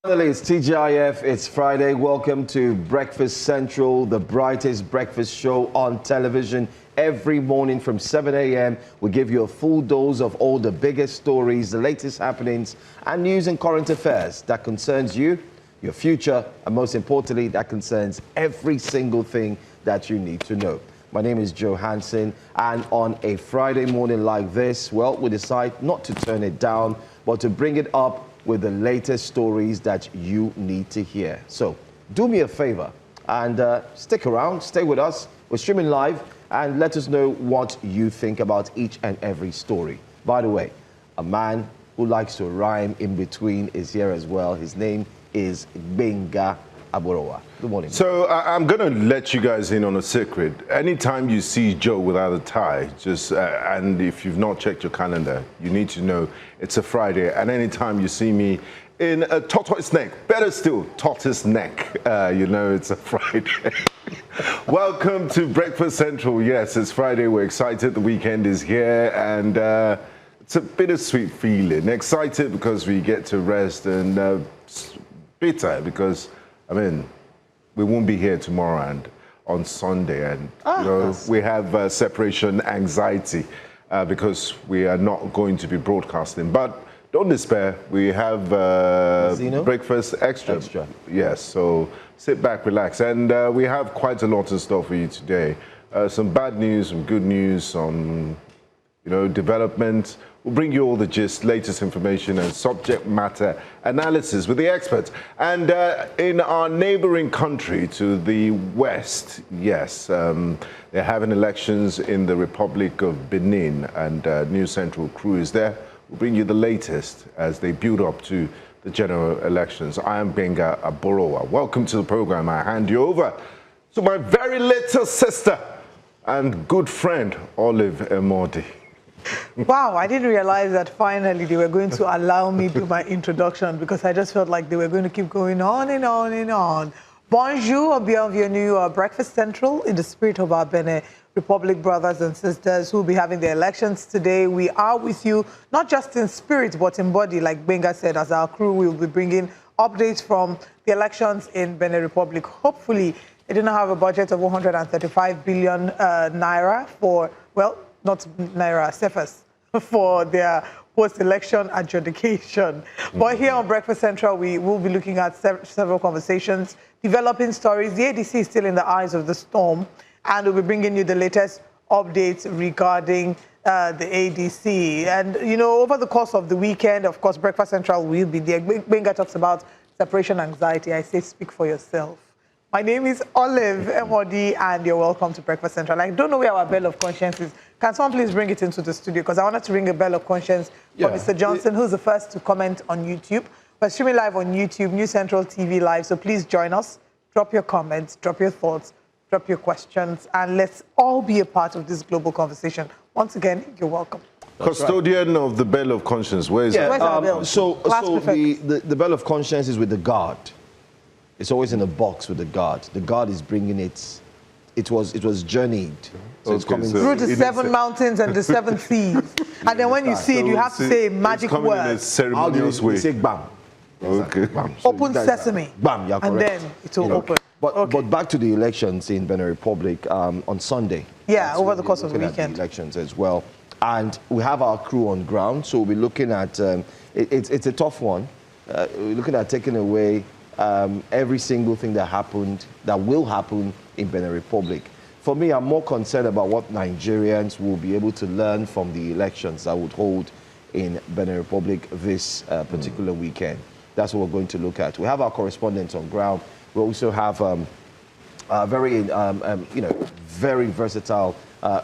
Finally, it's TGIF, it's Friday. Welcome to Breakfast Central, the brightest breakfast show on television. Every morning from 7 a.m., we give you a full dose of all the biggest stories, the latest happenings, and news and current affairs that concerns you, your future, and most importantly, that concerns every single thing that you need to know. My name is Joe Hansen, and on a Friday morning like this, well, we decide not to turn it down, but to bring it up with the latest stories that you need to hear. So do me a favor and stick around, stay with us. We're streaming live and let us know what you think about each and every story. By the way, a man who likes to rhyme in between is here as well. His name is Benga Aborowa. Good morning. So I'm going to let you guys in on a secret. Anytime you see Joe without a tie, just and if you've not checked your calendar, you need to know it's a Friday. And anytime you see me in a tortoise neck, better still, tortoise neck, you know it's a Friday. Welcome to Breakfast Central. Yes, it's Friday. We're excited. The weekend is here, and it's a bittersweet feeling. Excited because we get to rest, and bitter because, I mean, we won't be here tomorrow and on Sunday, and you know, we have separation anxiety because we are not going to be broadcasting. But don't despair, we have breakfast extra. Yes, so sit back, relax, and we have quite a lot of stuff for you today. Some bad news, some good news, some development. We'll bring you all the gist, latest information, and subject matter analysis with the experts. And in our neighboring country to the west, yes, they're having elections in the Republic of Benin, and News Central crew is there. We'll bring you the latest as they build up to the general elections. I am Benga Aborowa. Welcome to the program. I hand you over to my very little sister and good friend, Olive Emodi. Wow, I didn't realize that finally they were going to allow me to do my introduction, because I just felt like they were going to keep going on and on and on. Bonjour, bienvenue, Breakfast Central, in the spirit of our Benin Republic brothers and sisters who will be having their elections today. We are with you, not just in spirit, but in body, like Benga said. As our crew, we will be bringing updates from the elections in Benin Republic. Hopefully, they didn't have a budget of 135 billion naira for, well, not Naira, Cephas, for their post-election adjudication. But here on Breakfast Central, we will be looking at several conversations, developing stories. The ADC is still in the eyes of the storm, and we'll be bringing you the latest updates regarding the ADC. And, you know, over the course of the weekend, of course, Breakfast Central will be there. Benga talks about separation anxiety. I say speak for yourself. My name is Olive Emodi, and you're welcome to Breakfast Central. I don't know where our bell of conscience is. Can someone please bring it into the studio? Because I wanted to ring a bell of conscience for Mr. Johnson, who's the first to comment on YouTube. We're streaming live on YouTube, News Central TV Live, so please join us. Drop your comments, drop your thoughts, drop your questions, and let's all be a part of this global conversation. Once again, you're welcome. Custodian of the bell of conscience, where is that? Where's our bell? So the bell of conscience is with the guard. It's always in a box with the guard. The guard is bringing it. It was journeyed. So it's coming through the 7 mountains and the 7 seas. And then when you see it, you have to say a magic word. In a ceremonious way. Say bam. Okay. Bam. So Open sesame. Bam. You're and correct. then it will open. But back to the elections in Benin Republic on Sunday. Yeah, so over the course of the weekend. The elections as well. And we have our crew on ground, so we'll be looking at, it's a tough one. We're looking at taking away every single thing that will happen in Benin Republic. For me, I'm more concerned about what Nigerians will be able to learn from the elections that would hold in Benin Republic this particular weekend. That's what we're going to look at. We have our correspondents on ground. We also have very versatile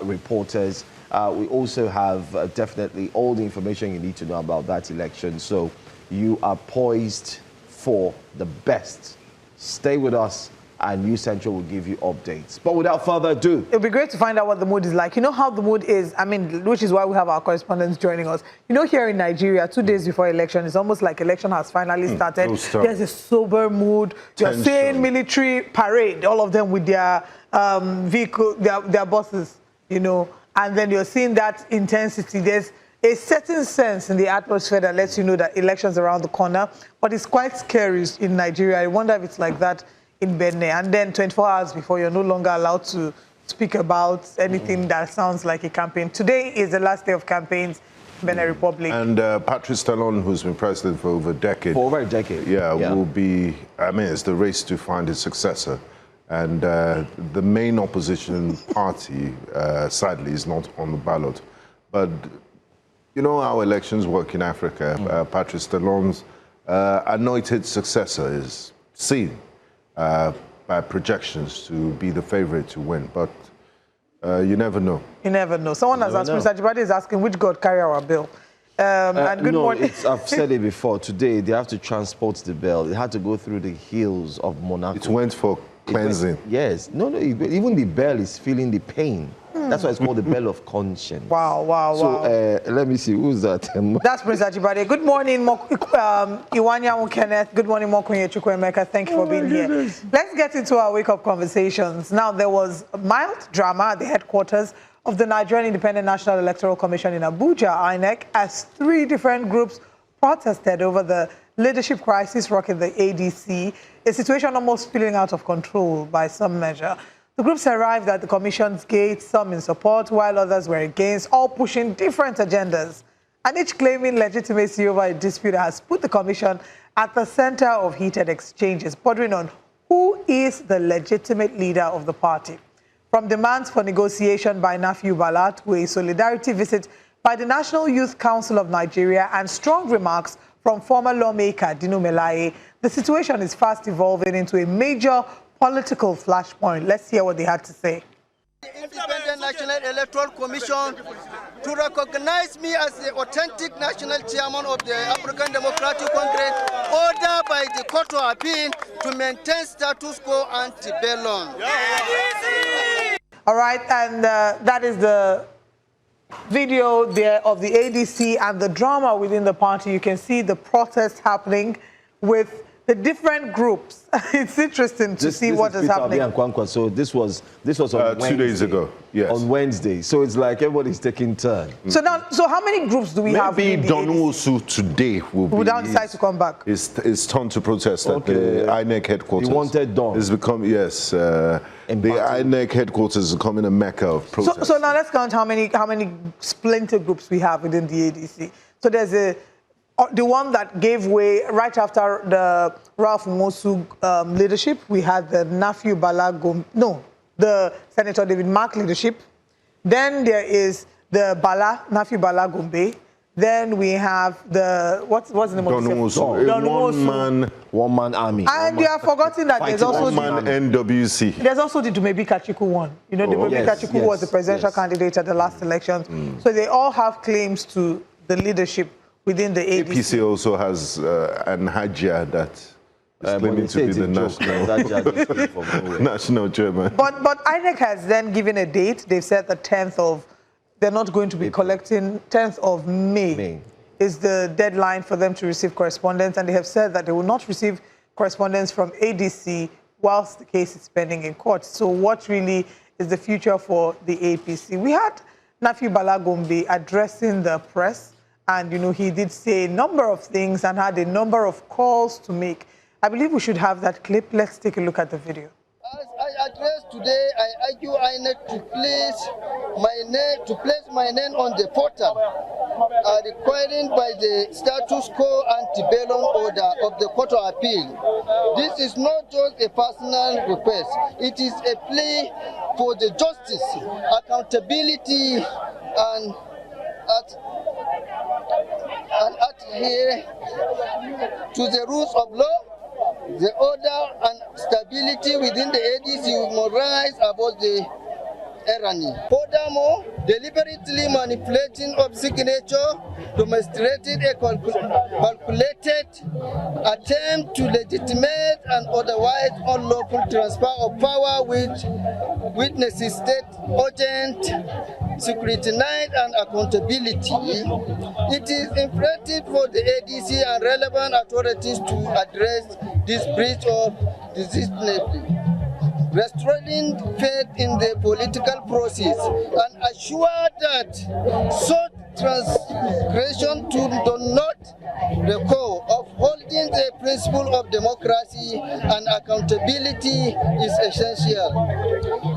reporters. We also have definitely all the information you need to know about that election. So you are poised for the best. Stay with us, and News Central will give you updates. But without further ado, it'll be great to find out what the mood is like. You know how the mood is, I mean, which is why we have our correspondents joining us. You know, here in Nigeria, 2 days before election, it's almost like election has finally started. There's a sober mood. You're seeing military parade, all of them with their vehicle, their buses, you know, and then you're seeing that intensity. There's a certain sense in the atmosphere that lets you know that elections are around the corner, but it's quite scary in Nigeria. I wonder if it's like that in Benin. And then 24 hours before, you're no longer allowed to speak about anything that sounds like a campaign. Today is the last day of campaigns in Benin Republic. And Patrice Talon, who's been president for over a decade. For over a decade. Yeah, will be, I mean, it's the race to find his successor. And the main opposition party, sadly, is not on the ballot. But you know how elections work in Africa. Patrice Talon's anointed successor is seen by projections to be the favorite to win. But you never know. You never know. Someone has asked, Mr. Ajibade is asking, which God carry our bill? And good morning. I've said it before. Today, they have to transport the bell. It had to go through the hills of Monaco. It went for cleansing. Yes. No, even the bell is feeling the pain. That's why it's called the bell of conscience. Wow. So let me see, who's that? That's Prince Ajibade. Good morning, Iwanya Kenneth. Good morning, Mokunye Chukwemeka. Thank you for being here. Let's get into our wake-up conversations. Now, there was mild drama at the headquarters of the Nigerian Independent National Electoral Commission in Abuja, INEC, as 3 different groups protested over the leadership crisis rocking the ADC, a situation almost spilling out of control by some measure. The groups arrived at the commission's gate, some in support, while others were against, all pushing different agendas, and each claiming legitimacy over a dispute that has put the commission at the center of heated exchanges, bordering on who is the legitimate leader of the party. From demands for negotiation by Nafiu Bala to a solidarity visit by the National Youth Council of Nigeria and strong remarks from former lawmaker Dino Melaye, the situation is fast evolving into a major political flashpoint. Let's hear what they had to say. The Independent National Electoral Commission to recognize me as the authentic national chairman of the African Democratic Congress, ordered by the Court of Appeal to maintain status quo ante bellum. All right, and that is the video there of the ADC and the drama within the party. You can see the protest happening with the different groups. It's interesting to see what is happening. So this was on Wednesday, 2 days ago. Yes. On Wednesday. So it's like everybody's taking turn. So now, how many groups do we have? Maybe Donuosu today will now decide to come back. It's turn to protest at the INEC headquarters. He wanted Don. It's become, yes. The INEC headquarters is becoming a mecca of protest. So now let's count how many splinter groups we have within the ADC. So there's the one that gave way right after the Ralph Mosu leadership. We had the Nafiu Bala the Senator David Mark leadership. Then there is the Nafiu Bala Gombe. Then we have the what's the name of the one-man army. And you have forgotten that there's also one-man NWC. There's also the Dumebi Kachiku one. You know, Dumebi Kachiku was the presidential candidate at the last elections. So they all have claims to the leadership within the ADC. APC also has an Hajia that is claiming to be the national chairman. But INEC has then given a date. They've said the 10th of, they're not going to be collecting, 10th of May is the deadline for them to receive correspondence. And they have said that they will not receive correspondence from ADC whilst the case is pending in court. So what really is the future for the APC? We had Nafiu Bala Gombe addressing the press. And, you know, he did say a number of things and had a number of calls to make. I believe we should have that clip. Let's take a look at the video. As I address today, I argue INEC to place my name on the portal, requiring by the status quo ante bellum order of the Court of Appeal. This is not just a personal request. It is a plea for the justice, accountability, and adhere to the rules of law, the order and stability within the ADC will rise above the tyranny. Furthermore, deliberately manipulating of signature demonstrated a calculated attempt to legitimate and otherwise unlawful transfer of power which witnesses state urgent scrutiny and accountability. It is imperative for the ADC and relevant authorities to address this breach of discipline, restoring faith in the political process, and assure that such transgression to not the core of holding the principle of democracy and accountability is essential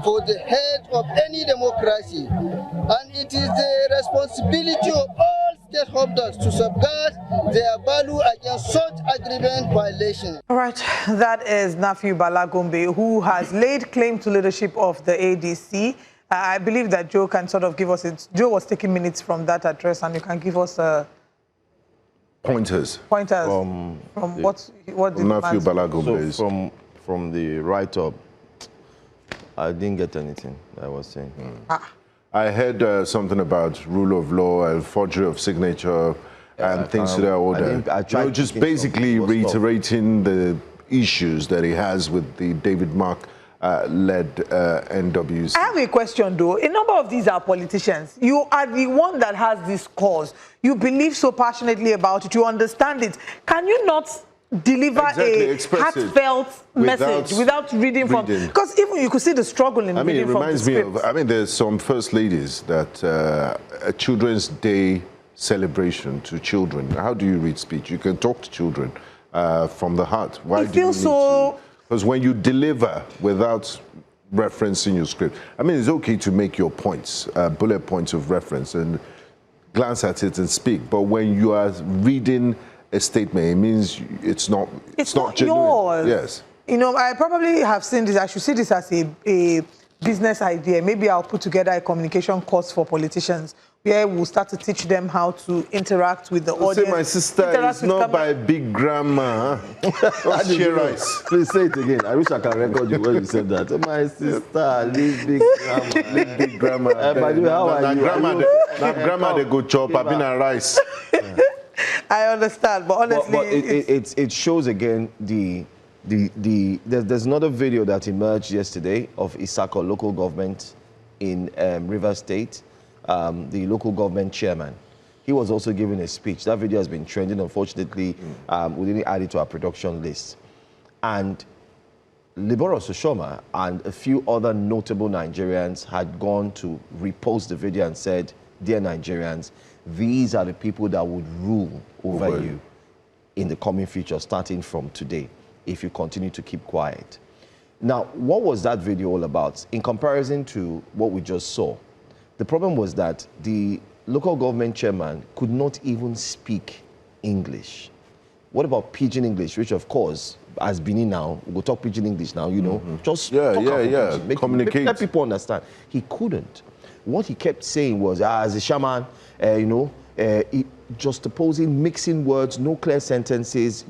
for the head of any democracy, and it is the responsibility of all stakeholders to safeguard their value against such agreement violations. All right, that is Nafiu Balagombe, who has laid claim to leadership of the ADC. I believe that Joe can sort of give us it. Joe was taking minutes from that address, and you can give us pointers. From what did Nafiu Balagombe. So from the write-up, I didn't get anything I was saying. I heard something about rule of law and forgery of signature and things to that order. I tried just basically reiterating the issues that he has with the David Mark led NWC. I have a question though. A number of these are politicians. You are the one that has this cause. You believe so passionately about it. You understand it. Can you not deliver a heartfelt message without reading from? Because even you could see the struggle in reading from the script. It reminds me of, there's some first ladies that a Children's Day celebration to children. How do you read speech? You can talk to children from the heart. Why do you need to? Because when you deliver without referencing your script, it's okay to make your points, bullet points of reference and glance at it and speak. But when you are reading a statement, it means it's not genuine. Yours. Yes. I probably have seen this. I should see this as a business idea. Maybe I'll put together a communication course for politicians where we'll start to teach them how to interact with the audience. Say my sister is not by big grandma. Please say it again. I wish I can record you when you said that. My sister, leave big grandma. Leave big grandma. By the way, how are you? Grandma, they go chop. I've been a rice. I understand, but honestly, but it shows again there's another video that emerged yesterday of Isako local government in Rivers State, the local government chairman. He was also giving a speech. That video has been trending. Unfortunately, we didn't add it to our production list. And Liboro Soshoma and a few other notable Nigerians had gone to repost the video and said, "Dear Nigerians, these are the people that would rule over you in the coming future, starting from today, if you continue to keep quiet." Now, what was that video all about? In comparison to what we just saw, the problem was that the local government chairman could not even speak English. What about pidgin English, which of course, as Benin now, we'll talk pidgin English now, just communicate. Let people understand. He couldn't. What he kept saying was, as a shaman, just opposing, mixing words, no clear sentences.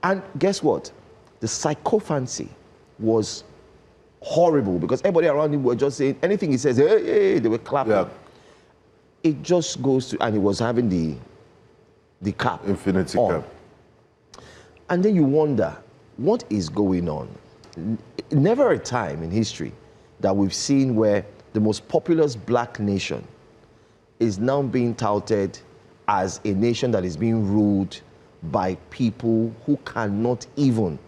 And guess what? The sycophancy was horrible because everybody around him were just saying anything he says, hey, they were clapping. Yeah. It just goes to, and he was having the cap. Infinity on. Cap. And then you wonder, what is going on? Never a time in history that we've seen where the most populous black nation is now being touted as a nation that is being ruled by people who cannot even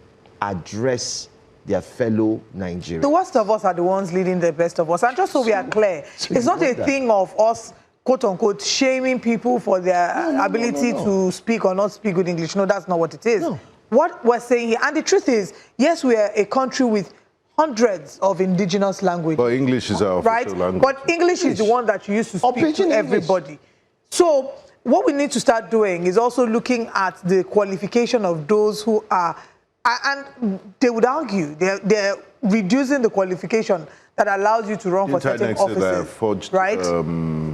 address their fellow Nigerians. The worst of us are the ones leading the best of us. And just so we are clear, it's not a thing of us, quote unquote, shaming people for their ability to speak or not speak good English. No, that's not what it is. No. What we're saying here, and the truth is, yes, we are a country with hundreds of indigenous languages. But English is our official language. But English is the one that you use to speak to everybody. So what we need to start doing is also looking at the qualification of those who are, and they would argue, they're reducing the qualification that allows you to run for certain offices, forged, right?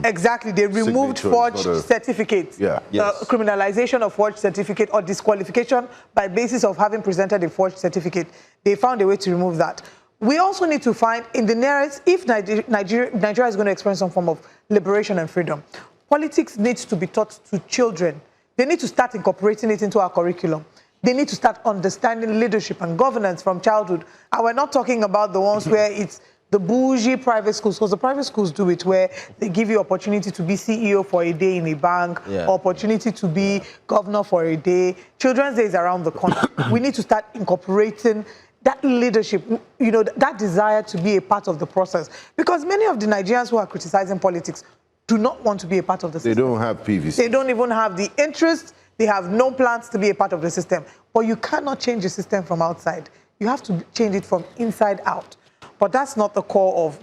Exactly. They removed forged certificates. Yeah. Yes. Criminalization of forged certificate or disqualification by basis of having presented a forged certificate. They found a way to remove that. We also need to find in the nearest, if Nigeria is going to experience some form of liberation and freedom, politics needs to be taught to children. They need to start incorporating it into our curriculum. They need to start understanding leadership and governance from childhood. And we're not talking about the ones where it's the bougie private schools, because the private schools do it where they give you opportunity to be CEO for a day in a bank, opportunity to be governor for a day. Children's Day is around the corner. We need to start incorporating that leadership, that desire to be a part of the process. Because many of the Nigerians who are criticizing politics do not want to be a part of the system. They don't have PVC. They don't even have the interest. They have no plans to be a part of the system. But you cannot change the system from outside. You have to change it from inside out. But that's not the core of,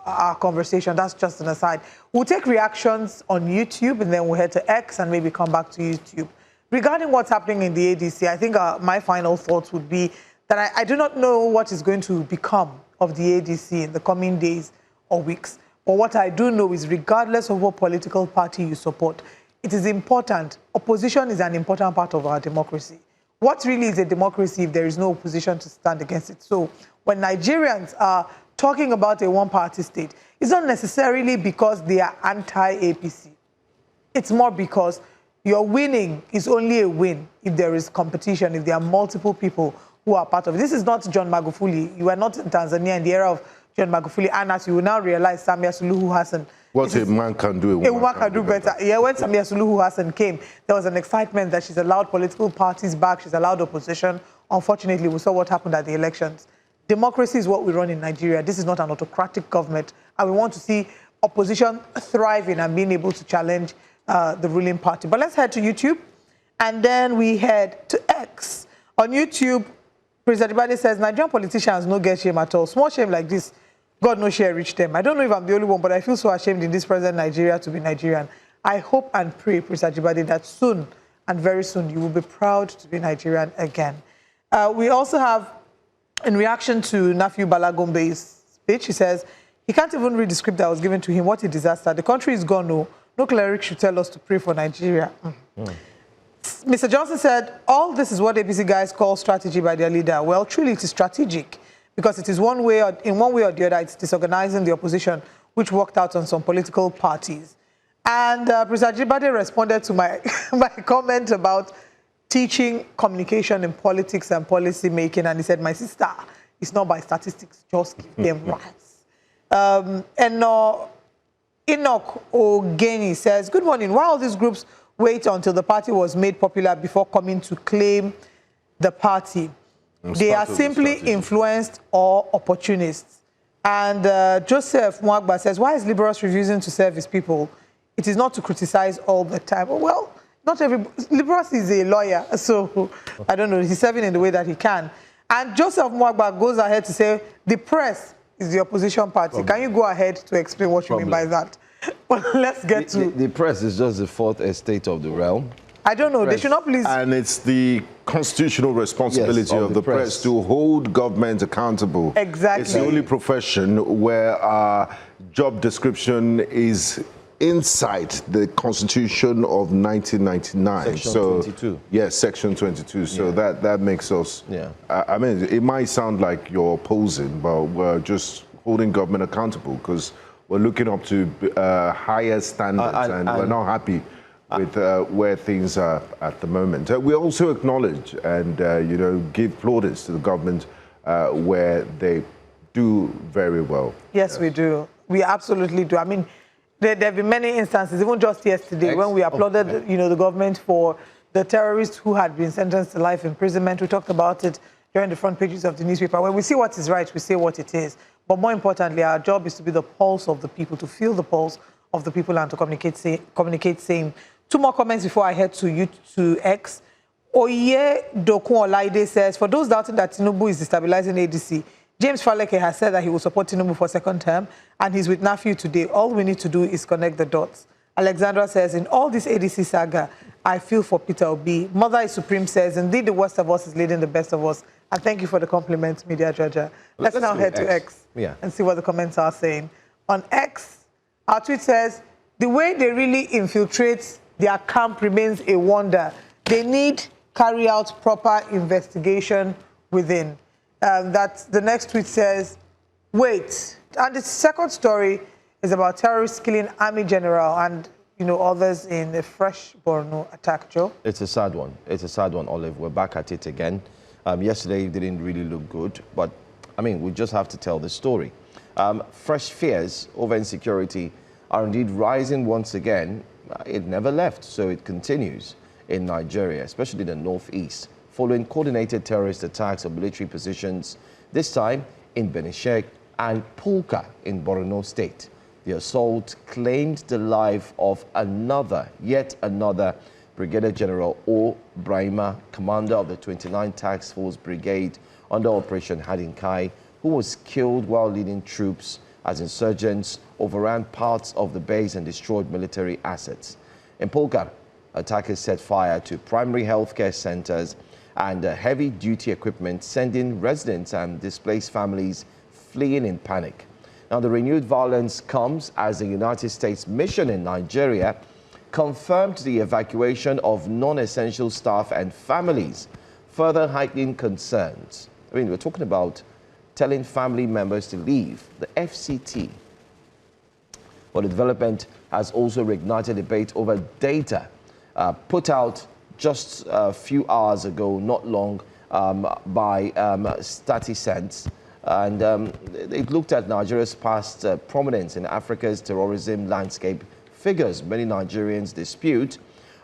our conversation. That's just an aside. We'll take reactions on YouTube, and then we'll head to X and maybe come back to YouTube. Regarding what's happening in the ADC, I think my final thoughts would be that I do not know what is going to become of the ADC in the coming days or weeks. But what I do know is regardless of what political party you support, it is important. Opposition is an important part of our democracy. What really is a democracy if there is no opposition to stand against it? So when Nigerians are talking about a one-party state, it's not necessarily because they are anti-APC. It's more because your winning is only a win if there is competition, if there are multiple people who are part of it. This is not John Magufuli. You were not in Tanzania in the era of John Magufuli, and as you will now realize, Samia Suluhu Hassan. What a man can do, a woman can do better. Yeah, when Samia Suluhu Hassan came, there was an excitement that she's allowed political parties back, she's allowed opposition. Unfortunately, we saw what happened at the elections. Democracy is what we run in Nigeria. This is not an autocratic government, and we want to see opposition thriving and being able to challenge the ruling party. But let's head to YouTube, and then we head to X. On YouTube, President Ibade says, Nigerian politicians no get shame at all. Small shame like this, God no share reach them. I don't know if I'm the only one, but I feel so ashamed in this present Nigeria to be Nigerian. I hope and pray, President Ibade, that soon and very soon you will be proud to be Nigerian again. We also have, in reaction to Nafiu Balagombe's speech, he says, he can't even read the script that was given to him. What a disaster. The country is gone, no. No cleric should tell us to pray for Nigeria. Mr. Johnson said, all this is what APC guys call strategy by their leader. Well, truly it is strategic because it is in one way or the other, it's disorganizing the opposition, which worked out on some political parties. And President Ibade responded to my comment about teaching communication in politics and policy making, and he said, my sister, it's not by statistics, just give them rights. Enoch Ogeni says, good morning. Why all these groups wait until the party was made popular before coming to claim the party? They are simply influenced or opportunists. And Joseph Mwagba says, why is Liberals refusing to serve his people? It is not to criticize all the time. Well, not every... Liberals is a lawyer, so I don't know. He's serving in the way that he can. And Joseph Mwagba goes ahead to say, the press is the opposition party. Can you go ahead to explain what you mean by that? Well, let's get to... The press is just the fourth estate of the realm. I don't know. They should not please... And it's the constitutional responsibility of the press to hold government accountable. Exactly. It's the only profession where our job description is inside the Constitution of 1999. Section 22. Yes, Section 22. So that makes us... I mean, it might sound like you're opposing, but we're just holding government accountable because we're looking up to higher standards and we're not happy with where things are at the moment. We also acknowledge and, give plaudits to the government where they do very well. Yes, we do. We absolutely do. I mean, there have been many instances, even just yesterday, when we applauded, the government for the terrorists who had been sentenced to life imprisonment. We talked about it during the front pages of the newspaper. When we see what is right, we say what it is. But more importantly, our job is to be the pulse of the people, to feel the pulse of the people and to communicate same. Two more comments before I head to X. Oye Dokun Olaide says, for those doubting that Tinubu is destabilizing ADC, James Faleke has said that he will support Tinubu for second term, and he's with Nafiu today. All we need to do is connect the dots. Alexandra says, in all this ADC saga, I feel for Peter Obi. Mother is Supreme says, indeed the worst of us is leading the best of us. And thank you for the compliment, Media Judger. Let's now head to X and see what the comments are saying. On X, our tweet says, the way they really infiltrate their camp remains a wonder. They need carry out proper investigation within. That's the next tweet says, wait. And the second story is about terrorists killing army general and others in a fresh Borno attack, Joe. It's a sad one. It's a sad one, Olive. We're back at it again. Yesterday it didn't really look good, but I mean, we just have to tell the story. Fresh fears over insecurity are indeed rising once again. It never left, so it continues in Nigeria, especially the northeast, following coordinated terrorist attacks on military positions, this time in Benishek and Pulka in Borno State. The assault claimed the life of yet another Brigadier General O. Brahima, commander of the 29th Task Force Brigade under Operation Hadinkai, who was killed while leading troops as insurgents overran parts of the base and destroyed military assets. In Polkar, attackers set fire to primary healthcare centers and heavy-duty equipment, sending residents and displaced families fleeing in panic. Now, the renewed violence comes as the United States mission in Nigeria confirmed the evacuation of non-essential staff and families, further heightening concerns. I mean, we're talking about telling family members to leave. The FCT. Well, the development has also reignited debate over data put out just a few hours ago, not long, by StatiSense. And they looked at Nigeria's past prominence in Africa's terrorism landscape figures many Nigerians dispute,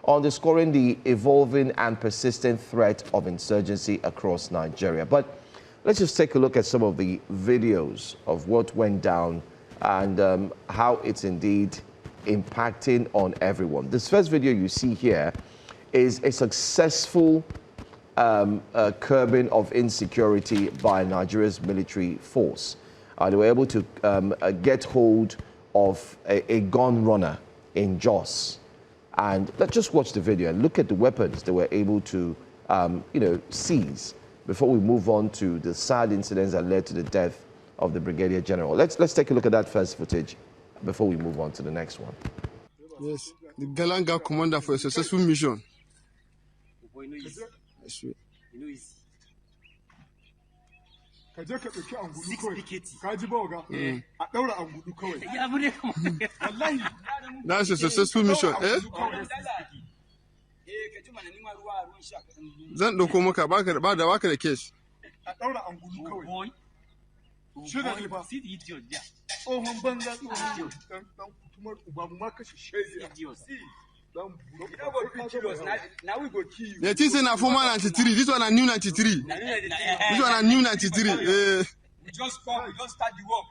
underscoring the evolving and persistent threat of insurgency across Nigeria. But let's just take a look at some of the videos of what went down and how it's indeed impacting on everyone. This first video you see here is a successful curbing of insecurity by Nigeria's military force. They were able to get hold of a gun runner in Jos. And let's just watch the video and look at the weapons they were able to, seize before we move on to the sad incidents that led to the death of the Brigadier General. Let's take a look at that first footage before we move on to the next one. Yes, the Galanga commander for a successful mission. That's a successful mission, eh? Zan ɗauko maka ba da baka da case. The thing say na former 93. This one a new 93. This one a new 93. We just come. We just start the work.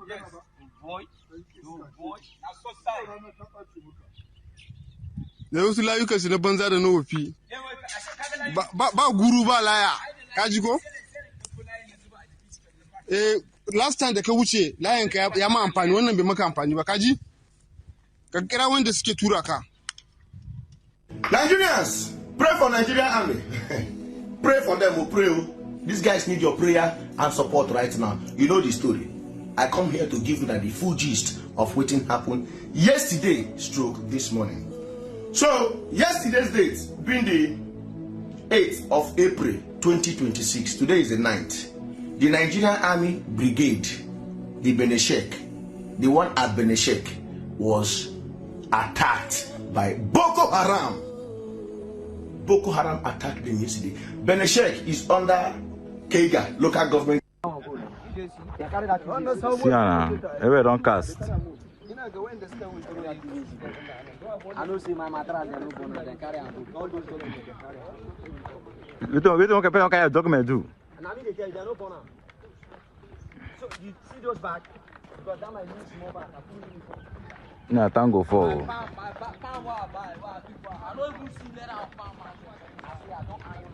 Yes. Boy. Now so side. Da wasu layukan su na banza da nawafi. Ba guru ba laya. Kaji ko? Last time da ka wuce layan ka ya ma amfani, wannan bai maka amfani ba, kaji? Ka kira wanda suke tura ka. Nigerians, pray for Nigerian army. Pray for them, we pray. These guys need your prayer and support right now. You know the story. I come here to give you the full gist of what happened yesterday stroke this morning. So, yesterday's date being the 8th of April 2026. Today is the 9th. The Nigerian Army Brigade, the Beneshek, the one at Beneshek, was attacked by Boko Haram. Boko Haram attacked them yesterday. Beneshek is under Kega, local government. Every don't cast. I don't see my mattress. We don't compare document do. So you see those back? Because that might use more back. No, tango for. I don't even see that out. I don't iron.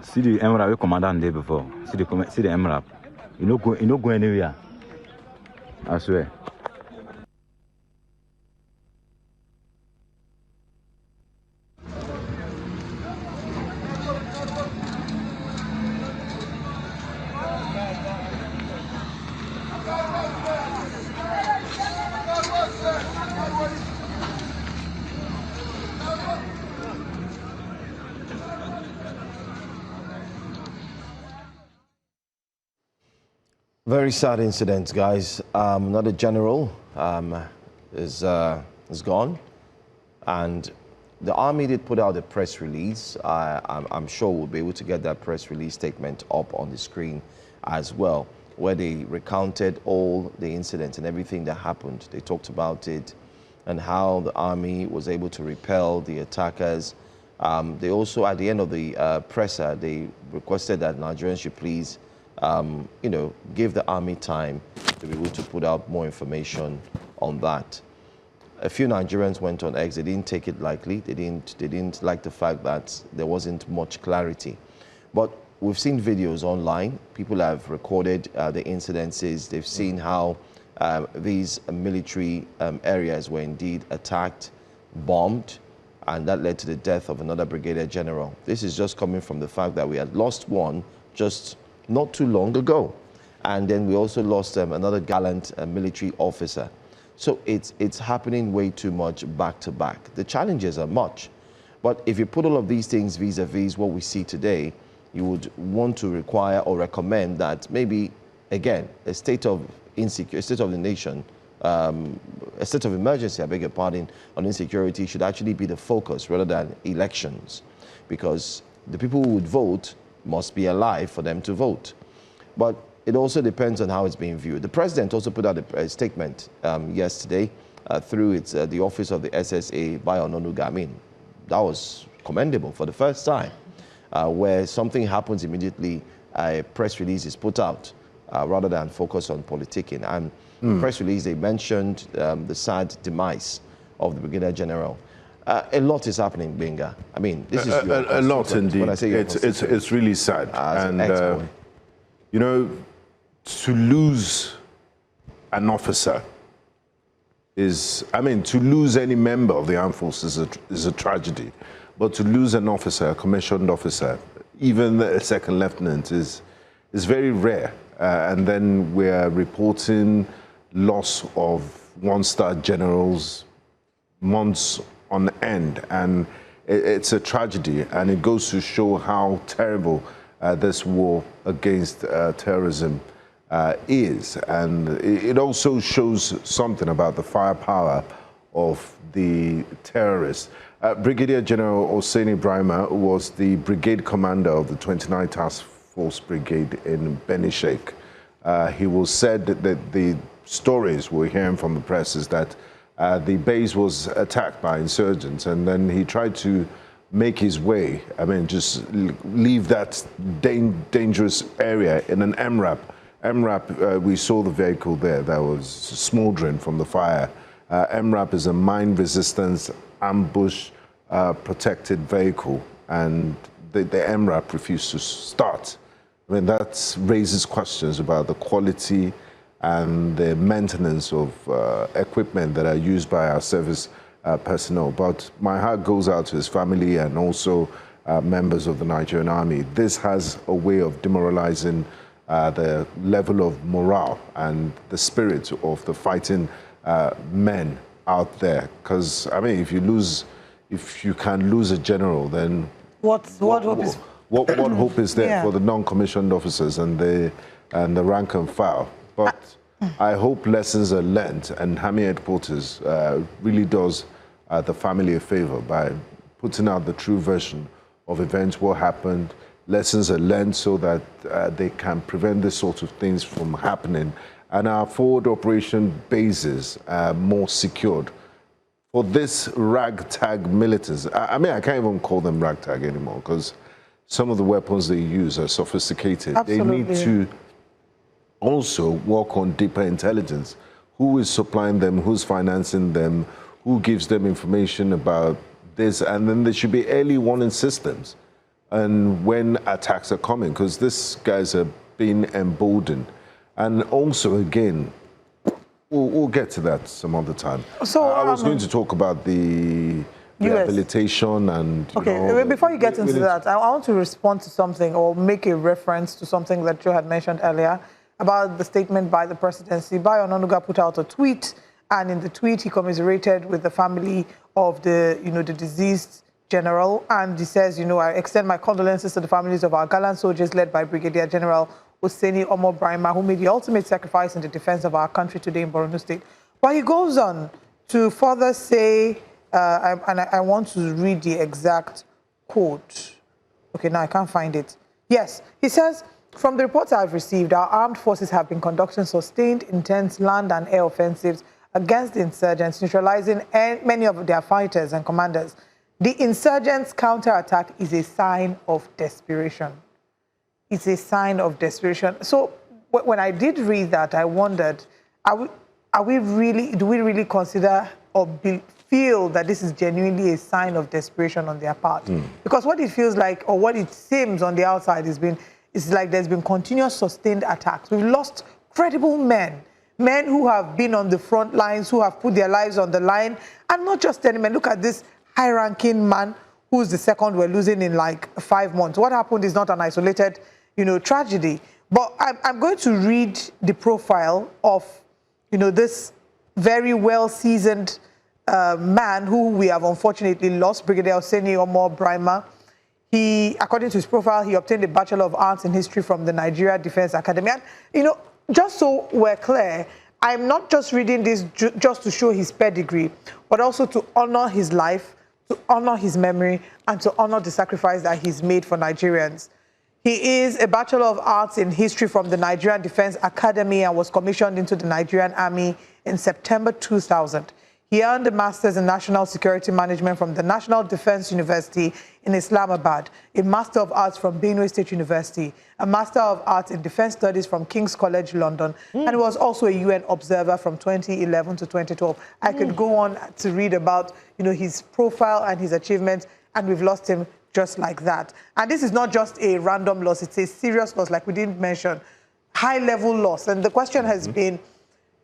See the MRAP we commandant day before. See the MRAP. You no go anywhere. I swear. Very sad incident, guys. Another general is gone, and the army did put out a press release. I'm sure we'll be able to get that press release statement up on the screen as well, where they recounted all the incidents and everything that happened. They talked about it and how the army was able to repel the attackers They also, at the end of the presser, they requested that Nigerians should please, give the army time to be able to put out more information on that. A few Nigerians went on X. They didn't take it lightly. They didn't like the fact that there wasn't much clarity. But we've seen videos online. People have recorded the incidences. They've seen how these military areas were indeed attacked, bombed, and that led to the death of another brigadier general. This is just coming from the fact that we had lost one just not too long ago. And then we also lost another gallant military officer. So it's happening way too much back to back. The challenges are much. But if you put all of these things vis-a-vis what we see today, you would want to require or recommend that maybe, again, a state of insecurity, a state of the nation, a state of emergency, I beg your pardon, on insecurity should actually be the focus rather than elections, because the people who would vote must be alive for them to vote. But it also depends on how it's being viewed. The president also put out a statement yesterday through the office of the SSA by Ononuga. I mean, that was commendable for the first time, where something happens immediately, a press release is put out rather than focus on politicking. And the press release, they mentioned the sad demise of the Brigadier General. A lot is happening, Benga. I mean, this is a lot indeed. When I say it's really sad. And you know, to lose an officer is, I mean, to lose any member of the armed forces is a tragedy. But to lose an officer, a commissioned officer, even a second lieutenant, is very rare. And then we're reporting loss of one-star generals months on end. And it's a tragedy. And it goes to show how terrible this war against terrorism is. And it also shows something about the firepower of the terrorists. Brigadier General Hosseini Brahima was the brigade commander of the 29th Task Force Brigade in Beni Sheikh. He was said that the stories we're hearing from the press is that the base was attacked by insurgents, and then he tried to make his way, I mean, just leave that dangerous area in an MRAP. MRAP, we saw the vehicle there that was smoldering from the fire. MRAP is a mine resistance ambush protected vehicle, and the MRAP refused to start. I mean, that raises questions about the quality and the maintenance of equipment that are used by our service personnel. But my heart goes out to his family and also members of the Nigerian Army. This has a way of demoralizing the level of morale and the spirit of the fighting men out there. Because, I mean, if you can lose a general, then what hope is there for the non-commissioned officers and the rank and file? But I hope lessons are learned, and Army headquarters really does the family a favor by putting out the true version of events, what happened. Lessons are learned so that they can prevent this sort of things from happening, and our forward operation bases are more secured. For this ragtag militants, I mean, I can't even call them ragtag anymore, because some of the weapons they use are sophisticated. Absolutely. They need to also work on deeper intelligence. Who is supplying them? Who's financing them? Who gives them information about this? And then there should be early warning systems. And when attacks are coming, because these guys are being emboldened. And also, again, we'll get to that some other time. So I was going to talk about the rehabilitation and... Before you get into that, I want to respond to something or make a reference to something that Joe had mentioned earlier about the statement by the presidency. Bayo Ononuga put out a tweet, and in the tweet he commiserated with the family of the deceased general, and he says, I extend my condolences to the families of our gallant soldiers led by Brigadier General Hosseini Brahima, who made the ultimate sacrifice in the defense of our country today in Borno State. But he goes on to further say, and I want to read the exact quote. Okay, now I can't find it. Yes, he says, from the reports I've received, our armed forces have been conducting sustained, intense land and air offensives against the insurgents, neutralizing many of their fighters and commanders. The insurgents' counterattack is a sign of desperation. It's a sign of desperation. So when I did read that, I wondered, do we really consider or feel that this is genuinely a sign of desperation on their part? Because what it feels like, or what it seems on the outside, is like there's been continuous sustained attacks. We've lost credible men who have been on the front lines, who have put their lives on the line, and not just any men. Look at this high-ranking man who's the second we're losing in like 5 months. What happened is not an isolated, tragedy. But I'm going to read the profile of, this very well-seasoned man who we have unfortunately lost, Brigadier Oseni Omo Brima. According to his profile, he obtained a Bachelor of Arts in History from the Nigeria Defense Academy. And, just so we're clear, I'm not just reading this just to show his pedigree, but also to honor his life, to honor his memory, and to honor the sacrifice that he's made for Nigerians. He is a Bachelor of Arts in History from the Nigerian Defense Academy and was commissioned into the Nigerian Army in September 2000. He earned a Master's in National Security Management from the National Defense University in Islamabad, a Master of Arts from Benue State University, a Master of Arts in Defense Studies from King's College London, and he was also a UN observer from 2011 to 2012. I could go on to read about, his profile and his achievements, and we've lost him just like that. And this is not just a random loss, it's a serious loss, like we didn't mention, high-level loss. And the question has been,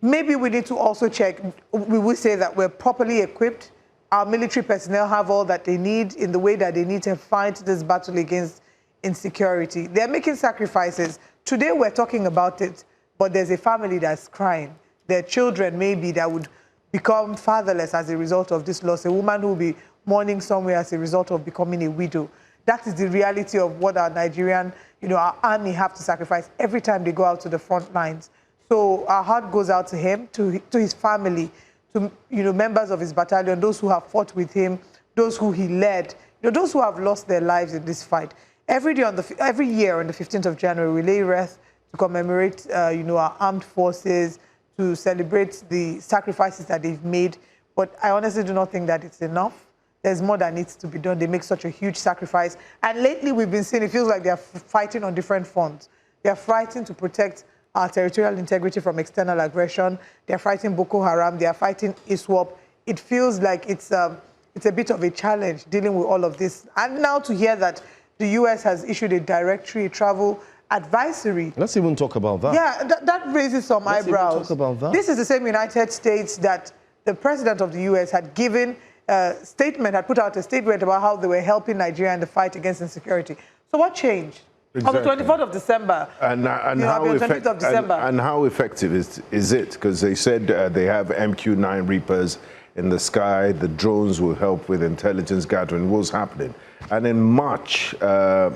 maybe we need to also check, we will say that we're properly equipped, our military personnel have all that they need in the way that they need to fight this battle against insecurity. They're making sacrifices. Today we're talking about it, but there's a family that's crying. There are children maybe that would become fatherless as a result of this loss, a woman who will be mourning somewhere as a result of becoming a widow. That is the reality of what our Nigerian, our army have to sacrifice every time they go out to the front lines. So our heart goes out to him, to his family, to members of his battalion, those who have fought with him, those who he led, those who have lost their lives in this fight. Every year on the 15th of January, we lay rest to commemorate, our armed forces, to celebrate the sacrifices that they've made. But I honestly do not think that it's enough. There's more that needs to be done. They make such a huge sacrifice. And lately we've been seeing, it feels like they're fighting on different fronts. They're fighting to protect our territorial integrity from external aggression. They're fighting Boko Haram. They're fighting ISWAP. It feels like it's a bit of a challenge dealing with all of this. And now to hear that the U.S. has issued a directory, a travel advisory. Let's even talk about that. Yeah, that raises some eyebrows. Let's even talk about that. This is the same United States that the president of the U.S. had given a statement, had put out a statement about how they were helping Nigeria in the fight against insecurity. So what changed? Exactly. On the 24th of December. And how effective is it? Because they said they have MQ-9 Reapers in the sky. The drones will help with intelligence gathering. What's happening? And in March, it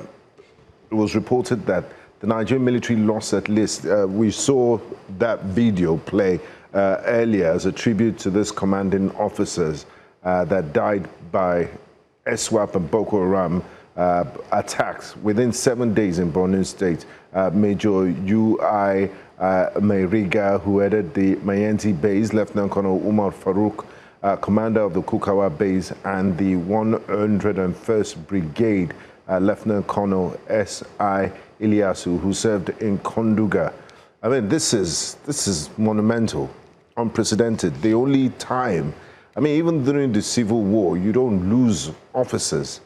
was reported that the Nigerian military lost at least, we saw that video play earlier as a tribute to these commanding officers that died by ISWAP and Boko Haram attacks within 7 days in Borno State. Major U.I. Mairiga, who headed the Mayenti base, Lieutenant Colonel Umar Farouk, commander of the Kukawa base, and the 101st Brigade, Lieutenant Colonel S.I. Ilyasu, who served in Konduga. I mean, this is monumental, unprecedented. The only time, even during the Civil War, you don't lose officers.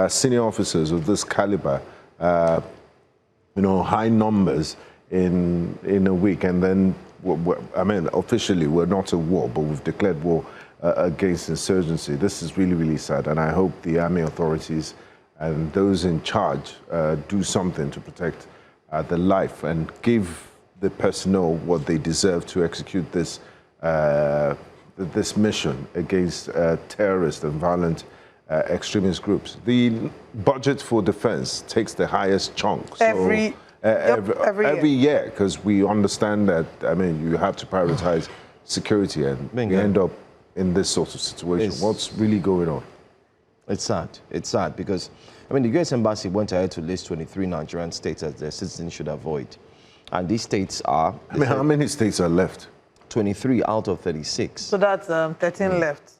Senior officers of this caliber, high numbers in a week, and then, officially we're not at war, but we've declared war against insurgency. This is really, really sad, and I hope the army authorities and those in charge do something to protect the life and give the personnel what they deserve to execute this this mission against terrorist and violent extremist groups. The budget for defense takes the highest chunk. So every year, because we understand that, you have to prioritize security, and we end up in this sort of situation. What's really going on? It's sad. It's sad because, the U.S. Embassy went ahead to list 23 Nigerian states that their citizens should avoid. And these states are... how many states are left? 23 out of 36. So that's 13 left.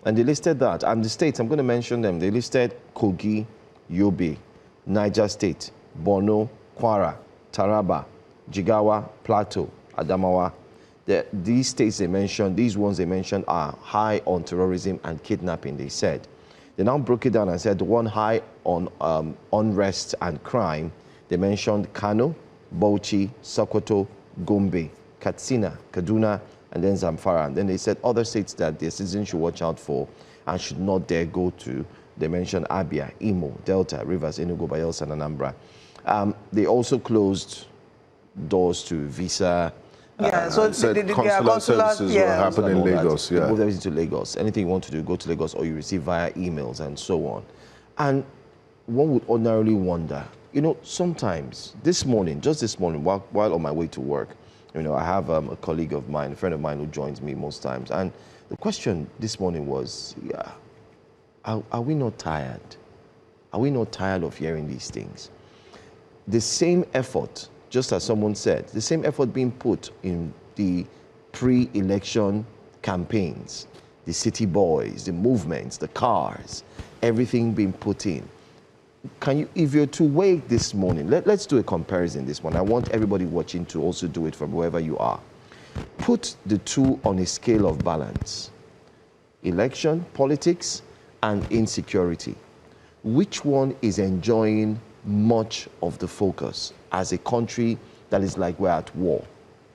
And they listed that. And the states, I'm going to mention them. They listed Kogi, Yobe, Niger State, Borno, Kwara, Taraba, Jigawa, Plateau, Adamawa. These states they mentioned, these ones they mentioned are high on terrorism and kidnapping, they said. They now broke it down and said the one high on unrest and crime, they mentioned Kano, Bauchi, Sokoto, Gombe, Katsina, Kaduna, and then Zamfara. And then they said other states that their citizens should watch out for and should not dare go to. They mentioned Abia, Imo, Delta, Rivers, Enugu, Bayelsa, and Anambra. They also closed doors to visa. So consular services will happen in Lagos. Yeah, move everything to Lagos. Anything you want to do, go to Lagos, or you receive via emails and so on. And one would ordinarily wonder, you know, sometimes this morning, just this morning, while on my way to work, you know, I have a colleague of mine, a friend of mine who joins me most times, and the question this morning was, yeah, are we not tired? Are we not tired of hearing these things? The same effort, just as someone said, the same effort being put in the pre-election campaigns, the city boys, the movements, the cars, everything being put in. Can you, if you're to weigh this morning, let's do a comparison this morning. I want everybody watching to also do it from wherever you are. Put the two on a scale of balance. Election, politics, and insecurity. Which one is enjoying much of the focus as a country that is like we're at war?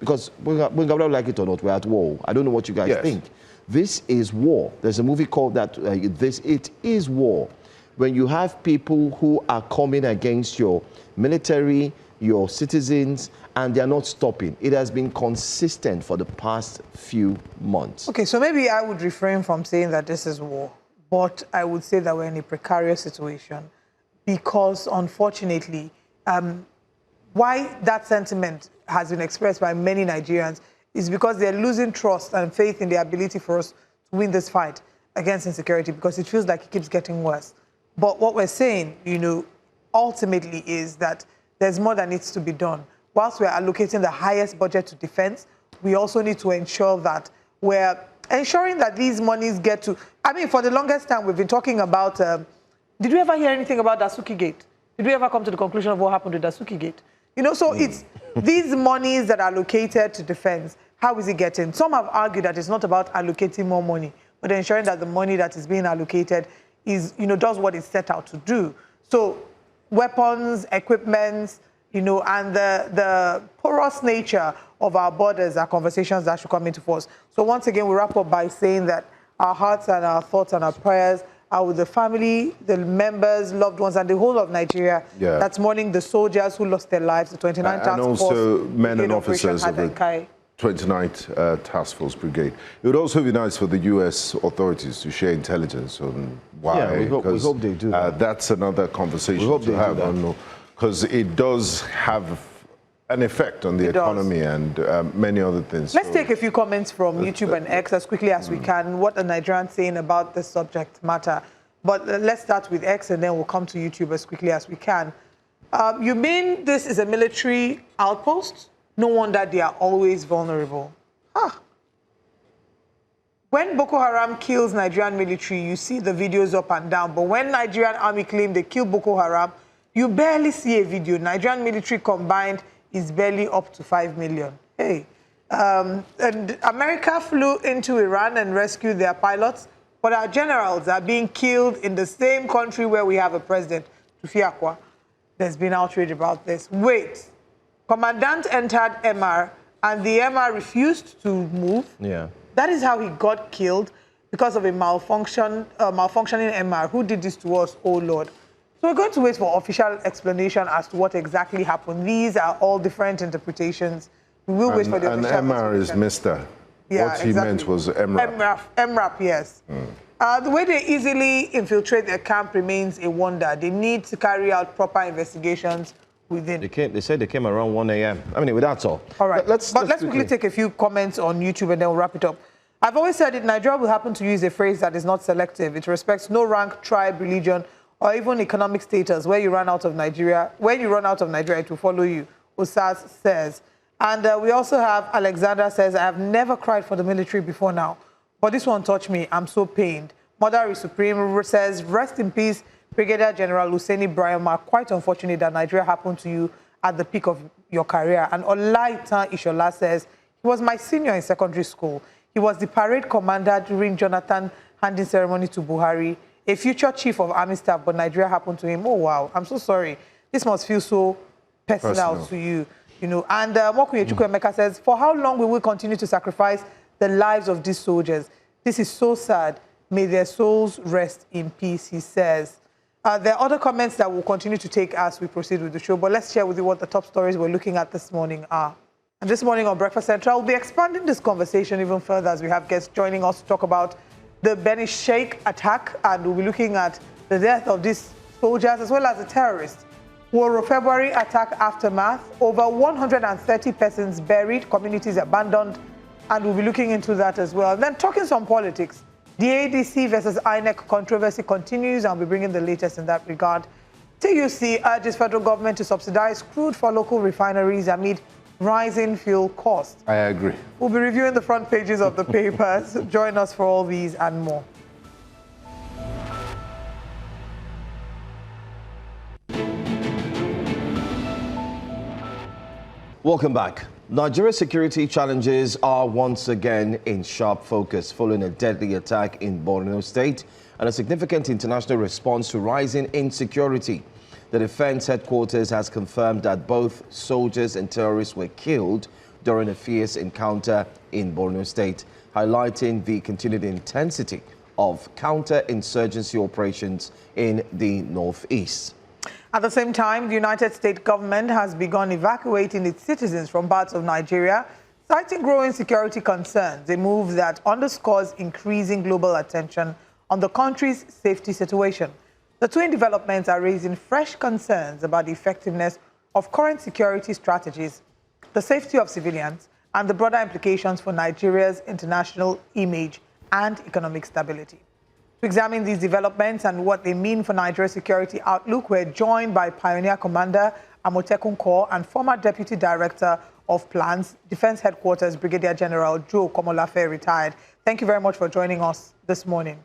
Because whether like it or not, we're at war. I don't know what you guys think. This is war. There's a movie called that, it is war. When you have people who are coming against your military, your citizens, and they're not stopping. It has been consistent for the past few months. Okay, so maybe I would refrain from saying that this is war, but I would say that we're in a precarious situation because, unfortunately, why that sentiment has been expressed by many Nigerians is because they're losing trust and faith in the ability for us to win this fight against insecurity because it feels like it keeps getting worse. But what we're saying, you know, ultimately is that there's more that needs to be done. Whilst we're allocating the highest budget to defense, we also need to ensure that we're ensuring that these monies get to... I mean, for the longest time, we've been talking about... did we ever hear anything about Dasuki Gate? Did we ever come to the conclusion of what happened with Dasuki Gate? You know, so it's these monies that are allocated to defense, how is it getting? Some have argued that it's not about allocating more money, but ensuring that the money that is being allocated is, you know, does what it's set out to do. So weapons, equipment, you know, and the porous nature of our borders are conversations that should come into force. So once again, we wrap up by saying that our hearts and our thoughts and our prayers are with the family, the members, loved ones, and the whole of Nigeria that's mourning the soldiers who lost their lives, the 29th Task Force. And also men and officers of the 29th Task Force Brigade. It would also be nice for the U.S. authorities to share intelligence on why. Yeah, we hope they do that. That's another conversation to have, because it does have an effect on the economy and many other things. Let's take a few comments from YouTube and X as quickly as we can. What are Nigerians saying about this subject matter? But let's start with X and then we'll come to YouTube as quickly as we can. You mean this is a military outpost? No wonder they are always vulnerable. When Boko Haram kills Nigerian military, you see the videos up and down. But when Nigerian army claim they killed Boko Haram, you barely see a video. Nigerian military combined is barely up to 5 million. Hey. And America flew into Iran and rescued their pilots, but our generals are being killed in the same country where we have a president, Tufiakwa. There's been outrage about this. Wait. Commandant entered MR, and the MR refused to move. Yeah. That is how he got killed, because of a malfunctioning MR. Who did this to us, oh Lord? So we're going to wait for official explanation as to what exactly happened. These are all different interpretations. We will wait for the official explanation. And MR is Mr. Yeah, what he meant was MRAP. MRAP, yes. The way they easily infiltrate their camp remains a wonder. They need to carry out proper investigations within. They said they came around 1 a.m. I mean, that's all. All right. Let's quickly take a few comments on YouTube and then we'll wrap it up. I've always said it, Nigeria will happen to use a phrase that is not selective. It respects no rank, tribe, religion, or even economic status. When you run out of Nigeria, it will follow you, Usas says. And we also have Alexander says, I have never cried for the military before now, But this one touched me. I'm so pained. Mother is Supreme says, rest in peace, Brigadier General Hussaini Brahima. Quite unfortunate that Nigeria happened to you at the peak of your career. And Olaita Ishola says, he was my senior in secondary school. He was the parade commander during Jonathan handing ceremony to Buhari, a future chief of army staff, but Nigeria happened to him. Oh, wow. I'm so sorry. This must feel so personal to you. You know, and Mokunye Chukwuemeka says, for how long will we continue to sacrifice the lives of these soldiers? This is so sad. May their souls rest in peace, he says. There are other comments that we'll continue to take as we proceed with the show, but let's share with you what the top stories we're looking at this morning are. And this morning on Breakfast Central, we'll be expanding this conversation even further as we have guests joining us to talk about the Beni Sheikh attack, and we'll be looking at the death of these soldiers as well as the terrorists. War of February attack aftermath, over 130 persons buried, communities abandoned, and we'll be looking into that as well. And then talking some politics. The ADC versus INEC controversy continues, and we'll be bringing the latest in that regard. TUC urges federal government to subsidize crude for local refineries amid rising fuel costs. I agree. We'll be reviewing the front pages of the papers. Join us for all these and more. Welcome back. Nigeria's security challenges are once again in sharp focus following a deadly attack in Borno State and a significant international response to rising insecurity. The defense headquarters has confirmed that both soldiers and terrorists were killed during a fierce encounter in Borno State, highlighting the continued intensity of counter-insurgency operations in the northeast. At the same time, the United States government has begun evacuating its citizens from parts of Nigeria, citing growing security concerns, a move that underscores increasing global attention on the country's safety situation. The twin developments are raising fresh concerns about the effectiveness of current security strategies, the safety of civilians, and the broader implications for Nigeria's international image and economic stability. To examine these developments and what they mean for Nigeria's security outlook, we're joined by Pioneer Commander Amotekun Corps and former Deputy Director of Plans, Defense Headquarters, Brigadier General Joe Komolafe, retired. Thank you very much for joining us this morning.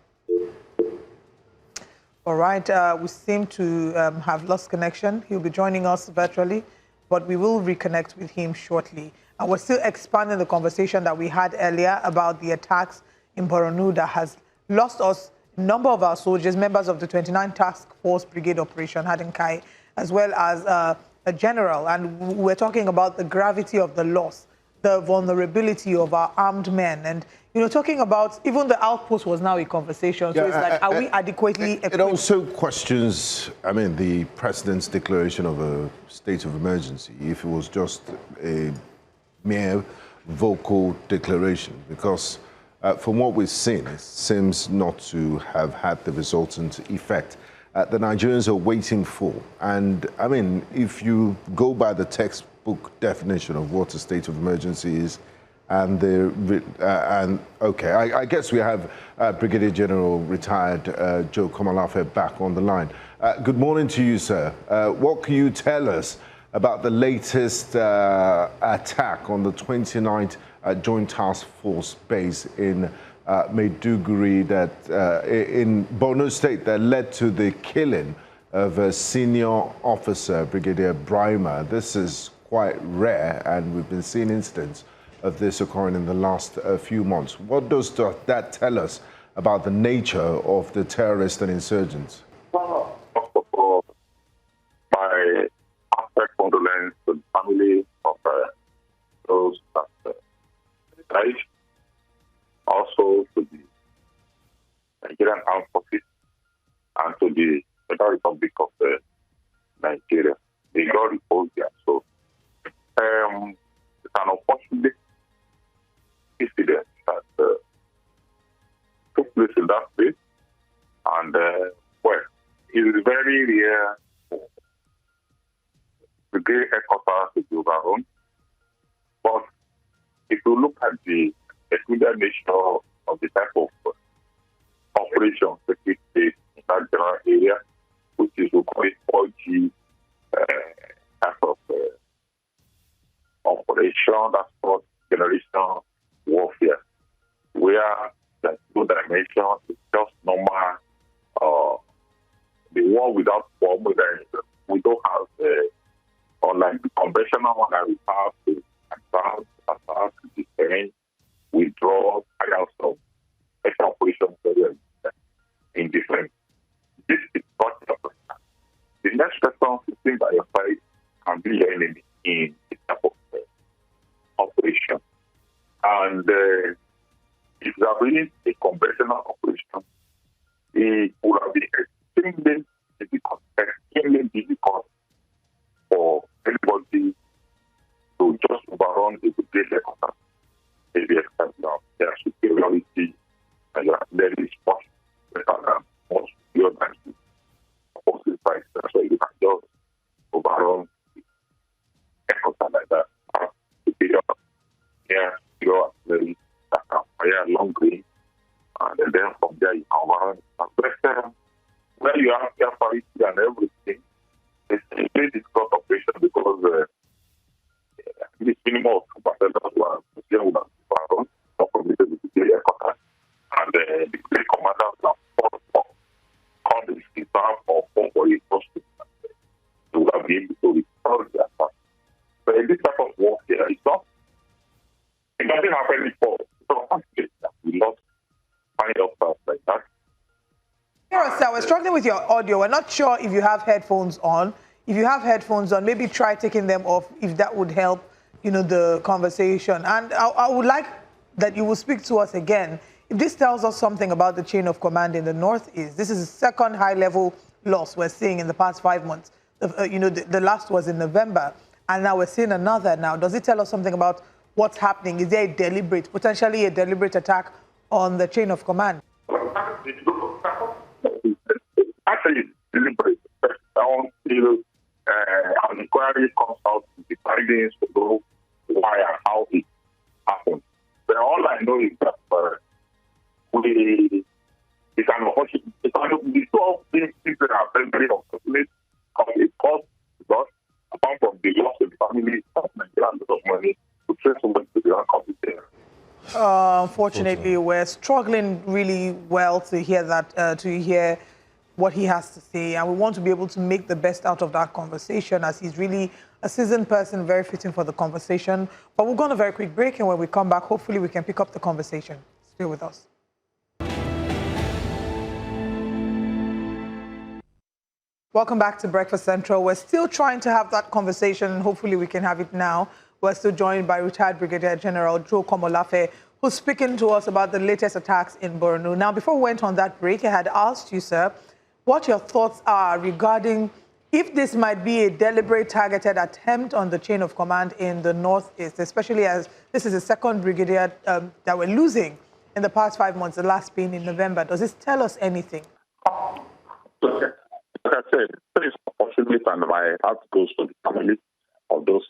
All right, we seem to have lost connection. He'll be joining us virtually, but we will reconnect with him shortly. And we're still expanding the conversation that we had earlier about the attacks in Borno that has lost us a number of our soldiers, members of the 29th Task Force Brigade Operation Hadinkai, as well as a general. And we're talking about the gravity of the loss, the vulnerability of our armed men. And, you know, talking about even the outpost was now a conversation. So it's like, are we adequately equipped? It also questions, I mean, the president's declaration of a state of emergency, if it was just a mere vocal declaration, because from what we've seen, it seems not to have had the resultant effect the Nigerians are waiting for. And I mean, if you go by the textbook definition of what a state of emergency is, and I guess we have Brigadier General retired Joe Komolafe back on the line. Good morning to you, sir. What can you tell us about the latest attack on the 29th Joint Task Force base in Maiduguri in Borno State that led to the killing of a senior officer, Brigadier Brahima? This is quite rare, and we've been seeing incidents of this occurring in the last few months. What does that tell us about the nature of the terrorists and insurgents? First of all, my heartfelt condolence to the family of those that died, also to the Nigerian Armed Forces and to the Federal Republic of Nigeria. They got repose their soul. It's an unfortunate incident that took place in that place, and well, it is very rare for the great headquarters to be overrun. But if you look at the peculiar nature of the type of operations that take place in that general area, which is we call it 4G type of operation, that's called generation warfare, where there dimension. It's just normal. The war without bomb, we don't have unlike the conventional one that we have to attack, defend, withdraw, carry out some extra operations in different. This is not the The next person to think by your side can be your enemy in this type of operation. And if you are doing a conventional operation, it would have been extremely difficult for anybody to just overrun the brigade headquarters. Maybe now their superiority and there is much better than most superior than the opposite side. So you can just overrun the headquarters like that. Superior, you're very fire long range, and then from there you can overrun. When you have air parity and everything, it's a very difficult operation because this minimum of 2% of what would have overrun, not permitted to be headquarters. And the great commanders have fought called the staff or form for a costume. They would have been able to recover their attack. But in this type of warfare, it doesn't happen before. It's not conflict that we lost find ourselves like that. Sir, we're struggling with your audio. We're not sure if you have headphones on. If you have headphones on, maybe try taking them off if that would help, the conversation. And I would like that you will speak to us again. If this tells us something about the chain of command in the Northeast, this is the second high-level loss we're seeing in the past 5 months. The last was in November, and now we're seeing another now. Does it tell us something about what's happening? Is there potentially a deliberate attack on the chain of command? Actually, deliberate. Until an inquiry comes out with the findings to know why and how it happened. But all I know is that it's an unfortunate. It's one of the 12 things that are very unfortunate. It costs us, apart from the loss of the family, of Nigeria, a lot of money to trace someone to the unconfident. Unfortunately, we're struggling really well to hear that, to hear what he has to say, and we want to be able to make the best out of that conversation, as he's really a seasoned person, very fitting for the conversation. But we'll go on a very quick break, and when we come back, hopefully we can pick up the conversation. Stay with us. Welcome back to Breakfast Central. We're still trying to have that conversation, and hopefully we can have it now. We're still joined by retired Brigadier General Joe Komolafe, who's speaking to us about the latest attacks in Borno. Now, before we went on that break, I had asked you, sir, what your thoughts are regarding if this might be a deliberate targeted attempt on the chain of command in the Northeast, especially as this is the second brigadier that we're losing in the past 5 months, the last being in November. Does this tell us anything? Like I said, it is unfortunate, and my heart goes to the family of those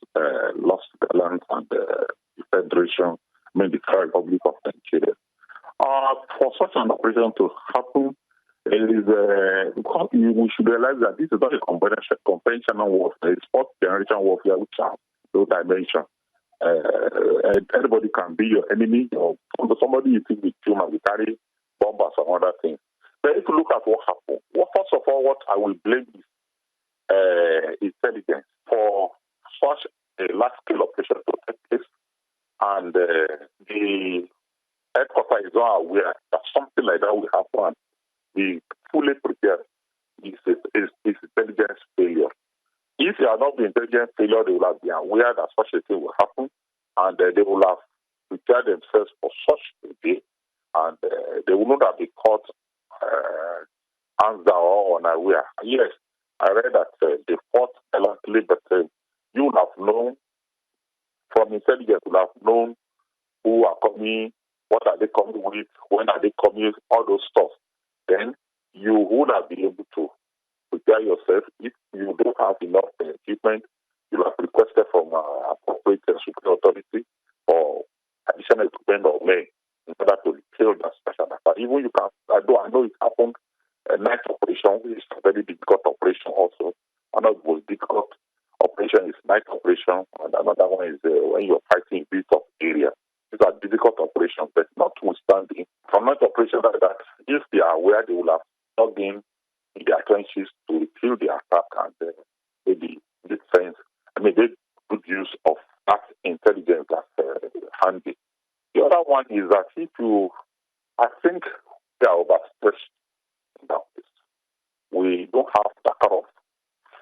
lost talents and the Federation, the Republic of Nigeria. For such an operation to happen, we should realize that this is not a conventional warfare. It's fourth generation warfare, which has no dimension. Anybody can be your enemy, or somebody you think with you will carry bombs or other things. But if you look at what happened, first of all, what I will blame is intelligence for such a large-scale operation to take place, and the headquarters is not aware that something like that will happen. Be fully prepared is intelligence failure. If you are not the intelligence failure, they will have been aware that such a thing will happen, and they will have prepared themselves for such a day, and they will not have been caught hands down or unaware. Yes, I read that the fourth elderly, but you would have known from intelligence, you would have known who are coming, what are they coming with, when are they coming, all those stuff. Then you would have been able to prepare yourself. If you don't have enough equipment, you have requested from appropriate superior authority for additional equipment or men in order to kill that special attack. Even you can, I know it happened, a night operation, which is a very difficult operation also. Another most difficult operation is night operation, and another one is when you're fighting in built-up area. These are difficult operations, but notwithstanding, from night operation, operation like that, if they are aware, they will have not been in their trenches to repel the attack and maybe defense. I mean, they good use of that intelligence that's handy. The other one is that I think they are overstretched in that place. We don't have that kind of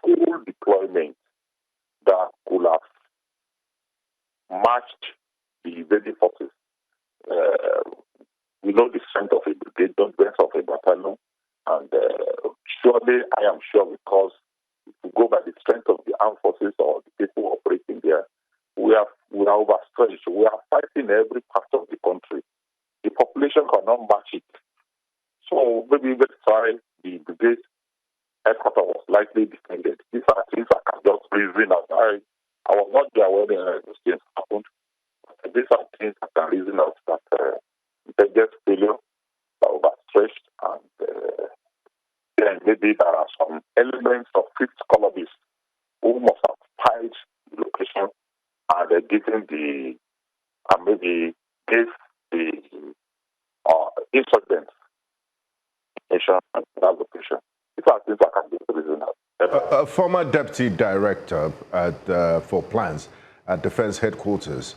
full deployment that could have matched the ready forces. We know the strength of a brigade, the strength of a battalion, and surely, I am sure, because if you go by the strength of the armed forces or the people operating there, we are overstretched. We are fighting every part of the country. The population cannot match it. So maybe let's try the brigade headquarters was likely defended. These are things I can just reason out. I was not there when those things happened. These are things I can reason out that intelligence failure, that overstretched, and then maybe there are some elements of fifth columnists who must have spied the location and given maybe gave the insurgents information at that location. These are things I can be reason out. A former deputy director for plans at Defense Headquarters.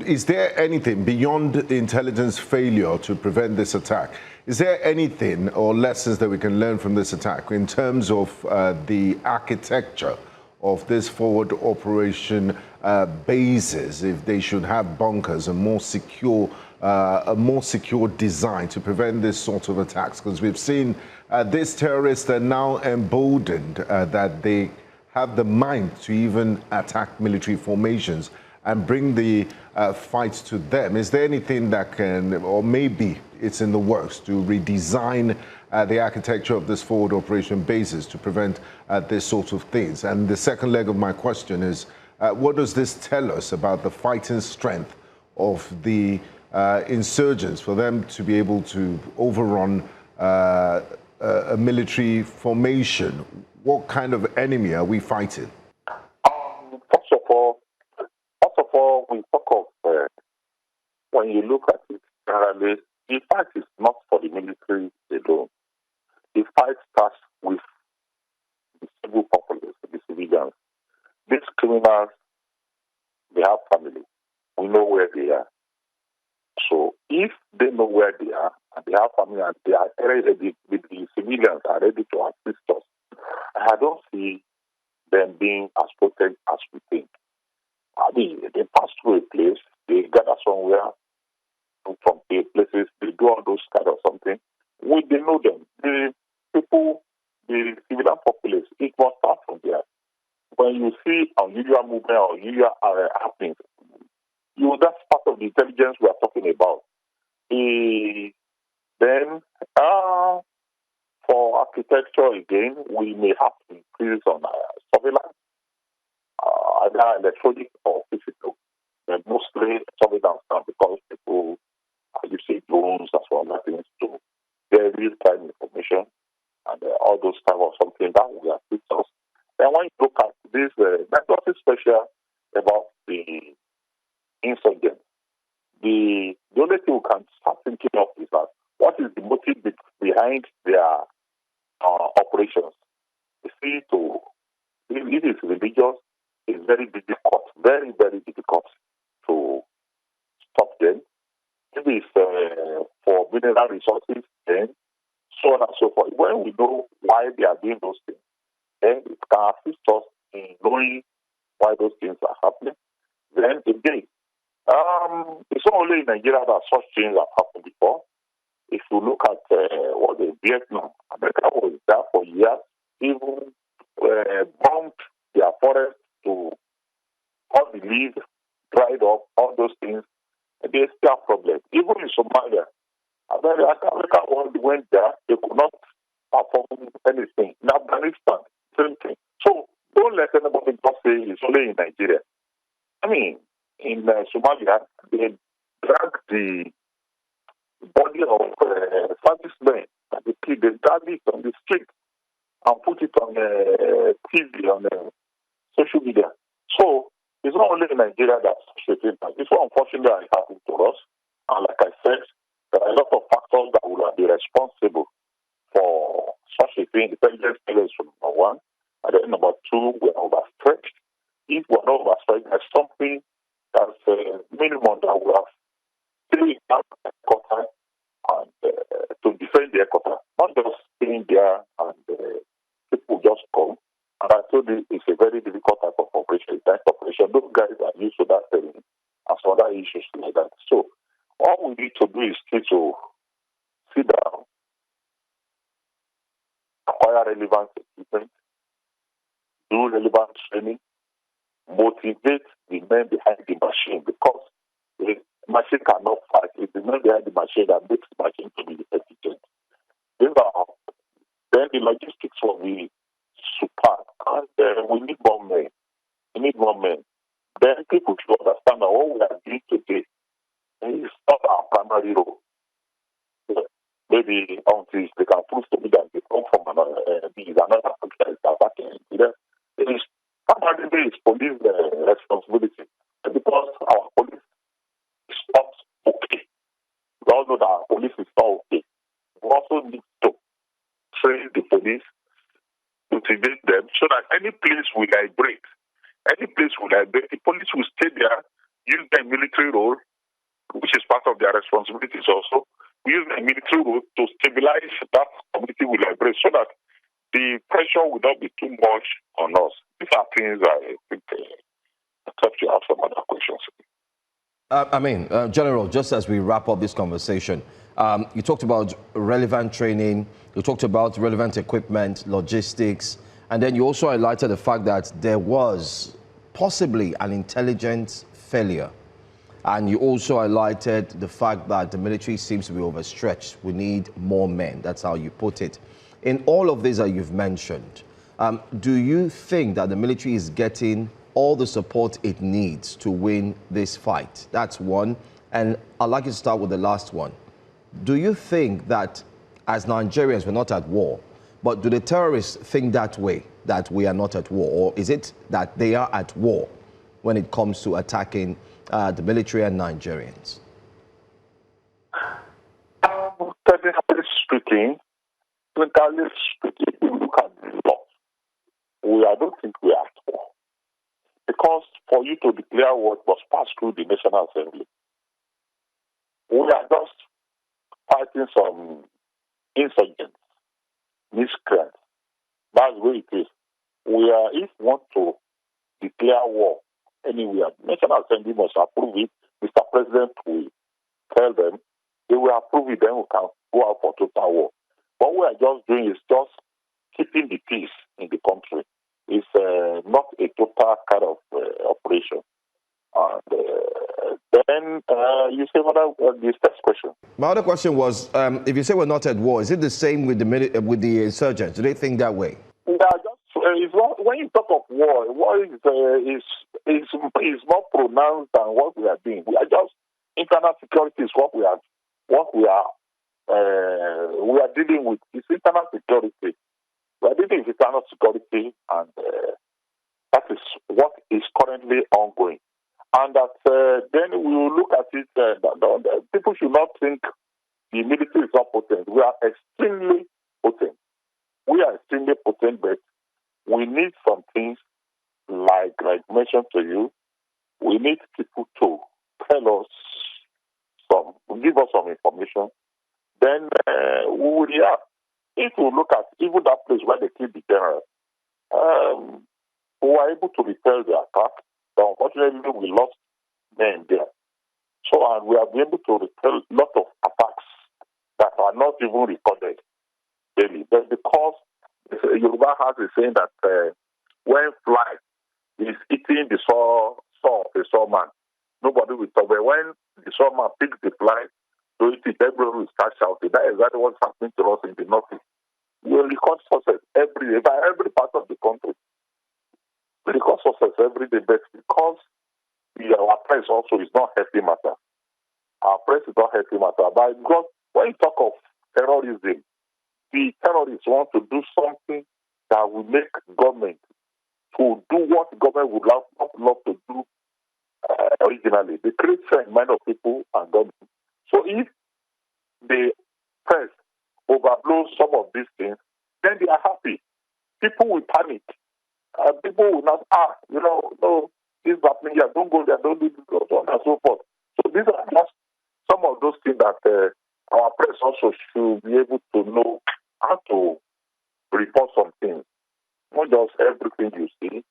Is there anything beyond intelligence failure to prevent this attack? Is there anything or lessons that we can learn from this attack in terms of the architecture of this forward operation bases, if they should have bunkers, a more secure design to prevent this sort of attacks? Because we've seen these terrorists are now emboldened that they have the mind to even attack military formations and bring the fight to them. Is there anything that can, or maybe it's in the works, to redesign the architecture of this forward operation bases to prevent this sort of things? And the second leg of my question is, what does this tell us about the fighting strength of the insurgents for them to be able to overrun a military formation? What kind of enemy are we fighting? First of all, we talk of when you look at it, the fight is not for the military alone. The fight starts with the civil populace, the civilians. These criminals, they have family. We know where they are. So if they know where they are and they have family and they are ready, the civilians are ready to assist us, I don't see them being as potent as we think. I mean, they pass through a place, they gather somewhere from the places, they do all those kind of something. They know them. The people, the civilian populace, it must start from there. When you see unusual movement or unusual happenings, that's part of the intelligence we are talking about. Then, for architecture again, we may have to increase on surveillance, either electronic or physical. And mostly surveillance now because people are using drones as well as things to get real-time information and all those type of something that will assist us. And when you look at this, that's nothing special about the insurgents. The only thing we can start thinking of is that what is the motive behind their operations? You see, if it's religious, it's very difficult, very, very difficult to stop them. If it's for mineral resources, then so on and so forth. When we know why they are doing those things, then it can assist us in knowing why those things are happening. Then again, it's not only in Nigeria that such things have happened before. If you look at Vietnam, America was there for years, even bombed their forests to all the leaves, dried up, all those things. And they still have problems. Even in Somalia, America went there, they could not perform anything. In Afghanistan, same thing. So don't let anybody just say it's only in Nigeria. I mean, in Somalia, they dragged the body of servicemen that they killed. They dragged it on the street and put it on TV, on social media. So it's not only in Nigeria that's such a thing. It's so unfortunate that it happened to us. And like I said, there are a lot of minimum that we have stayed in that quarter and to defend the quarter, not just staying there and people just come. And I told you it's a very difficult type of operation. Those guys are used to that terrain and some other issues like that. So all we need to do is still to sit down, acquire relevant equipment, do relevant training, motivate the men behind the machine, because the machine cannot fight. It's the men behind the machine that makes the machine to be efficient. Then the logistics will be superb, and we need more men. We need more men. Then people should understand that what we are doing today is not our primary role. Maybe until they can prove to me that they come from another country that is attacking. Primarily is police responsibility, because our police is not okay. We all know that our police is not okay. We also need to train the police, motivate them, so that any place we liberate, the police will stay there, use their military role, which is part of their responsibilities also, use their military role to stabilize that community we liberate, so that the pressure will not be too much on us. These are things I think, except you have some other questions. General, just as we wrap up this conversation, you talked about relevant training, you talked about relevant equipment, logistics, and then you also highlighted the fact that there was possibly an intelligence failure. And you also highlighted the fact that the military seems to be overstretched. We need more men. That's how you put it. In all of this that you've mentioned, do you think that the military is getting all the support it needs to win this fight? That's one. And I'd like you to start with the last one. Do you think that as Nigerians, we're not at war, but do the terrorists think that way, that we are not at war? Or is it that they are at war when it comes to attacking the military and Nigerians? Technically speaking, if you look at the law, I don't think we are at war. Because for you to declare war must pass through the National Assembly. We are just fighting some insurgents, miscreants. That's where it is. If we want to declare war anywhere, National Assembly must approve it. Mr. President will tell them, they will approve it, then we can go out for total war. What we are just doing is just keeping the peace in the country. It's not a total kind of operation. Then you say this next question. My other question was, if you say we're not at war, is it the same with the insurgents? Do they think that way? Yeah, when you talk of war is more pronounced than what we are doing. We are just internal security is what we are dealing with. It's internal security. We are dealing with internal security, and that is what is currently ongoing. And that then we will look at it. People should not think the military is not potent. We are extremely potent. But we need some things like mentioned to you. We need people to tell us give us some information. Then we will react. If we look at even that place where they killed the general, we were able to repel the attack. But unfortunately, we lost men there. So, and we have been able to repel a lot of attacks that are not even recorded daily. But because Yoruba has a saying that when fly is eating the saw of a sawman, nobody will talk. But when the sawman picks the fly, so it is everyone will start shouting. That is exactly what's happening to us in the northeast. We record success every day, by every part of the country. We record success every day, but because our press also is not healthy matter. Our press is not healthy matter. But because when you talk of terrorism, the terrorists want to do something that will make government to do what the government would not love to do originally. They create fear in mind of people and government. So if the press overblows some of these things, then they are happy. People will panic. People will not, no, this is happening here, don't go there, don't do this, so on and so forth. that our press also should be able to know how to report some things. Not just everything you see,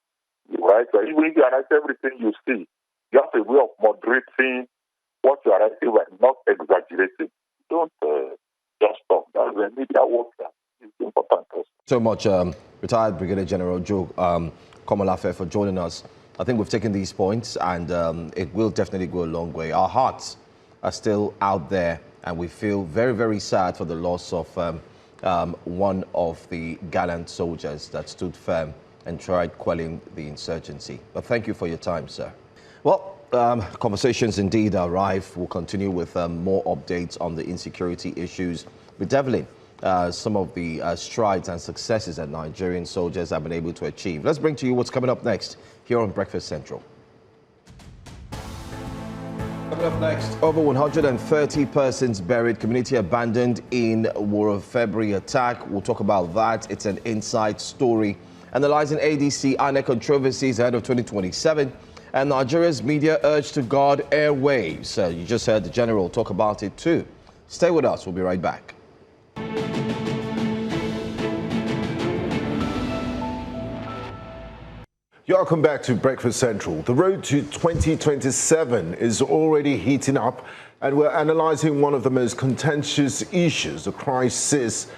right? So even if you write everything you see, you have a way of moderating what you are writing but not exaggerating. Don't just talk. That's the media work that is important. So much, retired Brigadier General Joe Komolafe, for joining us. I think we've taken these points, and it will definitely go a long way. Our hearts are still out there, and we feel very, very sad for the loss of one of the gallant soldiers that stood firm and tried quelling the insurgency. But thank you for your time, sir. Well, conversations indeed are rife. We'll continue with more updates on the insecurity issues. We're deviling some of the strides and successes that Nigerian soldiers have been able to achieve. Let's bring to you what's coming up next here on Breakfast Central. Coming up next, over 130 persons buried, community abandoned in Wuro February attack. We'll talk about that. It's an inside story. Analyzing ADC, INEC controversies ahead of 2027. And Nigeria's media urged to guard airwaves. You just heard the general talk about it too. Stay with us. We'll be right back. Welcome back to Breakfast Central. The road to 2027 is already heating up, and we're analysing one of the most contentious issues, the crisis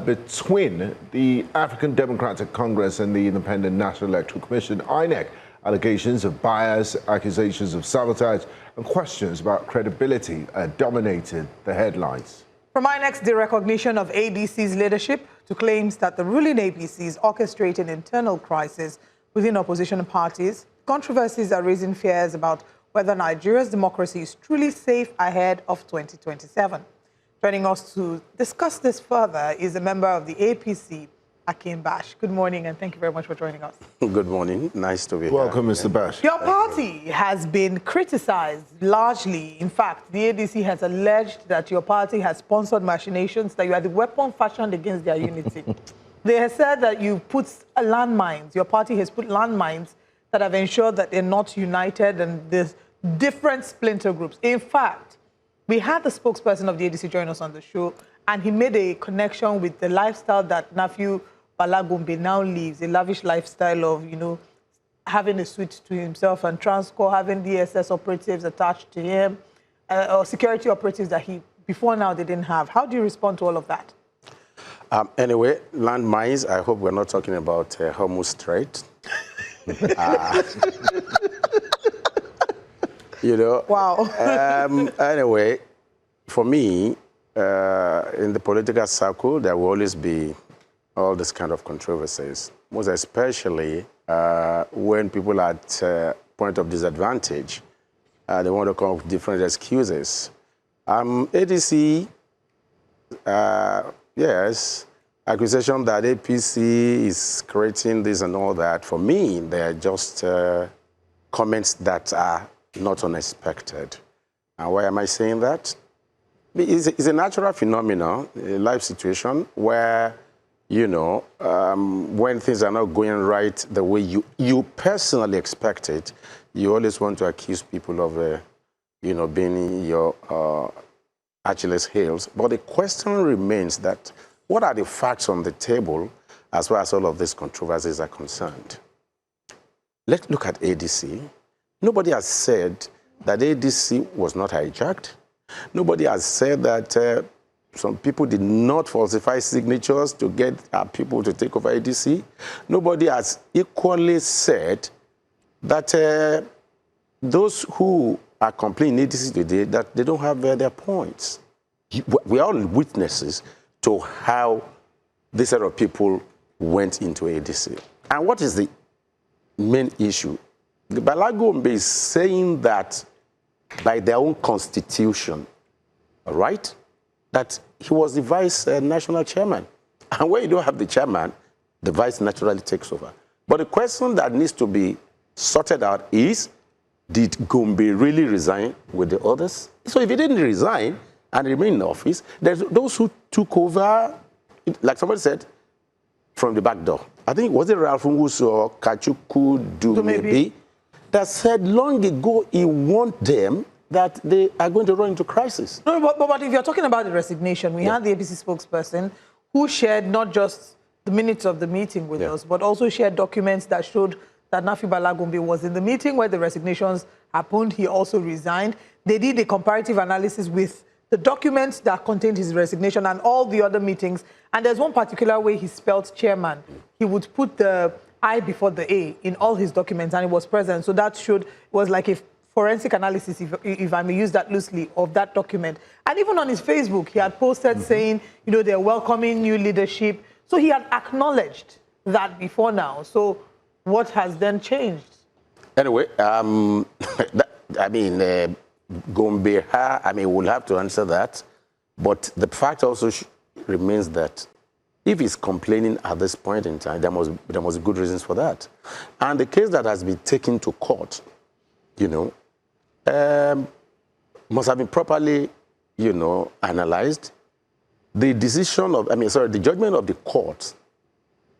between the African Democratic Congress and the Independent National Electoral Commission, INEC. Allegations of bias, accusations of sabotage, and questions about credibility dominated the headlines. From INEC's derecognition of ADC's leadership to claims that the ruling APCs orchestrated internal crisis within opposition parties, controversies are raising fears about whether Nigeria's democracy is truly safe ahead of 2027. Joining us to discuss this further is a member of the APC, Akin Bash. Good morning, and thank you very much for joining us. Good morning. Nice to be here. Welcome, Mr. Bash. Your party has been criticized largely. In fact, the ADC has alleged that your party has sponsored machinations, that you are the weapon fashioned against their unity. They have said that you put landmines, your party has put landmines that have ensured that they're not united and there's different splinter groups. In fact, we had the spokesperson of the ADC join us on the show, and he made a connection with the lifestyle that nephew Balagumbe now lives, a lavish lifestyle of, having a suite to himself and Transcorp, having DSS operatives attached to him, or security operatives that he, before now, they didn't have. How do you respond to all of that? Anyway, landmines, I hope we're not talking about Hormuz Strait. Wow. Anyway, for me, in the political circle, there will always be all this kind of controversies, most especially when people are at a point of disadvantage. They want to come up with different excuses. ADC, yes, accusation that APC is creating this and all that. For me, they are just comments that are not unexpected. And why am I saying that? It's a natural phenomenon, a life situation where, when things are not going right the way you personally expect it, you always want to accuse people of, being in your Achilles' heels. But the question remains that what are the facts on the table as far as all of these controversies are concerned? Let's look at ADC. Nobody has said that ADC was not hijacked. Nobody has said that some people did not falsify signatures to get people to take over ADC. Nobody has equally said that those who are complaining ADC today, that they don't have their points. We are all witnesses to how this set of people went into ADC. And what is the main issue? The Balagombe is saying that by their own constitution, all right, that he was the vice national chairman. And when you don't have the chairman, the vice naturally takes over. But the question that needs to be sorted out is, did Gombe really resign with the others? So if he didn't resign and remain in office, there's those who took over, like somebody said, from the back door. I think, was it Ralph Nguso or Kachuku Dumebi that said long ago he want them that they are going to run into crisis. No, but if you're talking about the resignation, we had the APC spokesperson who shared not just the minutes of the meeting with us, but also shared documents that showed that Nafi Bala Gombe was in the meeting where the resignations happened. He also resigned. They did a comparative analysis with the documents that contained his resignation and all the other meetings. And there's one particular way he spelled chairman. He would put the I before the A in all his documents, and it was present. So that showed, was like a forensic analysis, if I may use that loosely, of that document. And even on his Facebook, he had posted saying, you know, they're welcoming new leadership. So he had acknowledged that before now. So what has then changed? Anyway, Gombe, we'll have to answer that. But the fact also remains that if he's complaining at this point in time, there must be good reasons for that. And the case that has been taken to court, you know, must have been properly, you know, analyzed. The decision of, the judgment of the court,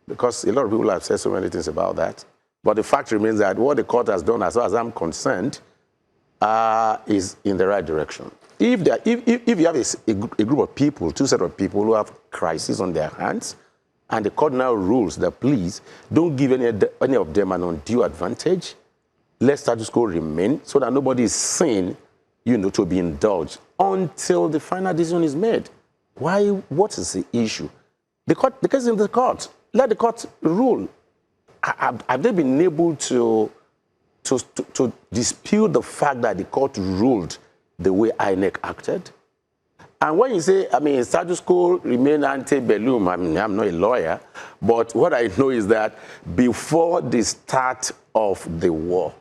because a lot of people have said so many things about that, but the fact remains that what the court has done, as far as I'm concerned, is in the right direction. If you have a group of people, two set of people who have crisis on their hands, and the court now rules that please don't give any of them an undue advantage, let status quo remain so that nobody is seen, you know, to be indulged until the final decision is made. Why? What is the issue? The case is in the court. Let the court rule. Have they been able to dispute the fact that the court ruled the way INEC acted? And when you say, status quo remain antebellum, I'm not a lawyer, but what I know is that before the start of the war,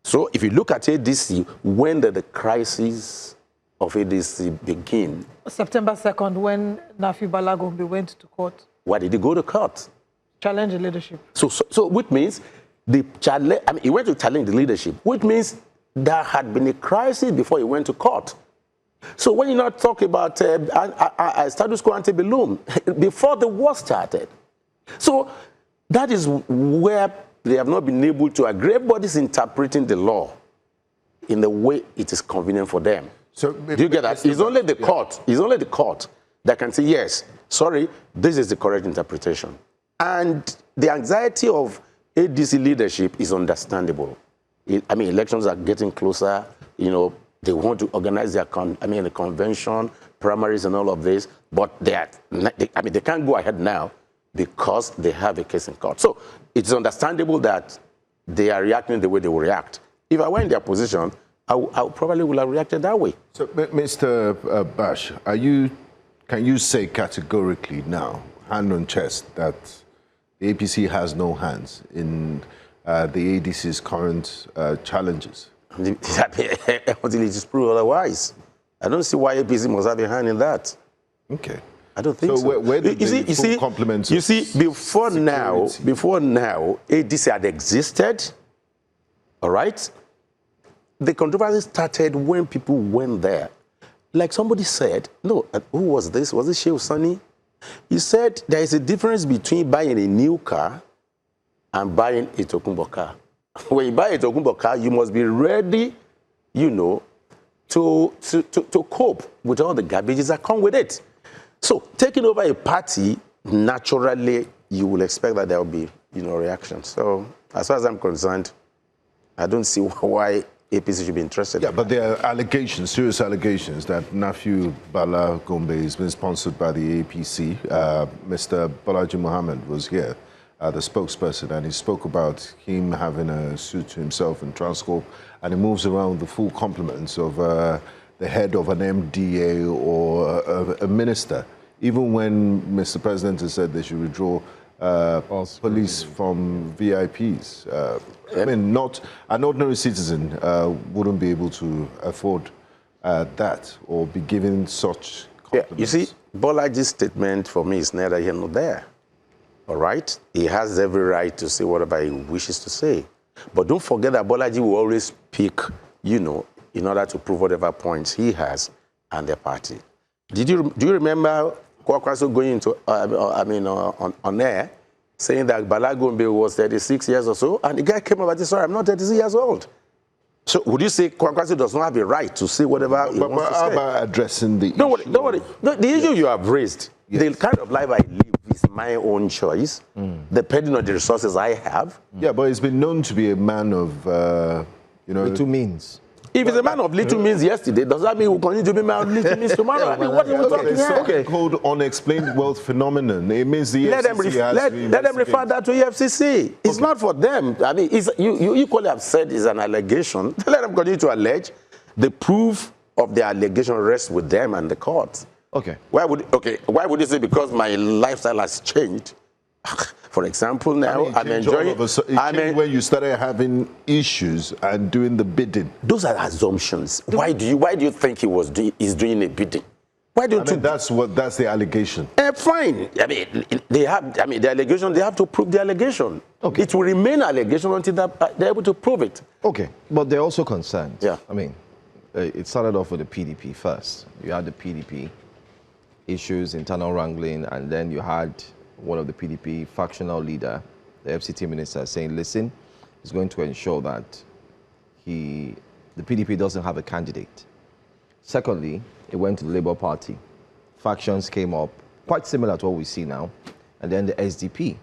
so if you look at ADC, when did the crisis of ADC begin? September 2nd, when Nafi Bala Gombe went to court. Why did he go to court? Challenge the leadership. So which means he went to challenge the leadership, which means there had been a crisis before he went to court. So when you not talk about status quo antebellum, before the war started. So that is where they have not been able to agree. Everybody's interpreting the law in the way it is convenient for them. So do you get that? It's only the court. It's only the court that can say, yes, sorry, this is the correct interpretation. And the anxiety of ADC leadership is understandable. Elections are getting closer. You know, they want to organize their the convention, primaries, and all of this. But they can't go ahead now because they have a case in court. So it's understandable that they are reacting the way they will react. If I were in their position, I probably would have reacted that way. So, Mr. Bash, can you say categorically now, hand on chest, that the APC has no hands in the ADC's current challenges? Until it is proved otherwise. I don't see why APC must have a hand in that. Okay. I don't think so. Where did the full compliments? You see, before now, ADC had existed, all right? The controversy started when people went there. Like somebody said, no, who was this? Was it Sheikh Sani? He said there is a difference between buying a new car and buying a Tokunbo car. When you buy a Tokunbo car, you must be ready, you know, to cope with all the garbages that come with it. So taking over a party, naturally, you will expect that there will be, you know, reaction. So as far as I'm concerned, I don't see why APC should be interested. Yeah, but there are allegations, serious allegations, that Nafi Bala Gombe has been sponsored by the APC. Mr. Bolaji Mohammed was here, the spokesperson, and he spoke about him having a suit to himself in Transcorp, and he moves around the full complements of the head of an MDA or a minister. Even when Mr. President has said they should withdraw police from VIPs. An ordinary citizen wouldn't be able to afford that or be given such compliments. Yeah, you see, Bolaji's statement for me is neither here nor there. All right? He has every right to say whatever he wishes to say. But don't forget that Bolaji will always speak, you know, in order to prove whatever points he has and their party. Do you remember Kwakwaso going into, on air, saying that Bala Gombe was 36 years or so, and the guy came up and said, sorry, I'm not 36 years old. So would you say Controversies does not have a right to say whatever he wants to say? How about addressing the Don't issue? worry. The issue you have raised, the kind of life I live is my own choice, depending on the resources I have. Yeah, but he's been known to be a man of, Little means. If he's a man of little means yesterday, does that mean we'll continue to be a man of little means tomorrow? I mean, what are we talking here? Okay. Called unexplained wealth phenomenon. It means the Let them refer that to EFCC. It's not for them. I mean, you equally have said it's an allegation. Let them continue to allege. The proof of the allegation rests with them and the courts. Okay. Why would you say because my lifestyle has changed? For example, now I'm enjoying. When you started having issues and doing the bidding. Those are assumptions. Why do you think he's doing a bidding? Why don't you? That's the allegation. Fine. I mean, the allegation. They have to prove the allegation. Okay. It will remain allegation until they're able to prove it. Okay, but they're also concerned. Yeah. I mean, it started off with the PDP first. You had the PDP issues, internal wrangling, and then you had one of the PDP factional leader, the FCT minister, saying, listen, he's going to ensure that the PDP doesn't have a candidate. Secondly, it went to the Labour Party. Factions came up, quite similar to what we see now. And then the SDP.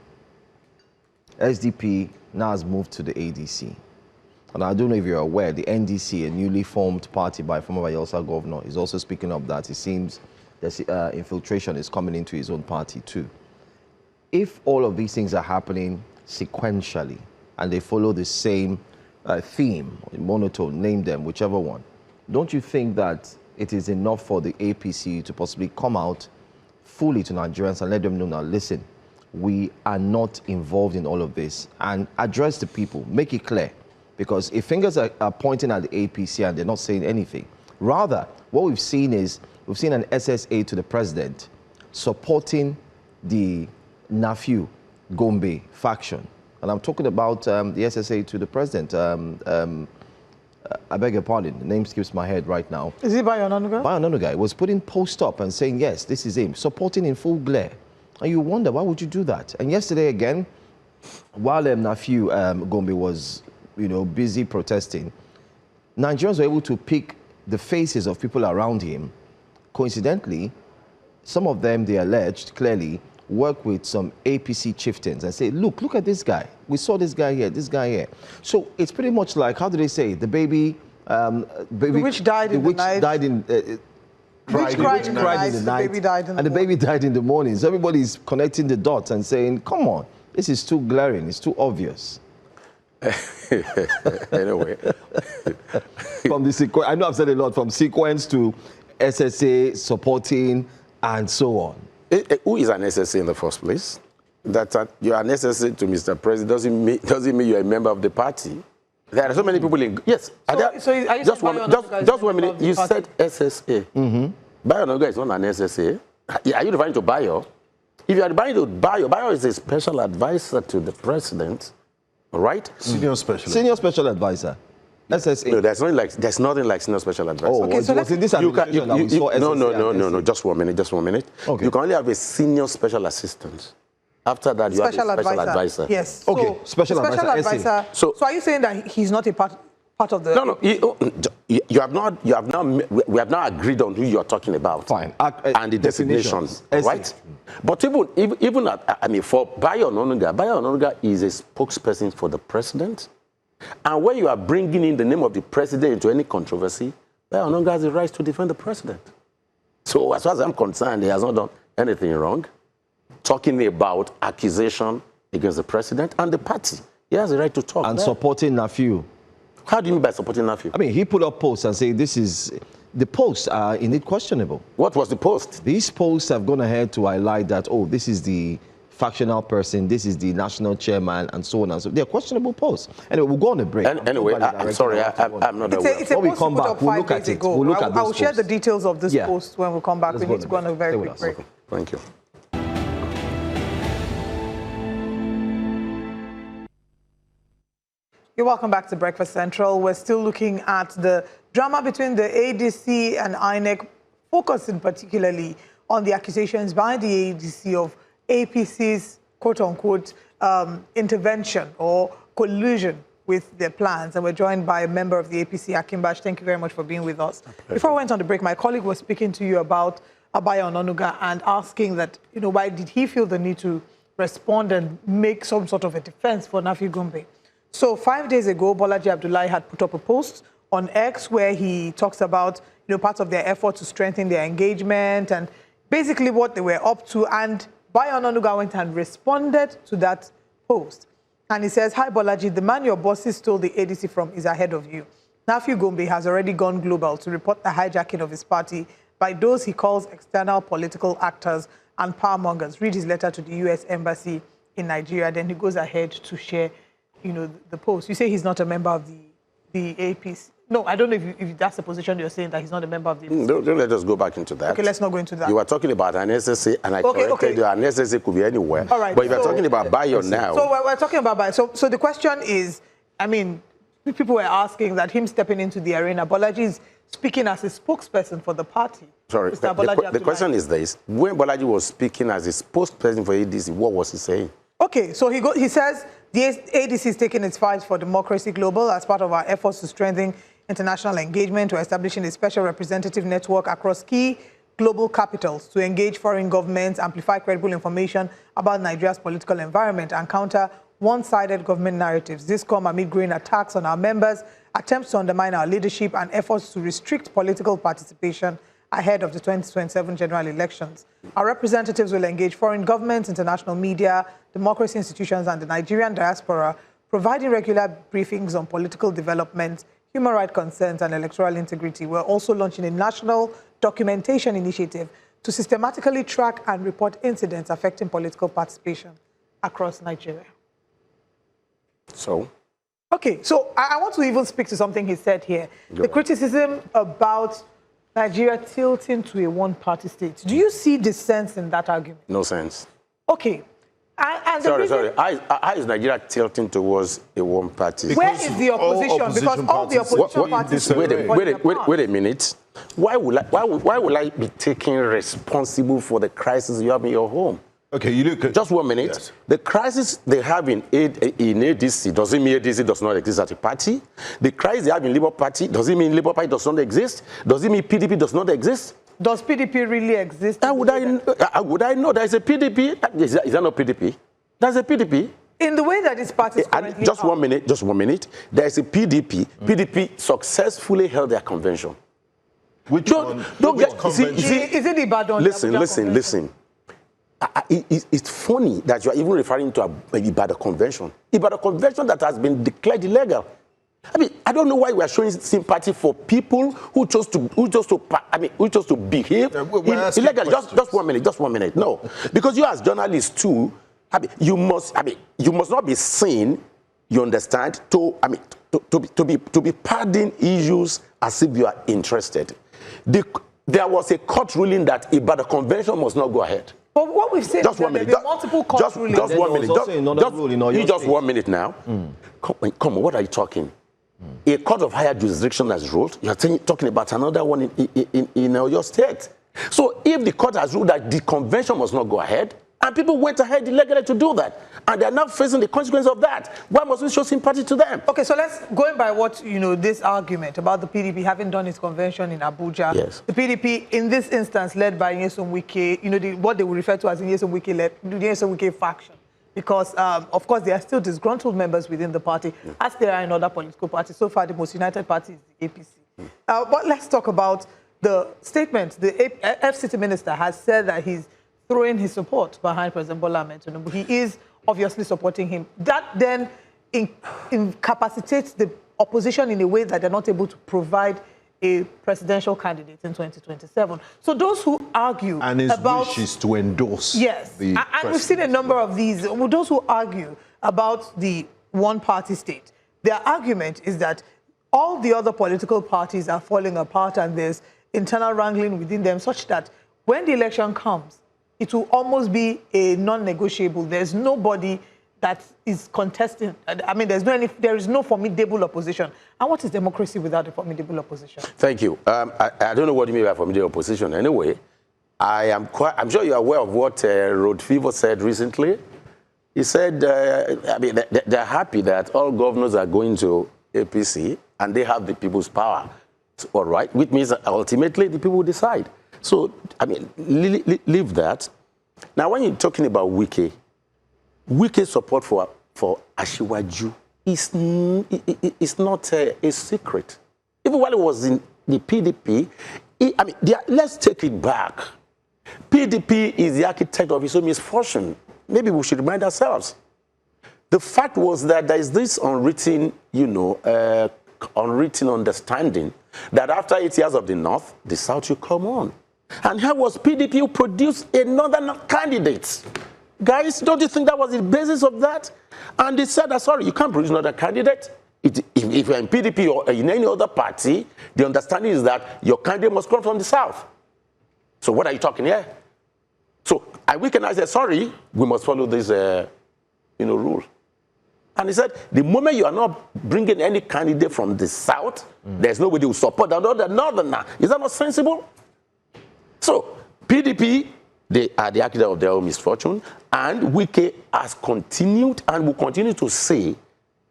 SDP now has moved to the ADC. And I don't know if you're aware, the NDC, a newly formed party by former Bayelsa governor, is also speaking up that it seems that infiltration is coming into his own party too. If all of these things are happening sequentially and they follow the same theme, monotone, name them, whichever one, don't you think that it is enough for the APC to possibly come out fully to Nigerians and let them know now, listen, we are not involved in all of this, and address the people, make it clear? Because if fingers are pointing at the APC and they're not saying anything, rather, what we've seen is, we've seen an SSA to the president supporting the Nafiu Gombe faction. And I'm talking about the SSA to the president. I beg your pardon, the name skips my head right now. Is it Bayo Onanuga? Bayo Onanuga was putting post up and saying, yes, this is him, supporting in full glare. And you wonder, why would you do that? And yesterday again, while Nafiu Gombe was, busy protesting, Nigerians were able to pick the faces of people around him. Coincidentally, some of them, they alleged, clearly, work with some APC chieftains and say, look at this guy. We saw this guy here, this guy here. So it's pretty much like, how do they say, the baby... the witch died in the night. Died in... cried in the night, the baby died in the morning. And the baby died in the morning. So everybody's connecting the dots and saying, come on, this is too glaring, it's too obvious. Anyway. From the sequence, I know I've said a lot, from sequence to SSA supporting and so on. Who is an SSA in the first place? That you're an SSA to Mr. President doesn't mean you're a member of the party. There are so many people in... Yes. So are you just one minute. You said SSA. Bayo Onanuga is not an SSA. Are you referring to Bayo? If you are referring to Bayo, Bayo is a special advisor to the president, right? Senior special. Senior special advisor. SSA. No, there's nothing like senior special advisor. Oh, okay, so was in this administration that we saw SSA? No. Just one minute. Okay. You can only have a senior special assistant. After that, you have a special advisor. Yes. Okay. So, special advisor. So are you saying that he's not a part of the... No. We have not agreed on who you are talking about. Fine. And the designations, right? But even for Bayo Onanuga is a spokesperson for the president. And when you are bringing in the name of the president into any controversy, Bayo Onanuga has the right to defend the president. So as far as I'm concerned, he has not done anything wrong. Talking about accusation against the president and the party. He has the right to talk. And supporting Nafiu. How do you mean by supporting Nafiu? I mean, he put up posts and said this is... The posts are indeed questionable. What was the post? These posts have gone ahead to highlight that, oh, this is the factional person, this is the national chairman, and so on and so on. They're questionable posts. Anyway, we'll go on a break. Anyway, I'm sorry, I'm not aware. It's a when we post come back, we'll look at it. We'll look at those I'll share the details of this post when we come back. We need to go on a very quick break. Okay. Thank you. You're welcome back to Breakfast Central. We're still looking at the drama between the ADC and INEC, focusing particularly on the accusations by the ADC of APC's quote-unquote intervention or collusion with their plans. And we're joined by a member of the APC, Akimbash. Thank you very much for being with us. Before I went on the break, my colleague was speaking to you about Abayo Ononuga and asking that, why did he feel the need to respond and make some sort of a defense for Nafi Gombe? So 5 days ago, Bolaji Abdullahi had put up a post on X where he talks about, parts of their effort to strengthen their engagement and basically what they were up to. And Abayo Ononuga went and responded to that post. And he says, "Hi, Bolaji, the man your bosses stole the ADC from is ahead of you. Nafi Gombe has already gone global to report the hijacking of his party by those he calls external political actors and powermongers." Read his letter to the U.S. Embassy in Nigeria. Then he goes ahead to share, the post. You say he's not a member of the APC. No, I don't know if that's the position you're saying, that he's not a member of the APC. Don't let us go back into that. Okay, let's not go into that. You were talking about an SSA, and I corrected you. An SSA could be anywhere. All right. But if you're talking about Bayo now. So we're talking about Bayo. So the question is, people were asking that him stepping into the arena, Bolaji is speaking as a spokesperson for the party. Sorry, the question is this. When Bolaji was speaking as a spokesperson for ADC, what was he saying? Okay, so he says the ADC is taking its fight for democracy global as part of our efforts to strengthen international engagement. We're establishing a special representative network across key global capitals to engage foreign governments, amplify credible information about Nigeria's political environment, and counter one-sided government narratives. This come amid growing attacks on our members, attempts to undermine our leadership, and efforts to restrict political participation ahead of the 2027 general elections. Our representatives will engage foreign governments, international media, democracy institutions, and the Nigerian diaspora, providing regular briefings on political developments, human rights concerns, and electoral integrity. We're also launching a national documentation initiative to systematically track and report incidents affecting political participation across Nigeria. So? Okay, so I want to even speak to something he said here. The criticism about Nigeria tilting to a one-party state. Do you see the sense in that argument? No sense. Okay. Sorry. How is Nigeria tilting towards a one-party? Where is the opposition? Because all the opposition parties... Wait a minute. Why will I be taking responsible for the crisis you have in your home? Okay, you look at... Just 1 minute. Yes. The crisis they have in ADC doesn't mean ADC does not exist as a party. The crisis they have in Labour Party doesn't mean Labour Party does not exist. Does it mean PDP does not exist? Does PDP really exist? How would I know there's a PDP? Is that not PDP? There's a PDP. In the way that this party currently just 1 minute, just 1 minute. There's a PDP. PDP successfully held their convention. Which one? Is it Ibadan? Listen. It's funny that you are even referring to Ibadan Convention. Ibadan Convention that has been declared illegal. I don't know why we are showing sympathy for people who chose to behave illegally. Just 1 minute. Just 1 minute. No, because you as journalists too, you must not be seen. You understand? To be padding issues as if you are interested. There was a court ruling that Ibadan Convention must not go ahead. But what we've said just is 1 minute. Multiple court rulings. Just 1 minute. Just 1 minute now. Come on, what are you talking? A court of higher jurisdiction has ruled. You're talking about another one in your state. So if the court has ruled that the convention must not go ahead, and people went ahead illegally to do that, and they're now facing the consequence of that, why must we show sympathy to them? Okay, so going by what, this argument about the PDP having done its convention in Abuja, yes. The PDP, in this instance, led by Nyesom Wike, what they would refer to as the Nyesom Wike faction. Because, of course, there are still disgruntled members within the party, as there are in other political parties. So far, the most united party is the APC. But let's talk about the statement. The FCT minister has said that he's throwing his support behind President Bola Ahmed Tinubu. He is obviously supporting him. That then incapacitates the opposition in a way that they're not able to provide a presidential candidate in 2027. So those who argue and his wish is to endorse and we've seen a number of these. Those who argue about the one-party state, their argument is that all the other political parties are falling apart and there's internal wrangling within them such that when the election comes, it will almost be a non-negotiable. There's nobody that is contesting. There is no formidable opposition. And what is democracy without a formidable opposition? Thank you. I don't know what you mean by formidable opposition. Anyway, I'm sure you're aware of what Road Fever said recently. He said, I mean, they're happy that all governors are going to APC and they have the people's power. All right, which means that ultimately the people will decide. So, I mean, leave that. Now, when you're talking about Wike's support for Asiwaju is not a secret. Even while it was in the PDP, I mean, let's take it back. PDP is the architect of his own misfortune. Maybe we should remind ourselves. The fact was that there is this unwritten, unwritten understanding that after 8 years of the North, the South will come on. And here was PDP who produced another candidate. Guys, don't you think that was the basis of that? And they said, sorry, you can't produce another candidate. If you're in PDP or in any other party, the understanding is that your candidate must come from the South. So what are you talking here? So we can say, sorry, we must follow this rule. And he said, the moment you are not bringing any candidate from the South, there's nobody who support the Northerner. Is that not sensible? So PDP, they are the architect of their own misfortune, and Wike has continued and will continue to say,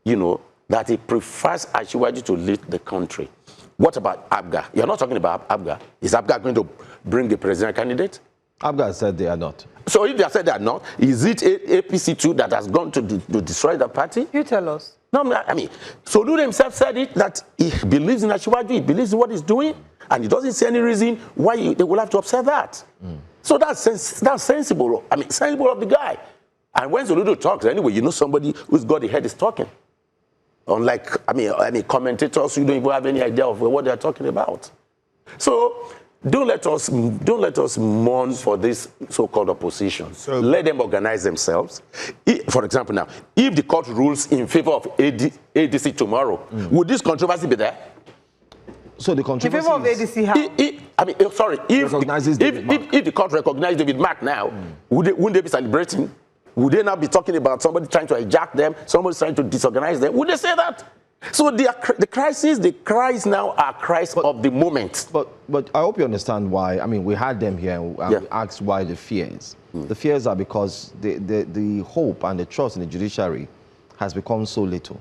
that he prefers Asiwaju to lead the country. What about ABGA? You're not talking about ABGA. Is ABGA going to bring the president candidate? ABGA said they are not. So if they have said they are not, is it APC too that has gone to destroy the party? You tell us. No, I mean, Soludo himself said it, that he believes in Asiwaju, he believes in what he's doing, and he doesn't see any reason why they will have to upset that. So that's sensible. I mean, sensible of the guy. And when Soludo talks, anyway, somebody who's got the head is talking. Unlike, I mean, commentators who don't even have any idea of what they're talking about. So don't let us mourn for this so-called opposition. Let them organize themselves. For example, now, if the court rules in favor of ADC tomorrow, would this controversy be there? So the controversy in favor of ADC, how? If the court recognizes David Mark now, wouldn't they be celebrating? Would they not be talking about somebody trying to hijack them, somebody trying to disorganize them? Would they say that? So the cries now are cries of the moment. But I hope you understand why. I mean, we had them here and we asked why the fears. The fears are because the hope and the trust in the judiciary has become so little,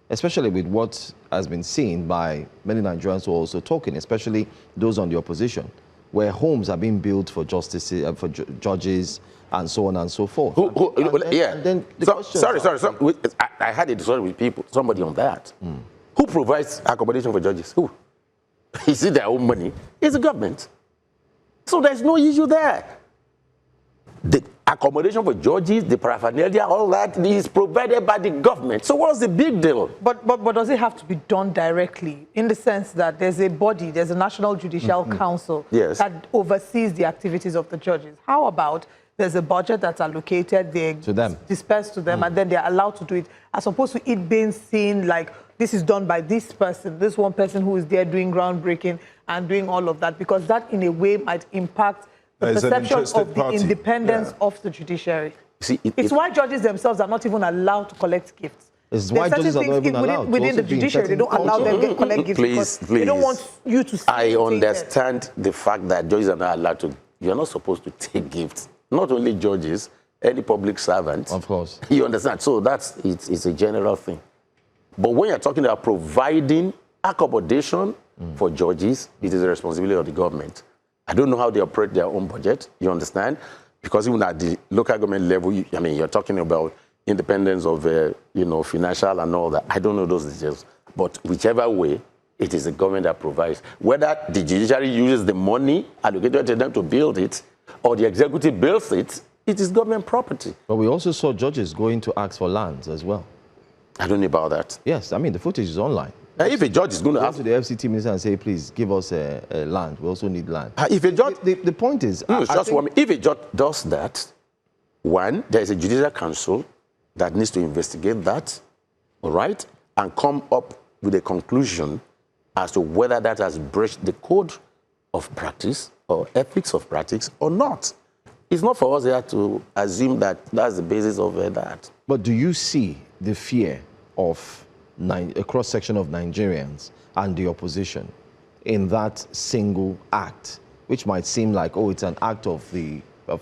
especially with what has been seen by many Nigerians who are also talking, especially those on the opposition, where homes are being built for justices, for judges, and so on and so forth. Sorry. I had a discussion with people, somebody on that. Who provides accommodation for judges? Who? Is it their own money? It's the government. So there's no issue there. The accommodation for judges, the paraphernalia, all that is provided by the government. So what's the big deal? But does it have to be done directly, in the sense that there's a body, there's a National Judicial Council that oversees the activities of the judges? How about there's a budget that's allocated, they're dispersed to them, and then they're allowed to do it, as opposed to it being seen like this is done by this person, this one person who is there doing groundbreaking and doing all of that, because that in a way might impact the perception of the independence of the judiciary. See, it's why judges themselves are not even allowed to collect gifts. It's why judges are not even allowed. Within the judiciary, they don't allow them to collect gifts because they don't want you to see. I understand the fact that judges are not allowed to. You're not supposed to take gifts. Not only judges, any public servant. Of course. You understand? So it's a general thing. But when you're talking about providing accommodation for judges, it is the responsibility of the government. I don't know how they operate their own budget, you understand? Because even at the local government level, you're talking about independence of, financial and all that. I don't know those details. But whichever way, it is the government that provides. Whether the judiciary uses the money allocated to them to build it, or the executive builds it, it is government property. But we also saw judges going to ask for lands as well. I don't know about that. Yes, I mean, the footage is online. If a judge is going to ask to the FCT minister and say, please, give us a land. We also need land. If a judge... The point is... if a judge does that, one, there is a judicial council that needs to investigate that, all right, and come up with a conclusion as to whether that has breached the code of practice or ethics of practice or not. It's not for us here to assume that that's the basis of that. But do you see the fear of a cross-section of Nigerians and the opposition in that single act, which might seem like, oh, it's an act of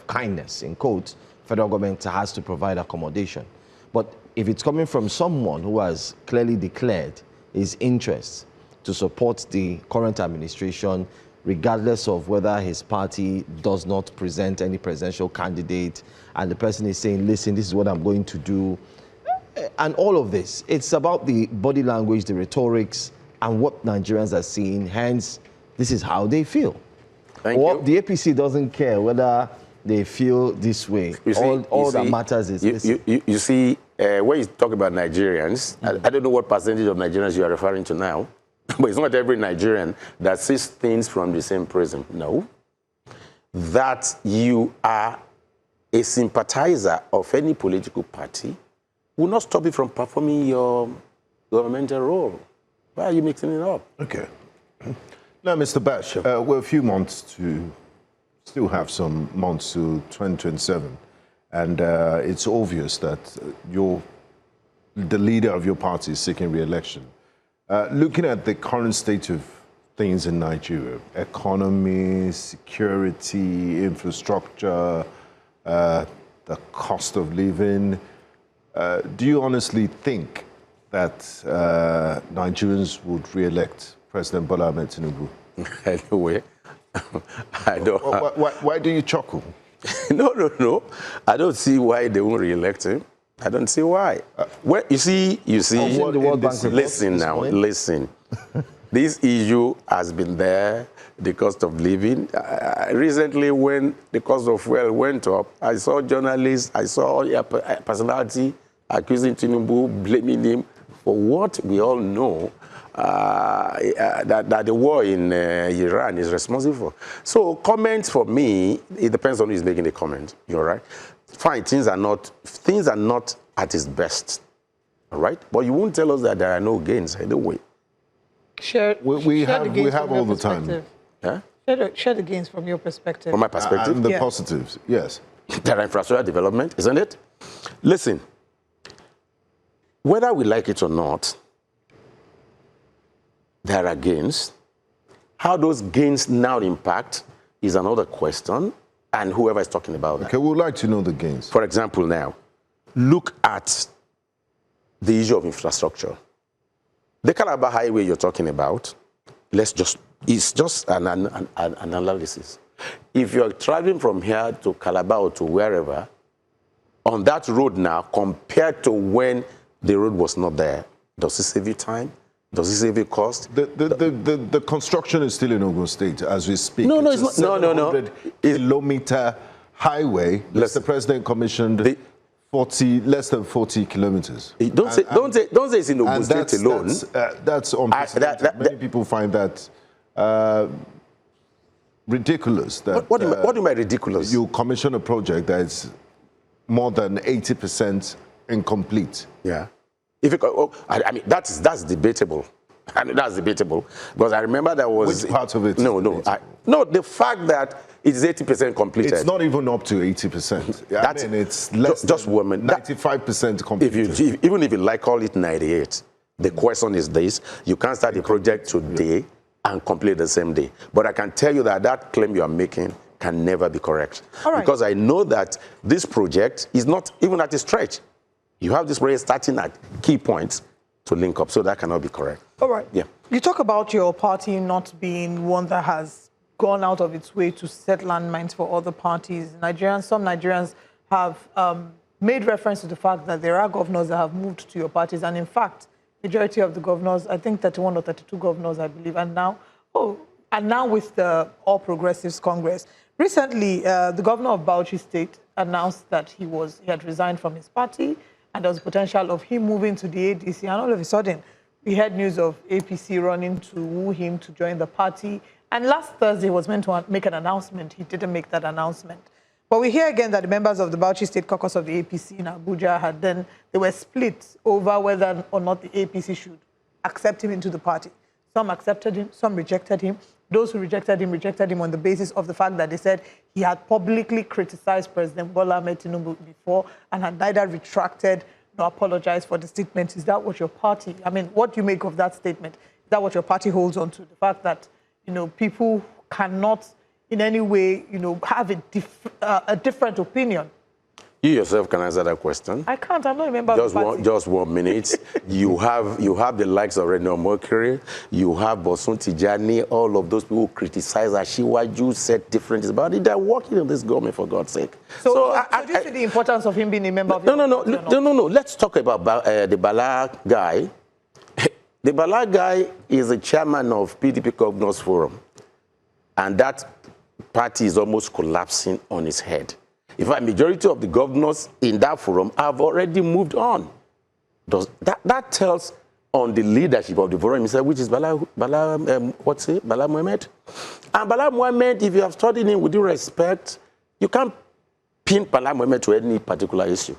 kindness, in quotes, federal government has to provide accommodation. But if it's coming from someone who has clearly declared his interest to support the current administration, regardless of whether his party does not present any presidential candidate, and the person is saying, listen, this is what I'm going to do, and all of this, it's about the body language, the rhetorics, and what Nigerians are seeing. Hence, this is how they feel. Thank you. The APC doesn't care whether they feel this way. All that matters is you see, when you talk about Nigerians, I don't know what percentage of Nigerians you are referring to now, but it's not every Nigerian that sees things from the same prism. No. That you are a sympathizer of any political party will not stop you from performing your governmental role. Why are you mixing it up? Okay. Now, Mr. Bash, we're a few months to, still have some months to 2027, and it's obvious that the leader of your party is seeking re-election. Looking at the current state of things in Nigeria, economy, security, infrastructure, the cost of living, do you honestly think that Nigerians would re-elect President Bola Ahmed Tinubu? Anyway, I don't. Why do you chuckle? No. I don't see why they won't re-elect him. I don't see why. Well, you see. Listen now. Listen. This issue has been there. The cost of living. Recently, when the cost of fuel went up, I saw journalists, I saw a personality accusing Tinubu, blaming him for what we all know that the war in Iran is responsible for. So comments for me, it depends on who is making the comment. You're right. Fine, things are not at its best. All right, but you won't tell us that there are no gains either way. We have all the time. Huh? Share the gains from your perspective. From my perspective? And the positives, yes. There are infrastructure development, isn't it? Listen, whether we like it or not, there are gains. How those gains now impact is another question, and whoever is talking about that. Okay, we would like to know the gains. For example, now, look at the issue of infrastructure. The Calabar Highway you're talking about, it's just an analysis. If you're traveling from here to Calabar or to wherever, on that road now, compared to when the road was not there, does it save you time? Does it save you cost? The construction is still in Borno State as we speak. No, it's not. No. 700-kilometer highway. The president commissioned less than 40 kilometers. Don't say it's in Borno State alone. That's unprecedented. Many people find that ridiculous. What do you mean by ridiculous? You commission a project that's more than 80% incomplete. Yeah. I mean, that's debatable. I mean, that's debatable. Because I remember there was... Which part of it? No, the fact that it's 80% completed. It's not even up to 80%. It's less than 95% completed. Even if you call it 98, the question is this: you can't start a project today and complete the same day. But I can tell you that claim you are making can never be correct. All right. Because I know that this project is not even at a stretch. You have this project starting at key points to link up, so that cannot be correct. All right. Yeah. You talk about your party not being one that has gone out of its way to set landmines for other parties. Some Nigerians have made reference to the fact that there are governors that have moved to your parties, and in fact, majority of the governors, I think 31 or 32 governors, I believe, and now with the All Progressives Congress. Recently, the governor of Bauchi State announced that he had resigned from his party, and there was potential of him moving to the ADC, and all of a sudden, we had news of APC running to woo him to join the party. And last Thursday, he was meant to make an announcement. He didn't make that announcement. But we hear again that the members of the Bauchi State Caucus of the APC in Abuja they were split over whether or not the APC should accept him into the party. Some accepted him, some rejected him. Those who rejected him on the basis of the fact that they said he had publicly criticized President Bola Ahmed Tinubu before and had neither retracted nor apologized for the statement. Is that what your party, what do you make of that statement? Is that what your party holds on to? The fact that, people cannot in any way, have a different opinion? You yourself can answer that question. I can't. I'm not a member of the party. Just 1 minute. you have the likes of Reno Mercury. You have Bosun Tijani. All of those people who criticize Ashiwaju, said different things about it. They're working in this government, for God's sake. So do you see the importance of him being a member of the party? No. Let's talk about the Bala guy. The Bala guy is the chairman of PDP Governors Forum. And that party is almost collapsing on its head. In fact, majority of the governors in that forum have already moved on. That tells on the leadership of the forum himself, which is Bala Mohammed. And Bala Mohammed, if you have studied him with due respect, you can't pin Bala Mohammed to any particular issue.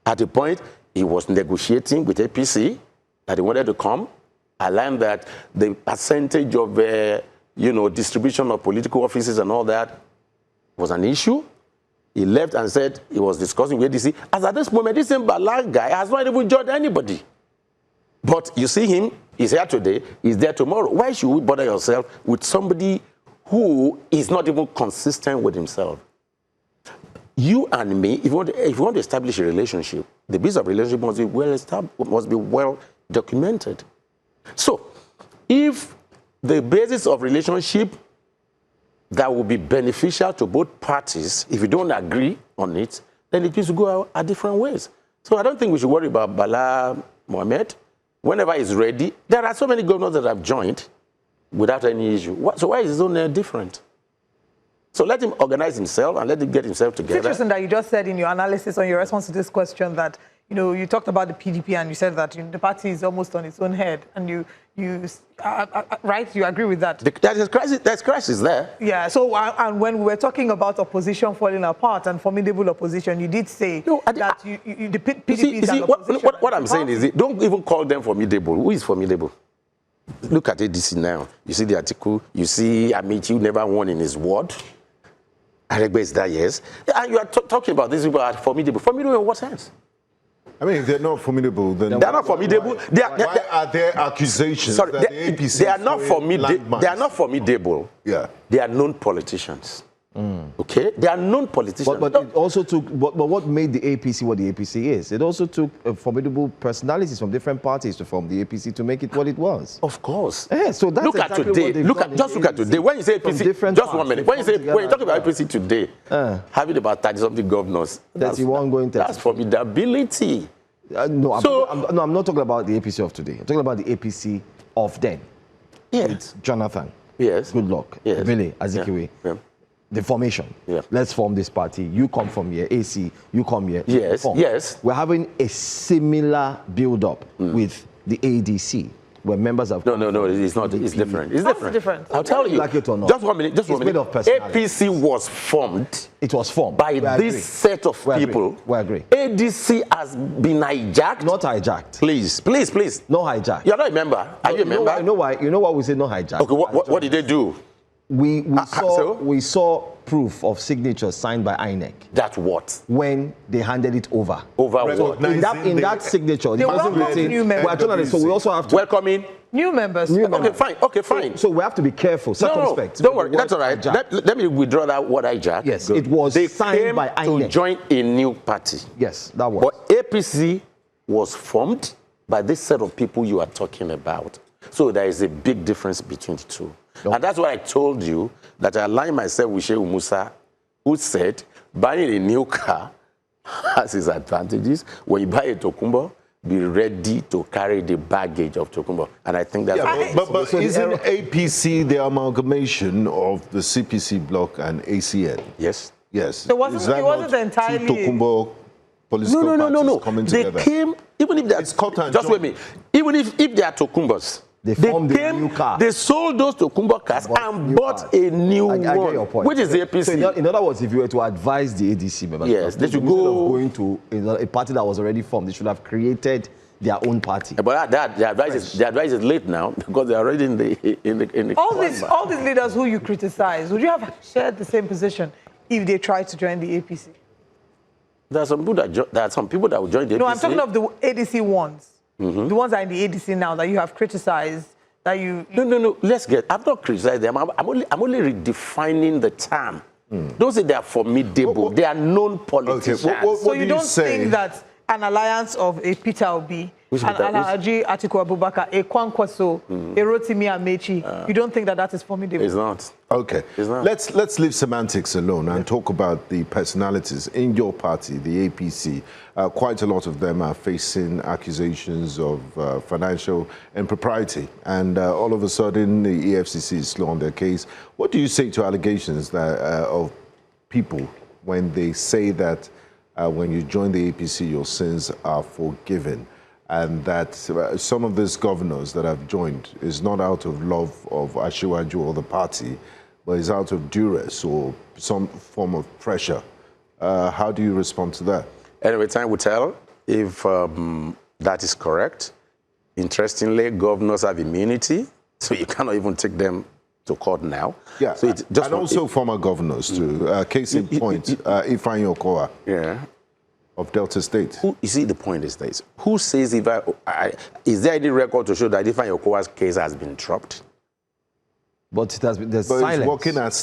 At a point, he was negotiating with APC that he wanted to come, align that the percentage of distribution of political offices and all that was an issue. He left and said he was discussing with ADC. As at this moment, this same Bala guy has not even judged anybody. But you see him, he's here today, he's there tomorrow. Why should we bother yourself with somebody who is not even consistent with himself? You and me, if you want to establish a relationship, the basis of relationship must be well established, must be well documented. So, if the basis of relationship that will be beneficial to both parties, if you don't agree on it, then it needs to go our different ways. So I don't think we should worry about Bala Mohammed. Whenever he's ready, there are so many governors that have joined without any issue. So why is his own different? So let him organize himself and let him get himself together. It's interesting that you just said in your analysis on your response to this question that, you talked about the PDP and you said that the party is almost on its own head, and right? You agree with that? There's crisis there. Yeah. So, and when we were talking about opposition falling apart and formidable opposition, you did say that the PDP is an opposition. What I'm saying is, don't even call them formidable. Who is formidable? Look at ADC now. You see the article. You see Amici, who never won in his ward. Aregbe is there, yes. And you are talking about these people are formidable. Formidable in what sense? I mean, if they're not formidable, then... They're not formidable. Why are there accusations that the APC... They are not formidable. Yeah. They are known politicians. Okay? They are known politicians. But it also took... But what made the APC what the APC is? It also took formidable personalities from different parties to form the APC to make it what it was. Of course. Yeah, so that's look at today. Just look at today. When you say APC... Just 1 minute. When you talk about APC today, having about 30-something governors... 31 going 30. That's formidability. No, I'm not talking about the APC of today. I'm talking about the APC of then. Yes. It's Jonathan. Yes. Good luck. Yes. Vile, Azikiwe. Yeah. The formation. Yeah. Let's form this party. You come from here. AC, you come here. Yes. Yes. We're having a similar build-up with the ADC, where members of... No, it's not. It's different. It's different. I'll tell you. Like it or not. Just 1 minute. APC was formed. It was formed. By this set of people. We agree. ADC has been hijacked. Not hijacked. Please. No hijacked. You're not a member. Are you a member? You know why? You know why we say no hijacked? Okay, what did they do? We saw proof of signatures signed by INEC. That's what? When they handed it over. Over what? In that signature, they welcome new members. So we also have to welcome in new members. Okay, fine. So we have to be careful, circumspect. No, don't worry. That's all right. Let me withdraw that word hijack. Yes, it was signed by INEC. To join a new party. Yes, that was. But APC was formed by this set of people you are talking about. So there is a big difference between the two. No. And that's why I told you that I aligned myself with Sheikh Musa, who said buying a new car has its advantages. When you buy a Tokumbo, be ready to carry the baggage of Tokumbo. And I think that's... But isn't APC the amalgamation of the CPC bloc and ACN? Yes. Yes. So it wasn't entirely... Tokumbo political parties coming together? They came, even if they are... Just wait a minute. Even if they are Tokumbos, they formed a new car. They sold those Tokumbo cars and bought a new one, I get your point. Which is the APC. So in other words, if you were to advise the ADC members, yes, they should go... going to a party that was already formed, they should have created their own party. But the advice is late now because they're already in the all these leaders who you criticize, would you have shared the same position if they tried to join the APC? There are some people that will join the APC. No, I'm talking of the ADC ones. Mm-hmm. The ones that are in the ADC now that you have criticized, that you... No. I've not criticized them. I'm only redefining the term Don't say they are formidable. They are known politicians. Okay. So you don't think that an alliance of a Peter Obi, an Alhaji Atiku Abubakar, a Kwankwaso, a Rotimi Amechi, you don't think that that is formidable? It's not. Okay. It's not. Let's leave semantics alone and talk about the personalities in your party, the APC. Quite a lot of them are facing accusations of financial impropriety, and all of a sudden the EFCC is slow on their case. What do you say to allegations that of people when they say that when you join the APC, your sins are forgiven, and that some of these governors that have joined is not out of love of Ashiwaju or the party, but is out of duress or some form of pressure? How do you respond to that? Anyway, time will tell if that is correct. Interestingly, governors have immunity, so you cannot even take them to court now. Yeah, so it just and also former governors too. Case in point, Ifeanyi Okowa of Delta State. You see, the point is this. Who says is there any record to show that Ifeanyi Okowa's case has been dropped? But it has been, there's but silence. It's working at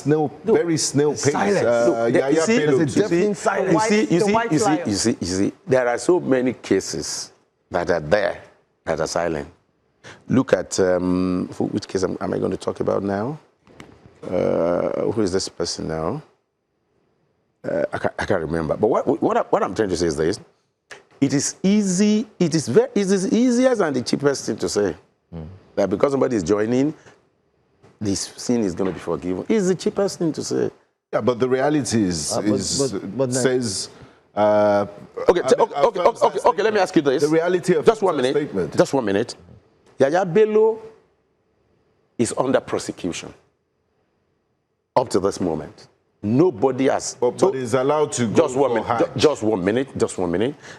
very snail pace. There's a deafening silence. You see, there are so many cases that are there that are silent. Look at, which case am I going to talk about now? Who is this person now? I can't remember. But what I'm trying to say is this. It is easy, it is the easiest and the cheapest thing to say. That because somebody is joining, this sin is going to be forgiven. It's the cheapest thing to say. Yeah, but the reality is, says... Okay, let me ask you this. The reality of just 1 minute. Statement. Just 1 minute. Yaya Bello is under prosecution up to this moment. Nobody has... But is allowed to go Just 1 minute.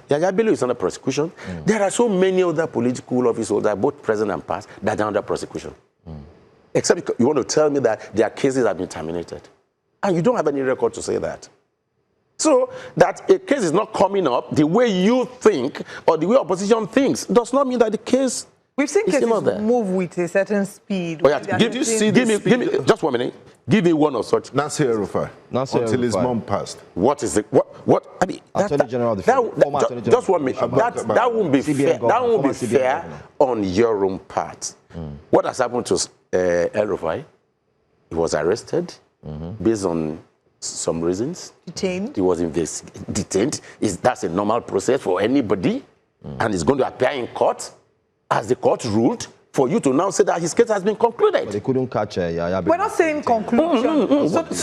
Yaya Bello is under prosecution. There are so many other political officers that are both present and past that are under prosecution. Except because you want to tell me that their cases have been terminated. And you don't have any record to say that. So that a case is not coming up the way you think or the way opposition thinks does not mean that the case... We've seen cases move with a certain speed. Oh, yeah. Give me just 1 minute. Give me one of such. Nasir El-Rufai. Until his mom passed. What is it? What? I mean, Attorney General of the just 1 minute. That won't be fair. That won't be fair on your own part. What has happened to El-Rufai? He was arrested based on some reasons. Detained. He was detained. That's a normal process for anybody, and he's going to appear in court. As the court ruled, for you to now say that his case has been concluded. But they couldn't catch Yaya Bello. We're not saying conclusion. No. Is the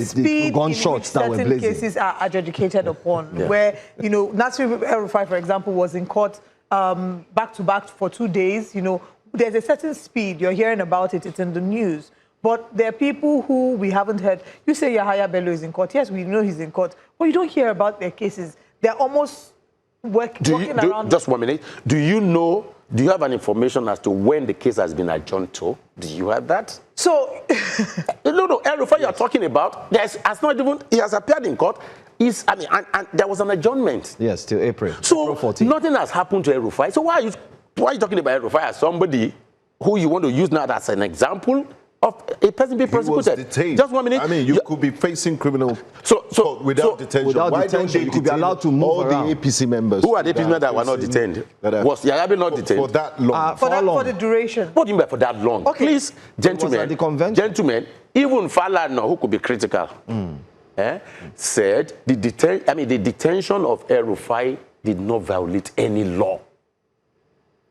speed in which certain cases are adjudicated upon, where, Nasir El-Rufai, for example, was in court back-to-back for 2 days. There's a certain speed. You're hearing about it. It's in the news. But there are people who we haven't heard. You say Yaya Bello is in court. Yes, we know he's in court. But you don't hear about their cases. They're almost... Just 1 minute. Do you have an information as to when the case has been adjourned to? Do you have that? So, no, El-Rufai you're talking about, he has appeared in court. And there was an adjournment. Yes, till April. So, April 14th. Nothing has happened to El-Rufai. So, why are you talking about El-Rufai as somebody who you want to use now as an example of a person being prosecuted? He was detained. Just 1 minute. I mean, you could be facing criminal without detention. Why don't you could be allowed to move all around? The APC members? Who are the APC members that were not detained? Was Yaya Bello not detained? For that long? For the duration. What do you mean by for that long? Okay. Please, gentlemen, even Falana, who could be critical, said the detention of El-Rufai did not violate any law.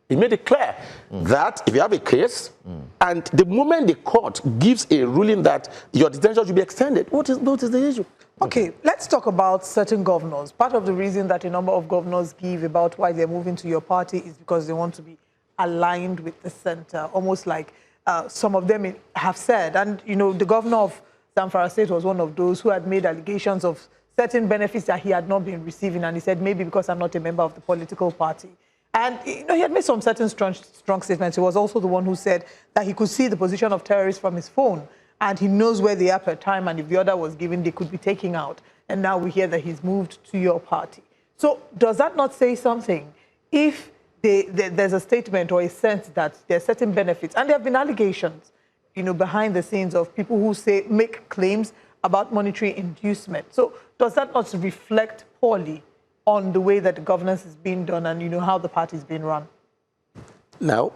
He made it clear that if you have a case, and the moment the court gives a ruling that your detention should be extended, what is the issue? Okay, let's talk about certain governors. Part of the reason that a number of governors give about why they're moving to your party is because they want to be aligned with the center, almost like some of them have said. And, the governor of Zamfara State was one of those who had made allegations of certain benefits that he had not been receiving. And he said, maybe because I'm not a member of the political party. And he had made some certain strong statements. He was also the one who said that he could see the position of terrorists from his phone, and he knows where they are per time, and if the order was given, they could be taken out. And now we hear that he's moved to your party. So does that not say something? If there's a statement or a sense that there are certain benefits, and there have been allegations, behind the scenes of people who make claims about monetary inducement. So does that not reflect poorly on the way that the governance is being done and, how the party is being run? Now,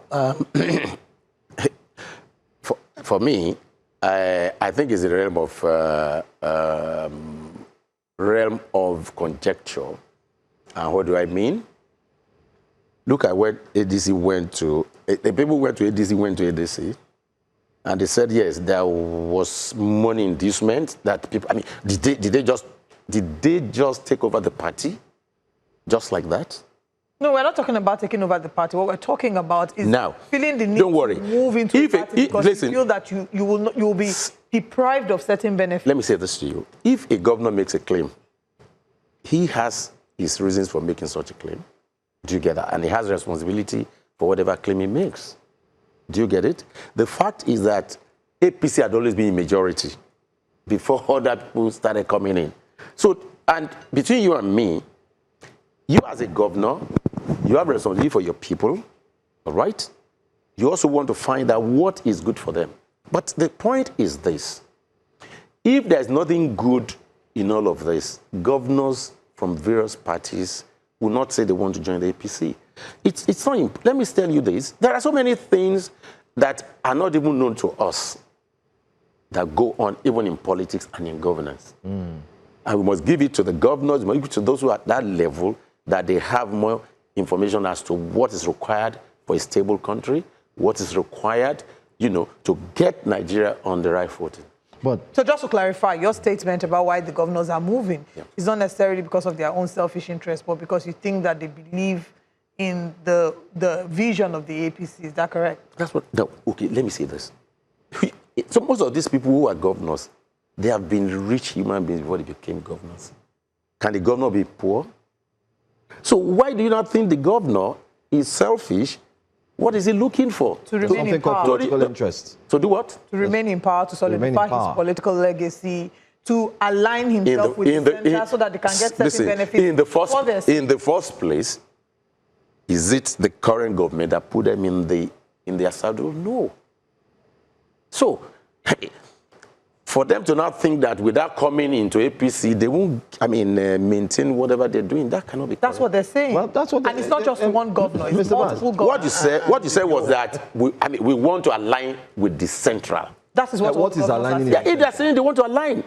for me, I think it's a realm of conjecture. And what do I mean? Look at where ADC went to. The people went to ADC, and they said yes, there was money inducement that people. I mean, did they just take over the party, just like that? No, we're not talking about taking over the party. What we're talking about is now, feeling the need don't worry. to move into the party because listen, you feel that you will be deprived of certain benefits. Let me say this to you. If a governor makes a claim, he has his reasons for making such a claim. Do you get that? And he has responsibility for whatever claim he makes. Do you get it? The fact is that APC had always been in majority before other people started coming in. So, and between you and me, you as a governor, you have responsibility for your people, all right? You also want to find out what is good for them. But the point is this. If there's nothing good in all of this, governors from various parties will not say they want to join the APC. It's not, let me tell you this. There are so many things that are not even known to us that go on even in politics and in governance. And we must give it to the governors, we must give it to those who are at that level, that they have more information as to what is required for a stable country, what is required, to get Nigeria on the right footing. So just to clarify, your statement about why the governors are moving is not necessarily because of their own selfish interest, but because you think that they believe in the vision of the APC. Is that correct? That's what. No, okay, let me say this. So most of these people who are governors, they have been rich human beings before they became governors. Can the governor be poor? So why do you not think the governor is selfish? What is he looking for? To remain in power. Political interest. To do what? To remain in power, to solidify his political legacy, to align himself with the center so that they can get certain benefits. In the first place, is it the current government that put them in their saddle? No. So, for them to not think that without coming into APC, they won't, maintain whatever they're doing, that cannot be correct. That's what they're saying. Well, that's what and it's not just one governor, it's multiple governors. What you said was that we want to align with the central. That is what is aligning. If they're saying they want to align,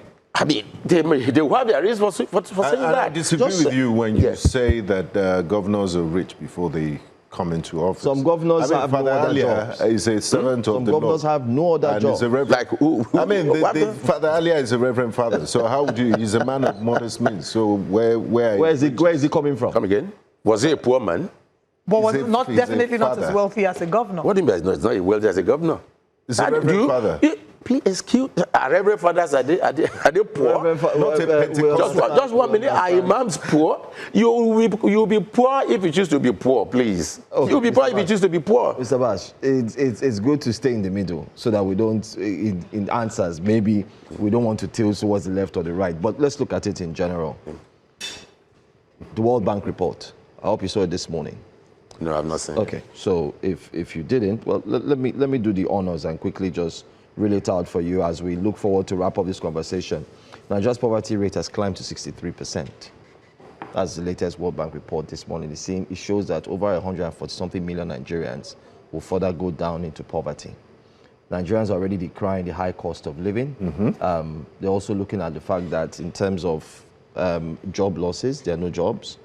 they will have their reasons for saying that. I disagree with you when you say that governors are rich before they come into office. Some governors have no other jobs. Is a servant of the Lord. Some governors have no other jobs. Like who? Father Alia is a reverend father. So how would you? He's a man of modest means. So where is he coming from? Come again? Was he a poor man? But was definitely not as wealthy as a governor. What do you mean? It's not as wealthy as a governor. It's a reverend father. Please excuse. Are reverend fathers are they poor? Just 1 minute. Are imams poor? You'll be poor if you choose to be poor. Please. Okay, you'll be poor if you choose to be poor. Mr. Bash, it's good to stay in the middle so that we don't in answers. Maybe we don't want to tilt towards the left or the right. But let's look at it in general. The World Bank report. I hope you saw it this morning. No, I've not seen it. Okay, so if you didn't, well, let me do the honors and quickly just reel it out for you as we look forward to wrap up this conversation. Nigeria's poverty rate has climbed to 63%. That's the latest World Bank report this morning. It shows that over 140-something million Nigerians will further go down into poverty. Nigerians are already decrying the high cost of living. They're also looking at the fact that in terms of job losses, there are no jobs.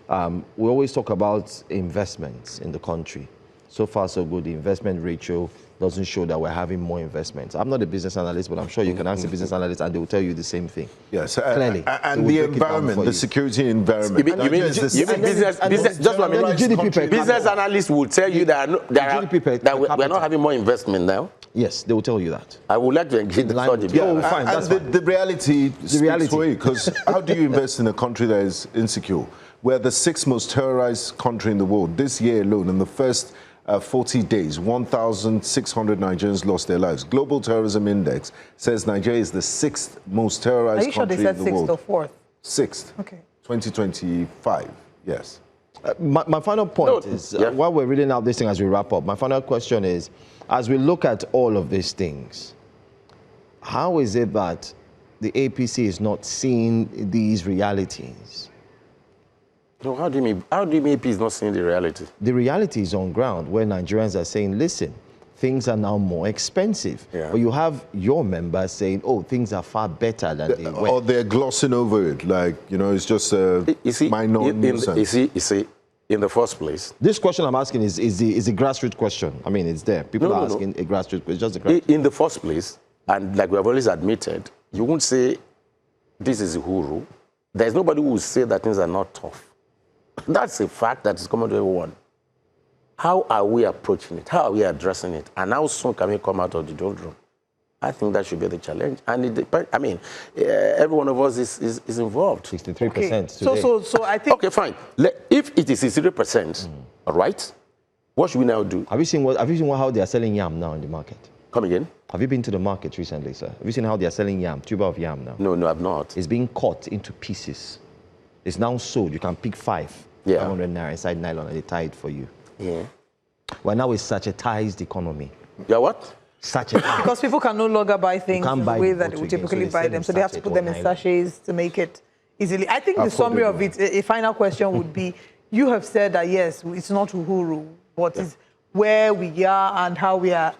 We always talk about investments in the country. So far, so good. The investment ratio doesn't show that we're having more investments. I'm not a business analyst, but I'm sure you can ask a business analyst and they will tell you the same thing. Yes, clearly. And the environment, the security environment. You mean business? Just 1 minute. Business analysts will tell you that we're not having more investment now. Yes, they will tell you that. I would like to engage the study. Fine, and the reality speaks for you, because how do you invest in a country that is insecure? We're the 6th most terrorized country in the world. This year alone, in the first 40 days, 1,600 Nigerians lost their lives. Global Terrorism Index says Nigeria is the 6th most terrorized country in the world. Are you sure they said 6th or 4th? 6th. Okay. 2025, yes. My final point is, while we're reading out this thing as we wrap up, my final question is, as we look at all of these things, how is it that the APC is not seeing these realities? No, how do you mean AP is not seeing the reality? The reality is on ground where Nigerians are saying, listen, things are now more expensive. Yeah. But you have your members saying, oh, things are far better than they were. Or they're glossing over it, like, you know, it's just a minor nuisance. You see, in the first place. This question I'm asking is a grassroots question. I mean, it's there. People are asking a grassroots question. It's just a grassroots. In the first place, and like we have always admitted, you won't say this is Uhuru. There's nobody who will say that things are not tough. That's a fact that is common to everyone. How are we approaching it? How are we addressing it? And how soon can we come out of the doldrum? I think that should be the challenge. And it depends. I mean, every one of us is involved. 63% okay. today. So I think. Okay, fine. If it is 63%, all right, what should we now do? Have you seen how they are selling yam now in the market? Come again? Have you been to the market recently, sir? Have you seen how they are selling yam, tuber of yam now? No, I've not. It's being cut into pieces. It's now sold. You can pick 500 naira inside nylon and they tie it for you. Yeah. Well, now it's sachetized economy. Yeah, what? Sachetized. Because people can no longer buy things in the way that they would typically buy them. So they have to put them in sachets to make it easily. I think the summary of it, a final question would be, you have said that, yes, it's not Uhuru, but it's where we are and how we are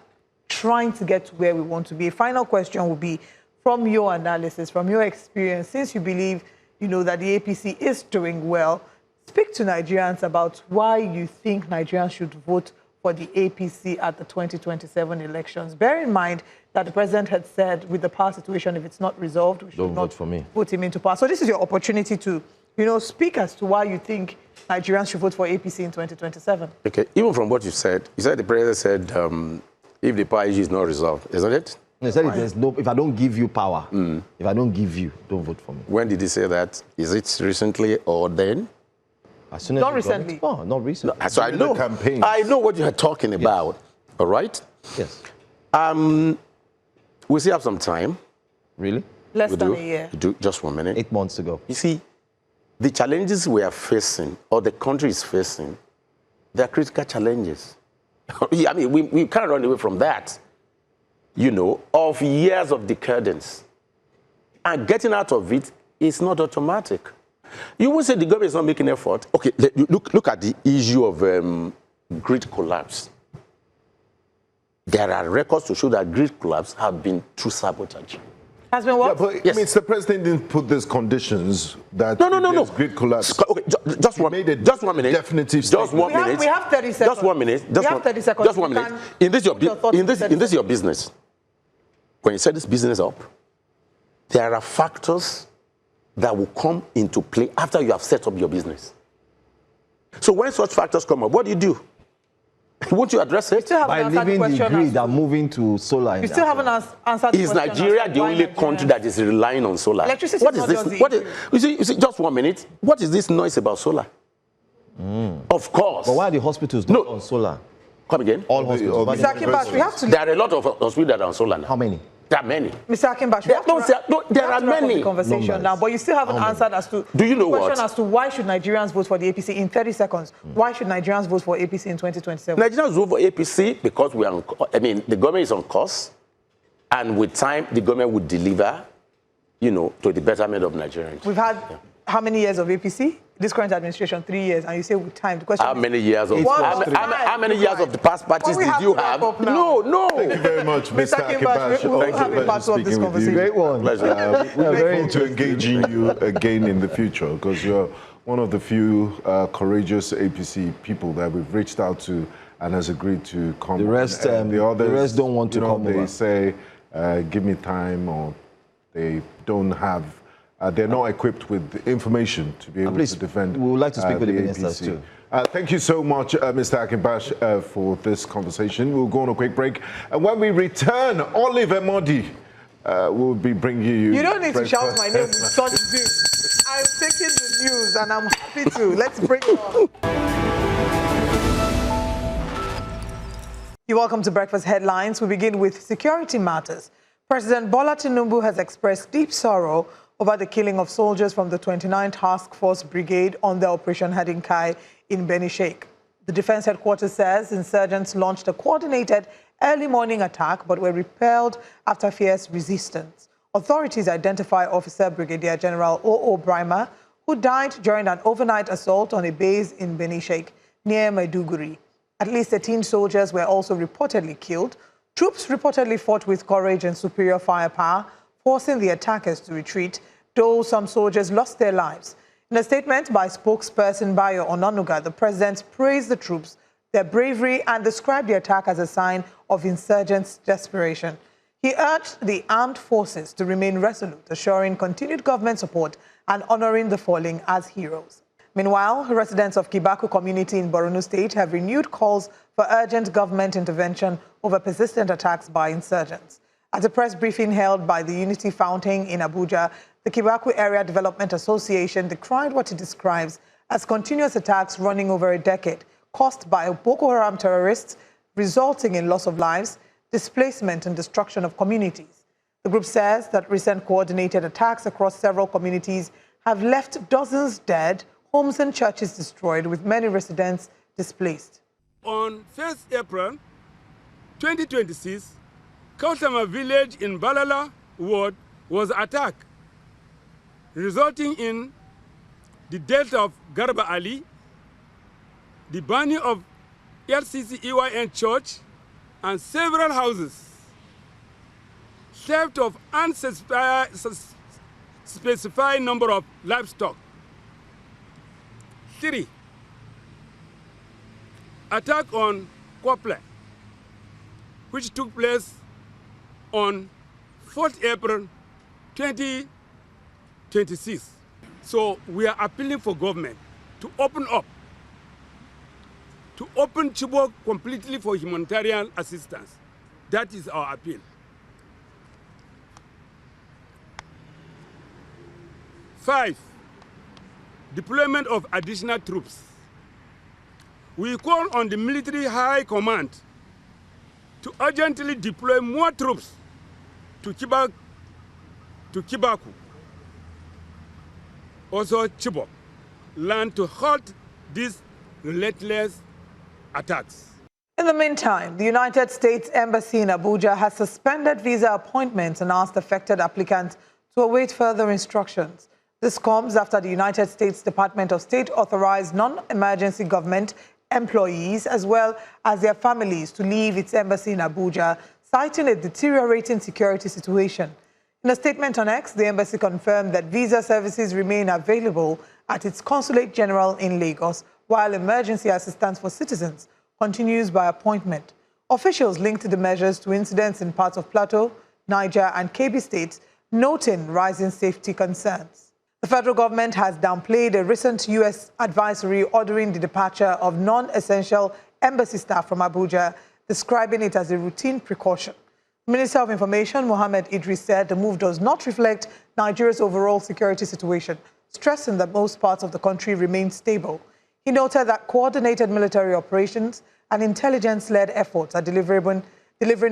trying to get to where we want to be. A final question would be, from your analysis, from your experience, since you believe, you know, that the APC is doing well, speak to Nigerians about why you think Nigerians should vote for the APC at the 2027 elections. Bear in mind that the president had said, with the power situation, if it's not resolved, we should not put him into power. So this is your opportunity to, you know, speak as to why you think Nigerians should vote for APC in 2027. Okay, even from what you said the president said, if the power issue is not resolved, isn't it? He said if I don't give you power, if I don't give you, don't vote for me. When did he say that? Is it recently or then? As soon as not recently. Oh, not recently. No, so I know what you are talking about. Yes. All right? Yes. We still have some time. Really? Less than a year. We do, just 1 minute. 8 months ago. You see, the challenges we are facing, or the country is facing, they are critical challenges. I mean, we can't run away from that. You know, of years of decadence. And getting out of it is not automatic. You will say the government is not making effort. Okay, look at the issue of grid collapse. There are records to show that grid collapse have been through sabotage. Has been what? Yeah, but it means the president didn't put these conditions that no. grid collapse. Okay, just 1 minute. Just 1 minute. Definitive just 1 minute. We have 30 seconds. Just 1 minute. We have 30 seconds. Just 1 minute. In this your business. When you set this business up, there are factors that will come into play after you have set up your business. So when such factors come up, what do? Won't you address it? By leaving the grid and moving to solar. You still haven't answered the question. Is Nigeria the only country that is relying on solar? Electricity what is this? You see, just 1 minute. What is this noise about solar? Of course. But why are the hospitals not on solar? Come again? All hospitals. Mr. Akimbash, we have to... There are a lot of hospitals that are on solar now. How many? There are many. Mr. Akimbash, there are many. The conversation now, but you still haven't answered as to... Do you know the what? question as to why should Nigerians vote for the APC in 30 seconds. Why should Nigerians vote for APC in 2027? Nigerians vote for APC because we are the government is on course, and with time, the government would deliver, you know, to the betterment of Nigerians. We've had how many years of APC? This current administration, 3 years, and you say with time. The question how many years of how many years of the past parties did you have? No. Thank you very much, Mr. Akimbash. We'll have a part of this conversation. Great one. Pleasure. We're very to engaging you again in the future because you're one of the few courageous APC people that we've reached out to and has agreed to come. The rest, the rest don't want to come. They say, "Give me time," or they don't have. They're not equipped with information to be able to defend. We would like to speak with the ministers too. Thank you so much, Mr. Akimbash, for this conversation. We'll go on a quick break. And when we return, Oliver Modi will be bringing you... You don't need to shout my name with such view. I'm taking the news and I'm happy to. Let's bring it on. You're welcome to Breakfast Headlines. We begin with security matters. President Bola Tinubu has expressed deep sorrow over the killing of soldiers from the 29th Task Force Brigade under Operation Hadinkai in Beni Sheikh. The Defense Headquarters says insurgents launched a coordinated early morning attack but were repelled after fierce resistance. Authorities identify Officer Brigadier General O.O. Brimer, who died during an overnight assault on a base in Beni Sheikh near Maiduguri. At least 13 soldiers were also reportedly killed. Troops reportedly fought with courage and superior firepower, forcing the attackers to retreat, though some soldiers lost their lives. In a statement by spokesperson Bayo Onanuga, the president praised the troops, their bravery, and described the attack as a sign of insurgents' desperation. He urged the armed forces to remain resolute, assuring continued government support and honoring the fallen as heroes. Meanwhile, residents of Kibaku community in Borno State have renewed calls for urgent government intervention over persistent attacks by insurgents. At a press briefing held by the Unity Fountain in Abuja, the Kibaku Area Development Association decried what it describes as continuous attacks running over a decade, caused by Boko Haram terrorists, resulting in loss of lives, displacement and destruction of communities. The group says that recent coordinated attacks across several communities have left dozens dead, homes and churches destroyed, with many residents displaced. On 1st April 2026, Kautama village in Balala ward was attacked, resulting in the death of Garba Ali, the burning of LCC EYN church and several houses, theft of unspecified number of livestock. 3. Attack on Kople, which took place on 4th April 2026. So we are appealing for government to open up, to open Chibok completely for humanitarian assistance. That is our appeal. 5. Deployment of additional troops. We call on the military high command to urgently deploy more troops to Kibaku, also Chibok, land to halt these relentless attacks. In the meantime, the United States Embassy in Abuja has suspended visa appointments and asked affected applicants to await further instructions. This comes after the United States Department of State authorized non-emergency government employees as well as their families to leave its embassy in Abuja, citing a deteriorating security situation. In a statement on X, the embassy confirmed that visa services remain available at its Consulate General in Lagos, while emergency assistance for citizens continues by appointment. Officials linked the measures to incidents in parts of Plateau, Niger, and Kebbi states, noting rising safety concerns. The federal government has downplayed a recent U.S. advisory ordering the departure of non-essential embassy staff from Abuja, describing it as a routine precaution. Minister of Information Mohammed Idris said the move does not reflect Nigeria's overall security situation, stressing that most parts of the country remain stable. He noted that coordinated military operations and intelligence-led efforts are delivering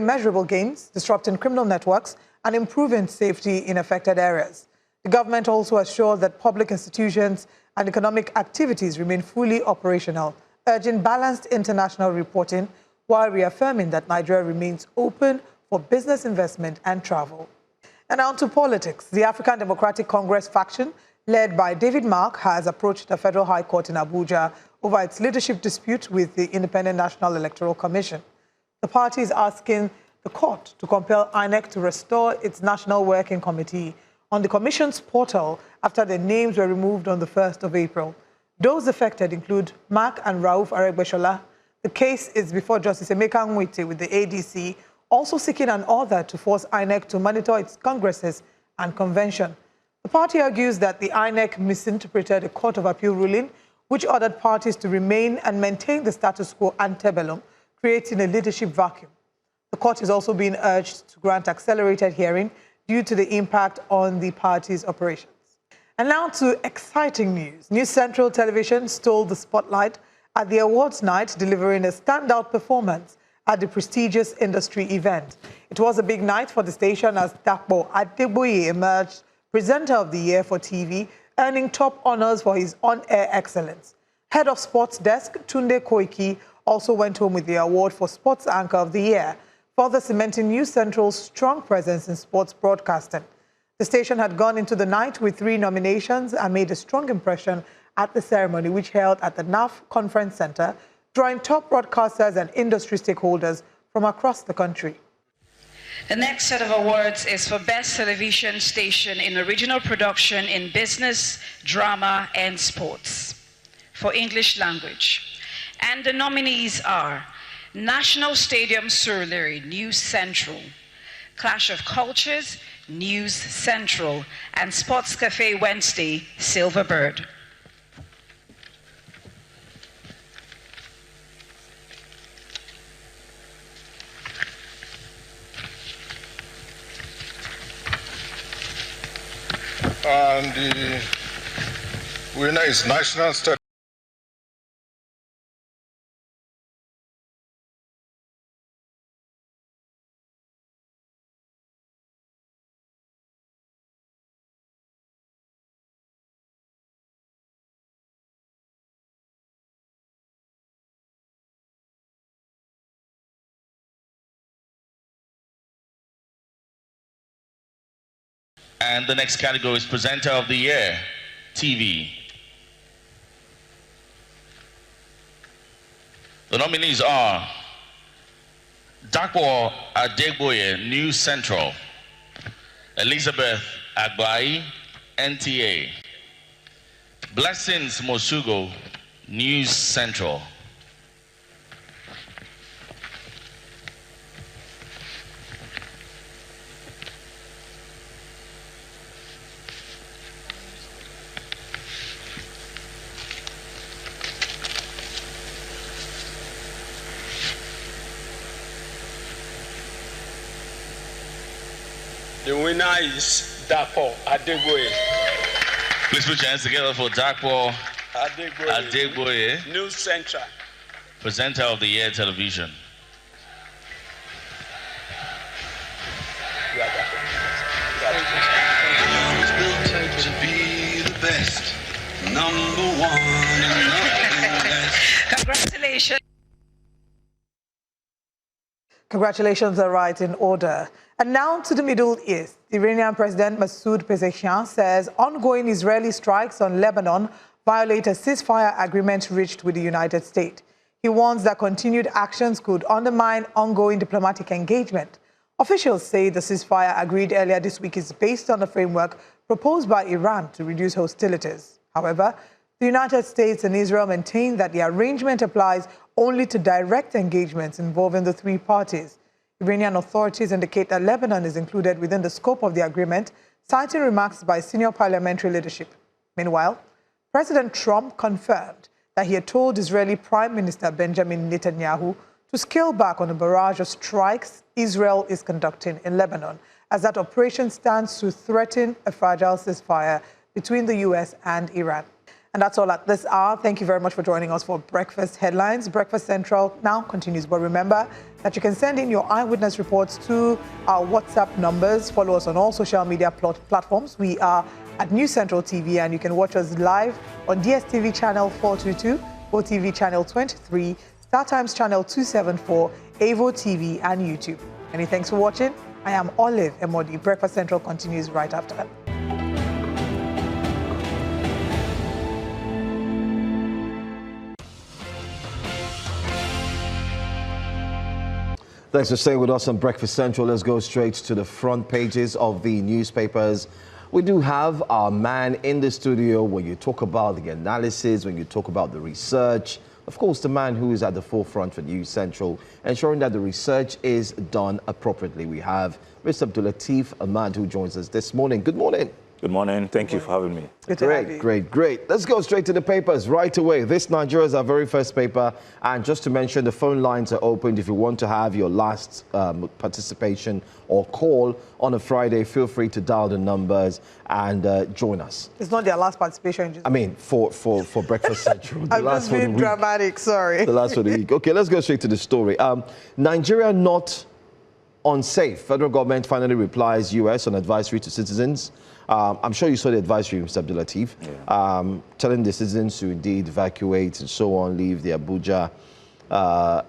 measurable gains, disrupting criminal networks, and improving safety in affected areas. The government also assured that public institutions and economic activities remain fully operational, urging balanced international reporting while reaffirming that Nigeria remains open for business investment and travel. And on to politics. The African Democratic Congress faction, led by David Mark, has approached the Federal High Court in Abuja over its leadership dispute with the Independent National Electoral Commission. The party is asking the court to compel INEC to restore its National Working Committee on the Commission's portal after their names were removed on the 1st of April. Those affected include Mark and Rauf Aregbesola. The case is before Justice Emeka Nwite with the ADC, also seeking an order to force INEC to monitor its congresses and convention. The party argues that the INEC misinterpreted a Court of Appeal ruling, which ordered parties to remain and maintain the status quo ante bellum, creating a leadership vacuum. The court is also being urged to grant accelerated hearing due to the impact on the party's operations. And now to exciting news. News Central Television stole the spotlight at the awards night, delivering a standout performance at the prestigious industry event. It was a big night for the station as Dapo Adeboye emerged Presenter of the Year for TV, earning top honors for his on-air excellence. Head of Sports Desk, Tunde Koiki, also went home with the award for Sports Anchor of the Year, further cementing News Central's strong presence in sports broadcasting. The station had gone into the night with 3 nominations and made a strong impression at the ceremony, which held at the NAF Conference Center, drawing top broadcasters and industry stakeholders from across the country. The next set of awards is for Best Television Station in Original Production in Business, Drama, and Sports for English language. And the nominees are National Stadium Surrey, News Central, Clash of Cultures, News Central, and Sports Cafe Wednesday, Silverbird. And the winner is National Stadium. And the next category is Presenter of the Year, TV. The nominees are Dakwa Adegboye, News Central, Elizabeth Agbai, NTA, Blessings Mosugo, News Central. The winner is Dakwa Adegboye. Please put your hands together for Dakwa Adegboye, News Central, Presenter of the Year Television. To be the best, number one and nothing less. Congratulations. Congratulations are right in order. And now to the Middle East. The Iranian President Masoud Pezeshkian says ongoing Israeli strikes on Lebanon violate a ceasefire agreement reached with the United States. He warns that continued actions could undermine ongoing diplomatic engagement. Officials say the ceasefire agreed earlier this week is based on a framework proposed by Iran to reduce hostilities. However, the United States and Israel maintain that the arrangement applies only to direct engagements involving the 3 parties. Iranian authorities indicate that Lebanon is included within the scope of the agreement, citing remarks by senior parliamentary leadership. Meanwhile, President Trump confirmed that he had told Israeli Prime Minister Benjamin Netanyahu to scale back on a barrage of strikes Israel is conducting in Lebanon, as that operation stands to threaten a fragile ceasefire between the U.S. and Iran. And that's all at this hour. Thank you very much for joining us for Breakfast Headlines. Breakfast Central now continues. But remember that you can send in your eyewitness reports to our WhatsApp numbers. Follow us on all social media platforms. We are at News Central TV, and you can watch us live on DSTV channel 422, GoTV channel 23, StarTimes channel 274, AVO TV, and YouTube. Many thanks for watching. I am Olive Emodi. Breakfast Central continues right after that. Thanks for staying with us on Breakfast Central. Let's go straight to the front pages of the newspapers. We do have our man in the studio when you talk about the analysis, when you talk about the research. Of course, the man who is at the forefront for News Central, ensuring that the research is done appropriately. We have Mr. Abdulateef Ahmad, who joins us this morning. Good morning. Good morning. Thank you for having me. Good to have you. Great. Let's go straight to the papers right away. This Nigeria is our very first paper. And just to mention, the phone lines are opened. If you want to have your last participation or call on a Friday, feel free to dial the numbers and join us. It's not their last participation. I mean, for Breakfast Central. I'm just being dramatic, sorry. The last for the week. Okay, let's go straight to the story. Nigeria not unsafe. Federal government finally replies U.S. on advisory to citizens. I'm sure you saw the advisory, Mr. Abdulateef, telling the citizens to indeed evacuate and so on, leave the Abuja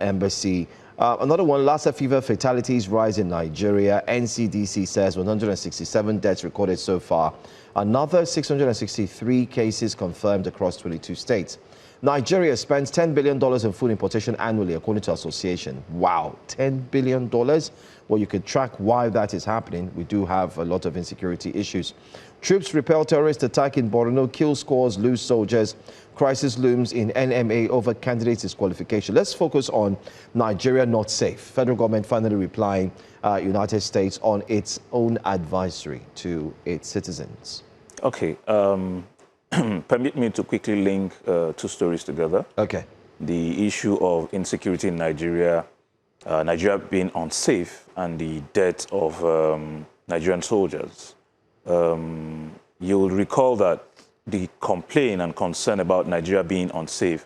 embassy. Another one, Lassa fever fatalities rise in Nigeria. NCDC says 167 deaths recorded so far. Another 663 cases confirmed across 22 states. Nigeria spends $10 billion in food importation annually, according to association. Wow, $10 billion? Well, you could track why that is happening. We do have a lot of insecurity issues. Troops repel terrorist attack in Borno, kill scores, lose soldiers. Crisis looms in NMA over candidates' disqualification. Let's focus on Nigeria not safe. Federal government finally replying United States on its own advisory to its citizens. Okay. Permit me to quickly link two stories together. Okay. The issue of insecurity in Nigeria, Nigeria being unsafe, and the death of Nigerian soldiers. You'll recall that the complaint and concern about Nigeria being unsafe,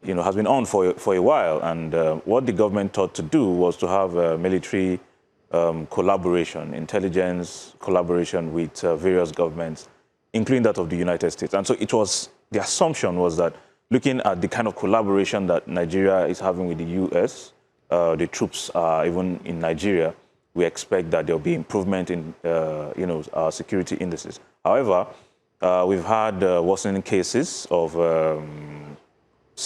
has been on for a while. And what the government thought to do was to have military collaboration, intelligence collaboration with various governments, including that of the United States. And so the assumption was that looking at the kind of collaboration that Nigeria is having with the U.S., the troops even in Nigeria, we expect that there'll be improvement in, our security indices. However, we've had worsening cases of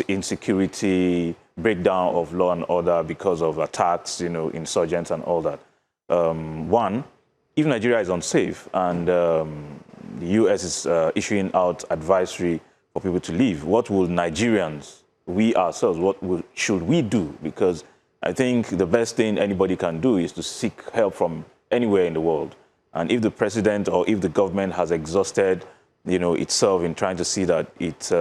insecurity, breakdown of law and order because of attacks, insurgents and all that. One, if Nigeria is unsafe and the U.S. is issuing out advisory for people to leave, what will Nigerians, we ourselves, should we do? Because I think the best thing anybody can do is to seek help from anywhere in the world. And if the president or if the government has exhausted, itself in trying to see that it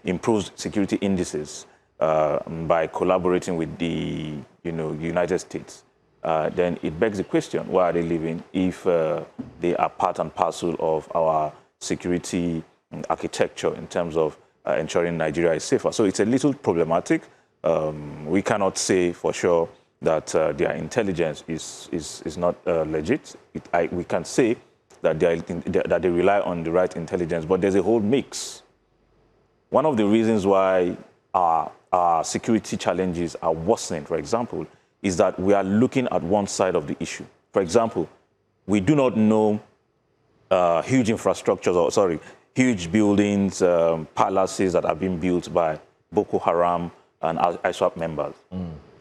improves security indices by collaborating with the, United States, then it begs the question, why are they leaving if they are part and parcel of our security architecture in terms of ensuring Nigeria is safer? So it's a little problematic. We cannot say for sure that their intelligence is not legit. We can say that they rely on the right intelligence, but there's a whole mix. One of the reasons why our security challenges are worsening, for example, is that we are looking at one side of the issue. For example, we do not know huge infrastructures, huge buildings, palaces that have been built by Boko Haram and ISWAP members.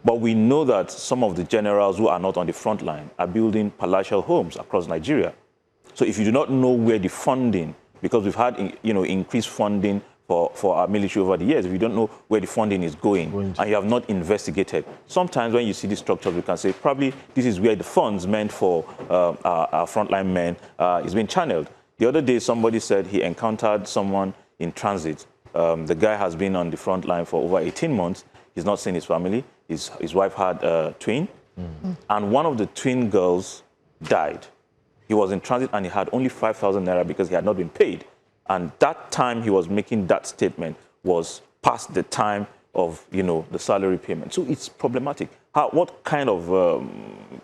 But we know that some of the generals who are not on the front line are building palatial homes across Nigeria. So if you do not know where the funding, because we've had increased funding for our military over the years, if you don't know where the funding is going and you have not investigated, sometimes when you see these structures, we can say probably this is where the funds meant for our frontline men is being channeled. The other day, somebody said he encountered someone in transit. The guy has been on the front line for over 18 months. He's not seen his family. His wife had a twin, and one of the twin girls died. He was in transit and he had only 5,000 naira because he had not been paid. And that time he was making that statement was past the time of, the salary payment. So it's problematic. What kind of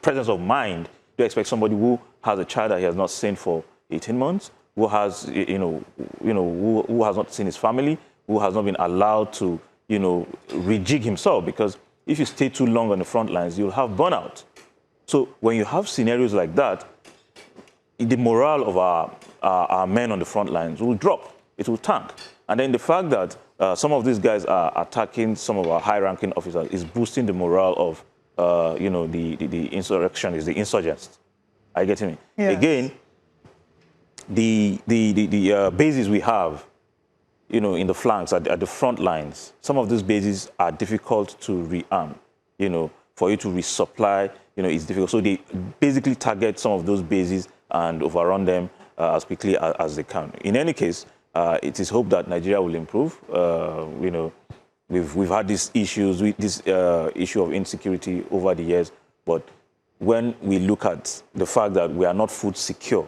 presence of mind do you expect somebody who has a child that he has not seen for 18 months, who has, who has not seen his family, who has not been allowed to, rejig himself? Because if you stay too long on the front lines, you'll have burnout. So when you have scenarios like that, the morale of our men on the front lines will drop. It will tank. And then the fact that some of these guys are attacking some of our high-ranking officers is boosting the morale of, the insurrectionists, the insurgents. Are you getting me? Yes. Again, the bases we have, in the flanks, at the front lines, some of these bases are difficult to rearm. For you to resupply, it's difficult. So they basically target some of those bases and overrun them as quickly as they can. In any case, it is hoped that Nigeria will improve. We've had these issues, this issue of insecurity over the years, but when we look at the fact that we are not food secure,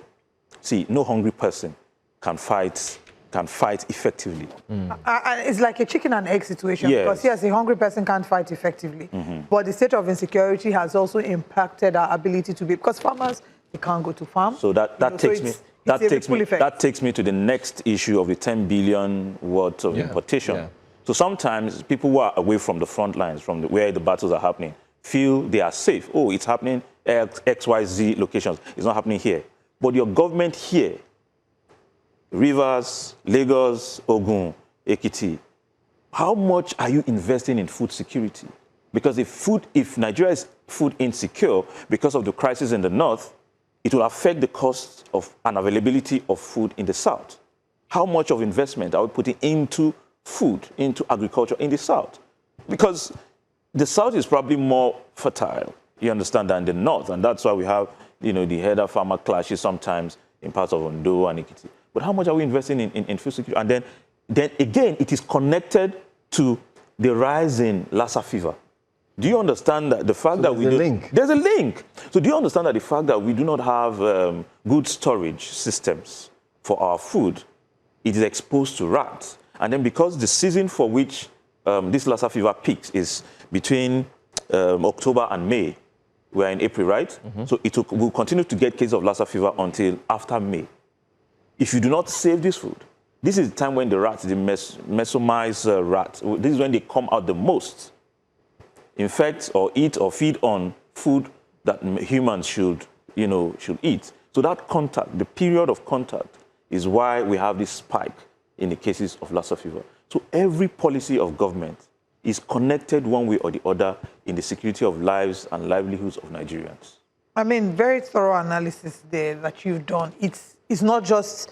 see, no hungry person can fight can fight effectively. It's like a chicken and egg situation, Yes. because yes, a hungry person can't fight effectively. But the state of insecurity has also impacted our ability to be, because farmers, they can't go to farm. So that takes me to the next issue of the 10 billion worth of importation. Yeah. So sometimes people who are away from the front lines, from where the battles are happening, feel they are safe. Oh, it's happening X, Y, Z locations. It's not happening here. But your government here, Rivers, Lagos, Ogun, Ekiti, how much are you investing in food security? Because if Nigeria is food insecure because of the crisis in the north, it will affect the cost of and availability of food in the south. How much of investment are we putting into food, into agriculture in the south? Because the south is probably more fertile, you understand, than the north, and that's why we have, the header-farmer clashes sometimes in parts of Ondo and Ekiti. But how much are we investing in food security? And then again, it is connected to the rise in Lassa fever. Do you understand that the fact that there's a link? So do you understand that the fact that we do not have good storage systems for our food, it is exposed to rats? And then because the season for which this Lassa fever peaks is between October and May, we're in April, right? So we'll continue to get cases of Lassa fever until after May. If you do not save this food, this is the time when the rats, the mesomized rats, this is when they come out the most. Infect or eat or feed on food that humans should eat. So that contact, the period of contact, is why we have this spike in the cases of Lassa fever. So every policy of government is connected one way or the other in the security of lives and livelihoods of Nigerians. I mean, very thorough analysis there that you've done. It's not just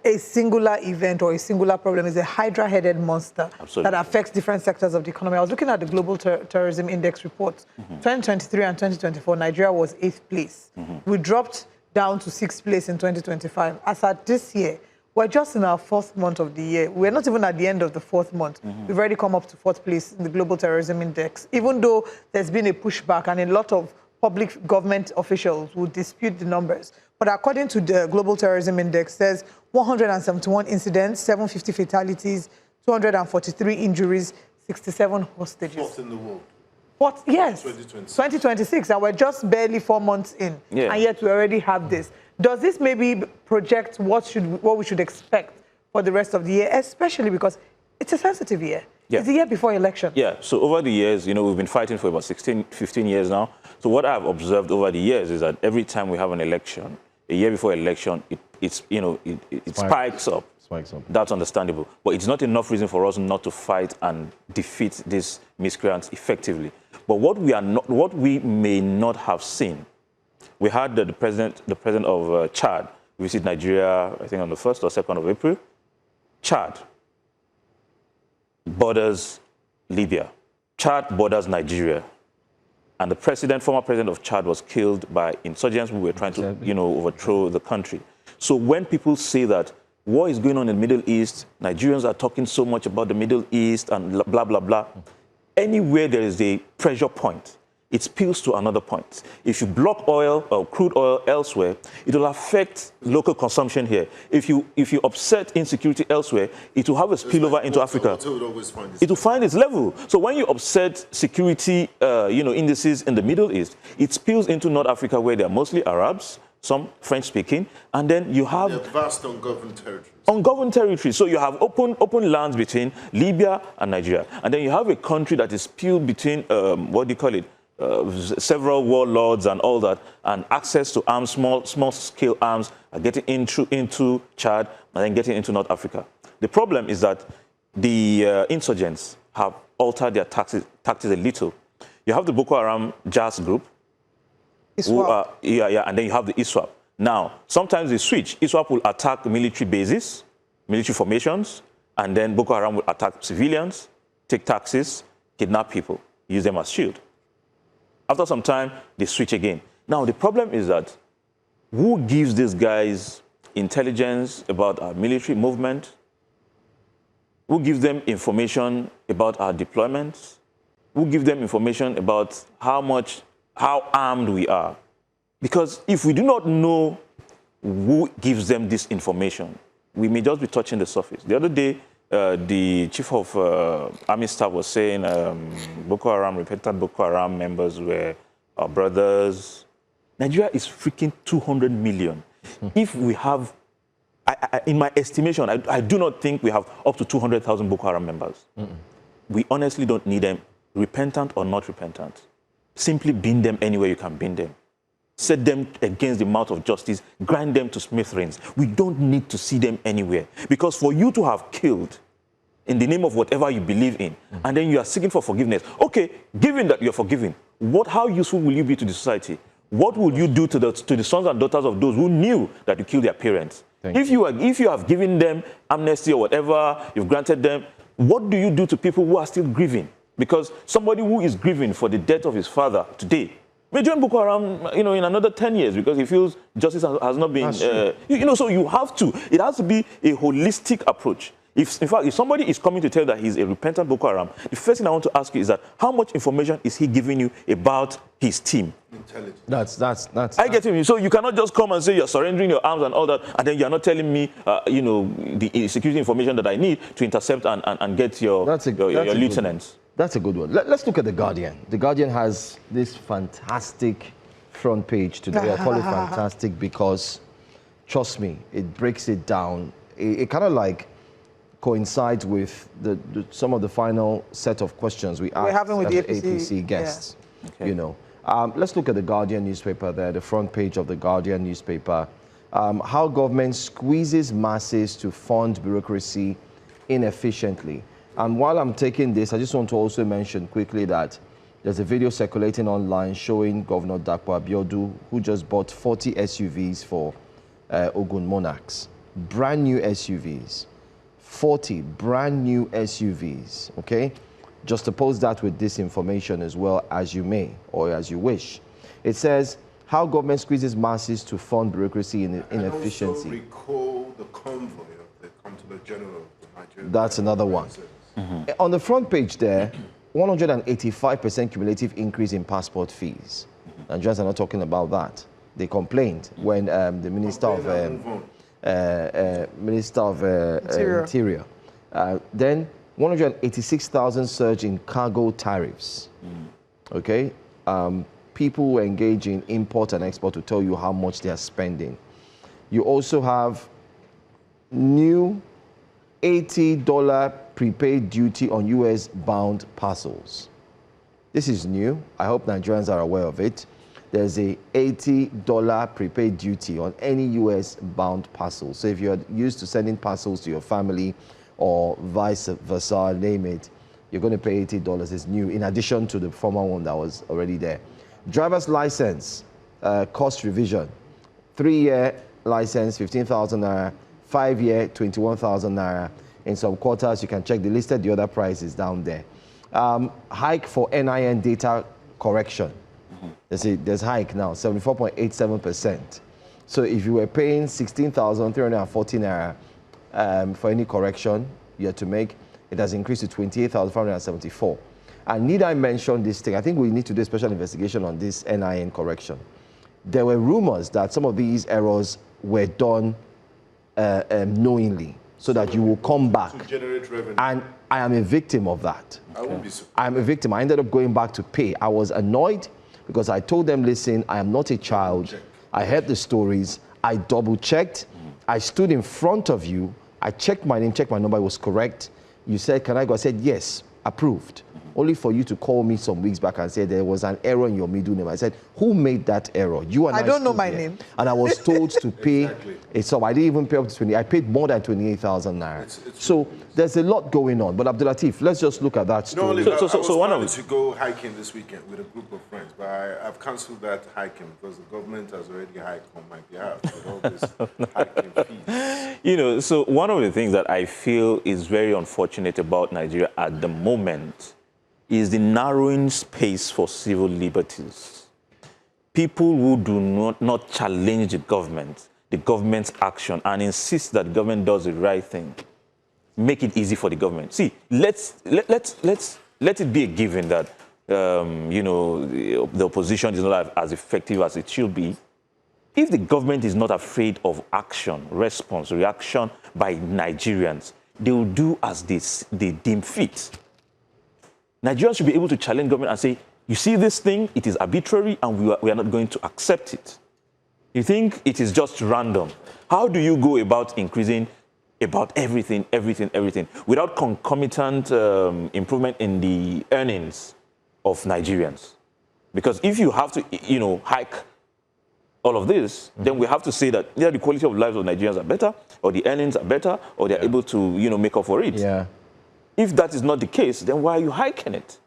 a singular event or a singular problem. It's a hydra-headed monster that affects different sectors of the economy. I was looking at the Global Terrorism Index report. 2023 and 2024, Nigeria was 8th place. We dropped down to 6th place in 2025. As at this year, we're just in our 4th month of the year. We're not even at the end of the 4th month. We've already come up to 4th place in the Global Terrorism Index, even though there's been a pushback and a lot of public government officials will dispute the numbers. But according to the Global Terrorism Index, there's 171 incidents, 750 fatalities, 243 injuries, 67 hostages. Fourth in the world. What? Yes. 2026. And we're just barely 4 months in. Yeah. And yet we already have this. Does this maybe project what we should expect for the rest of the year, especially because it's a sensitive year? Yeah. It's the year before election. Yeah, so over the years, we've been fighting for about 15 years now. So what I've observed over the years is that every time we have an election, a year before election, it spikes up. That's understandable. But it's not enough reason for us not to fight and defeat these miscreants effectively. But what we may not have seen, we had the president of Chad visit Nigeria, I think on the 1st or 2nd of April. Chad borders Libya. Chad borders Nigeria. And the former president of Chad was killed by insurgents who were trying to, overthrow the country. So when people say that war is going on in the Middle East, Nigerians are talking so much about the Middle East and blah, blah, blah, anywhere there is a pressure point, it spills to another point. If you block oil or crude oil elsewhere, it will affect local consumption here. If you upset insecurity elsewhere, it will have a spillover into Africa. It will find its level. So when you upset security, indices in the Middle East, it spills into North Africa where they are mostly Arabs, some French-speaking, and then you have vast ungoverned territories. Ungoverned territories. So you have open lands between Libya and Nigeria, and then you have a country that is spilled between several warlords and all that, and access to arms, small-scale arms, are getting into Chad and then getting into North Africa. The problem is that the insurgents have altered their tactics a little. You have the Boko Haram Jazz group, and then you have the ISWAP. Now, sometimes they switch. ISWAP will attack military bases, military formations, and then Boko Haram will attack civilians, take taxis, kidnap people, use them as shield. After some time, they switch again. Now, the problem is that who gives these guys intelligence about our military movement? Who gives them information about our deployments? Who gives them information about how armed we are? Because if we do not know who gives them this information, we may just be touching the surface. The other day, the chief of army staff was saying Boko Haram, repentant Boko Haram members were our brothers. Nigeria is freaking 200 million. If we have, in my estimation, I do not think we have up to 200,000 Boko Haram members. We honestly don't need them, repentant or not repentant. Simply bin them anywhere you can bin them. Set them against the mouth of justice, grind them to smithereens. We don't need to see them anywhere. Because for you to have killed in the name of whatever you believe in, and then you are seeking for forgiveness, okay, given that you're forgiven, how useful will you be to the society? What will you do to the sons and daughters of those who knew that you killed their parents? If you have given them amnesty or whatever, you've granted them, what do you do to people who are still grieving? Because somebody who is grieving for the death of his father today may join Boko Haram, in another 10 years because he feels justice has not been, so you have to. It has to be a holistic approach. In fact, if somebody is coming to tell that he's a repentant Boko Haram, the first thing I want to ask you is that how much information is he giving you about his team? Intelligence. That's. I get him. So you cannot just come and say you're surrendering your arms and all that, and then you're not telling me, the security information that I need to intercept and get your lieutenants. That's a good one. Let's look at The Guardian. The Guardian has this fantastic front page today. I call it fantastic because, trust me, it breaks it down. It kind of like coincides with some of the final set of questions we asked having with the APC guests. Yeah. Okay. Let's look at the Guardian newspaper there, the front page of the Guardian newspaper. How government squeezes masses to fund bureaucracy inefficiently. And while I'm taking this, I just want to also mention quickly that there's a video circulating online showing Governor Dapo Abiodun, who just bought 40 SUVs for Ogun Monarchs. Brand new SUVs. 40 brand new SUVs, okay? Juxtapose that with this information as well as you may, or as you wish. It says, how government squeezes masses to fund bureaucracy inefficiency. And also recall the convoy of the Controller General of Nigeria. That's another one. On the front page there, 185% cumulative increase in passport fees. Nigerians are not talking about that. They complained when the Minister of Interior. Then 186,000 surge in cargo tariffs. Okay, people who engage in import and export to tell you how much they are spending. You also have new $80 prepaid duty on US-bound parcels. This is new. I hope Nigerians are aware of it. There's a $80 prepaid duty on any US-bound parcel. So if you're used to sending parcels to your family or vice versa, name it, you're going to pay $80. It's new, in addition to the former one that was already there. Driver's license, cost revision. 3-year license, 15,000 naira. 5-year, 21,000 naira. In some quarters, you can check the listed, the other price is down there. Hike for NIN data correction. There's hike now, 74.87%. So if you were paying 16,340 naira for any correction you had to make, it has increased to 28,574. And need I mention this thing? I think we need to do a special investigation on this NIN correction. There were rumors that some of these errors were done knowingly, so that you will come back. To generate revenue. And I am a victim of that. I won't be surprised. I'm a victim. I ended up going back to pay. I was annoyed because I told them, listen, I am not a child. I heard the stories. I double-checked. I stood in front of you. I checked my name, checked my number. It was correct. You said, can I go? I said, yes, approved. Only for you to call me some weeks back and say there was an error in your middle name. I said, who made that error? You and I don't know my name. And I was told to pay a sum. I didn't even pay up to 20. I paid more than 28,000 naira. So there's a lot going on. But Abdul Latif, let's just look at that story. I was planning to go hiking this weekend with a group of friends, but I've cancelled that hiking because the government has already hiked on my behalf with all this hiking fees. So one of the things that I feel is very unfortunate about Nigeria at the moment is the narrowing space for civil liberties. People who do not challenge the government's action, and insist that the government does the right thing, make it easy for the government. See, let it be a given that the opposition is not as effective as it should be. if the government is not afraid of action, response, reaction by Nigerians, they will do as they deem fit. Nigerians should be able to challenge government and say, you see this thing, it is arbitrary and we are not going to accept it. You think it is just random. How do you go about increasing about everything, without concomitant improvement in the earnings of Nigerians? Because if you have to, hike all of this, then we have to say that either the quality of lives of Nigerians are better, or the earnings are better, or they're able to, make up for it. Yeah. If that is not the case, then why are you hiking it?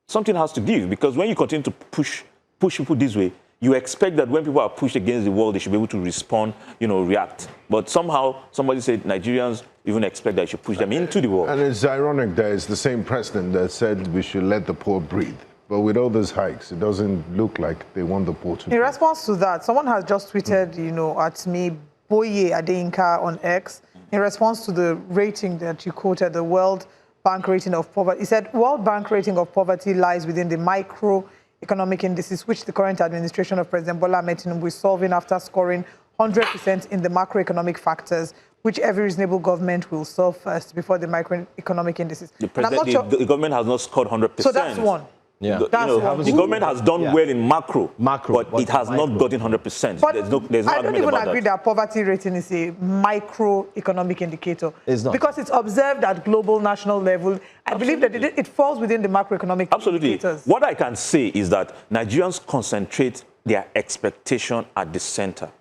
Something has to give, because when you continue to push people this way, you expect that when people are pushed against the wall, they should be able to respond, react. But somehow, somebody said Nigerians even expect that you should push them into the wall. And it's ironic that it's the same president that said we should let the poor breathe. But with all those hikes, it doesn't look like they want the poor to breathe. In response to that, someone has just tweeted, at me, Boye Adeyinka on X, in response to the rating that you quoted, the World Bank rating of poverty. He said, World Bank rating of poverty lies within the microeconomic indices, which the current administration of President Bola Ahmed Tinubu is solving after scoring 100% in the macroeconomic factors, which every reasonable government will solve first before the microeconomic indices. The government has not scored 100%. So that's one. Yeah. The government has done well in macro, but it has not gotten 100%. But there's no I don't even agree that poverty rating is a microeconomic indicator. It's not. Because it's observed at global, national level. I believe that it falls within the macroeconomic indicators. What I can say is that Nigerians concentrate their expectation at the center.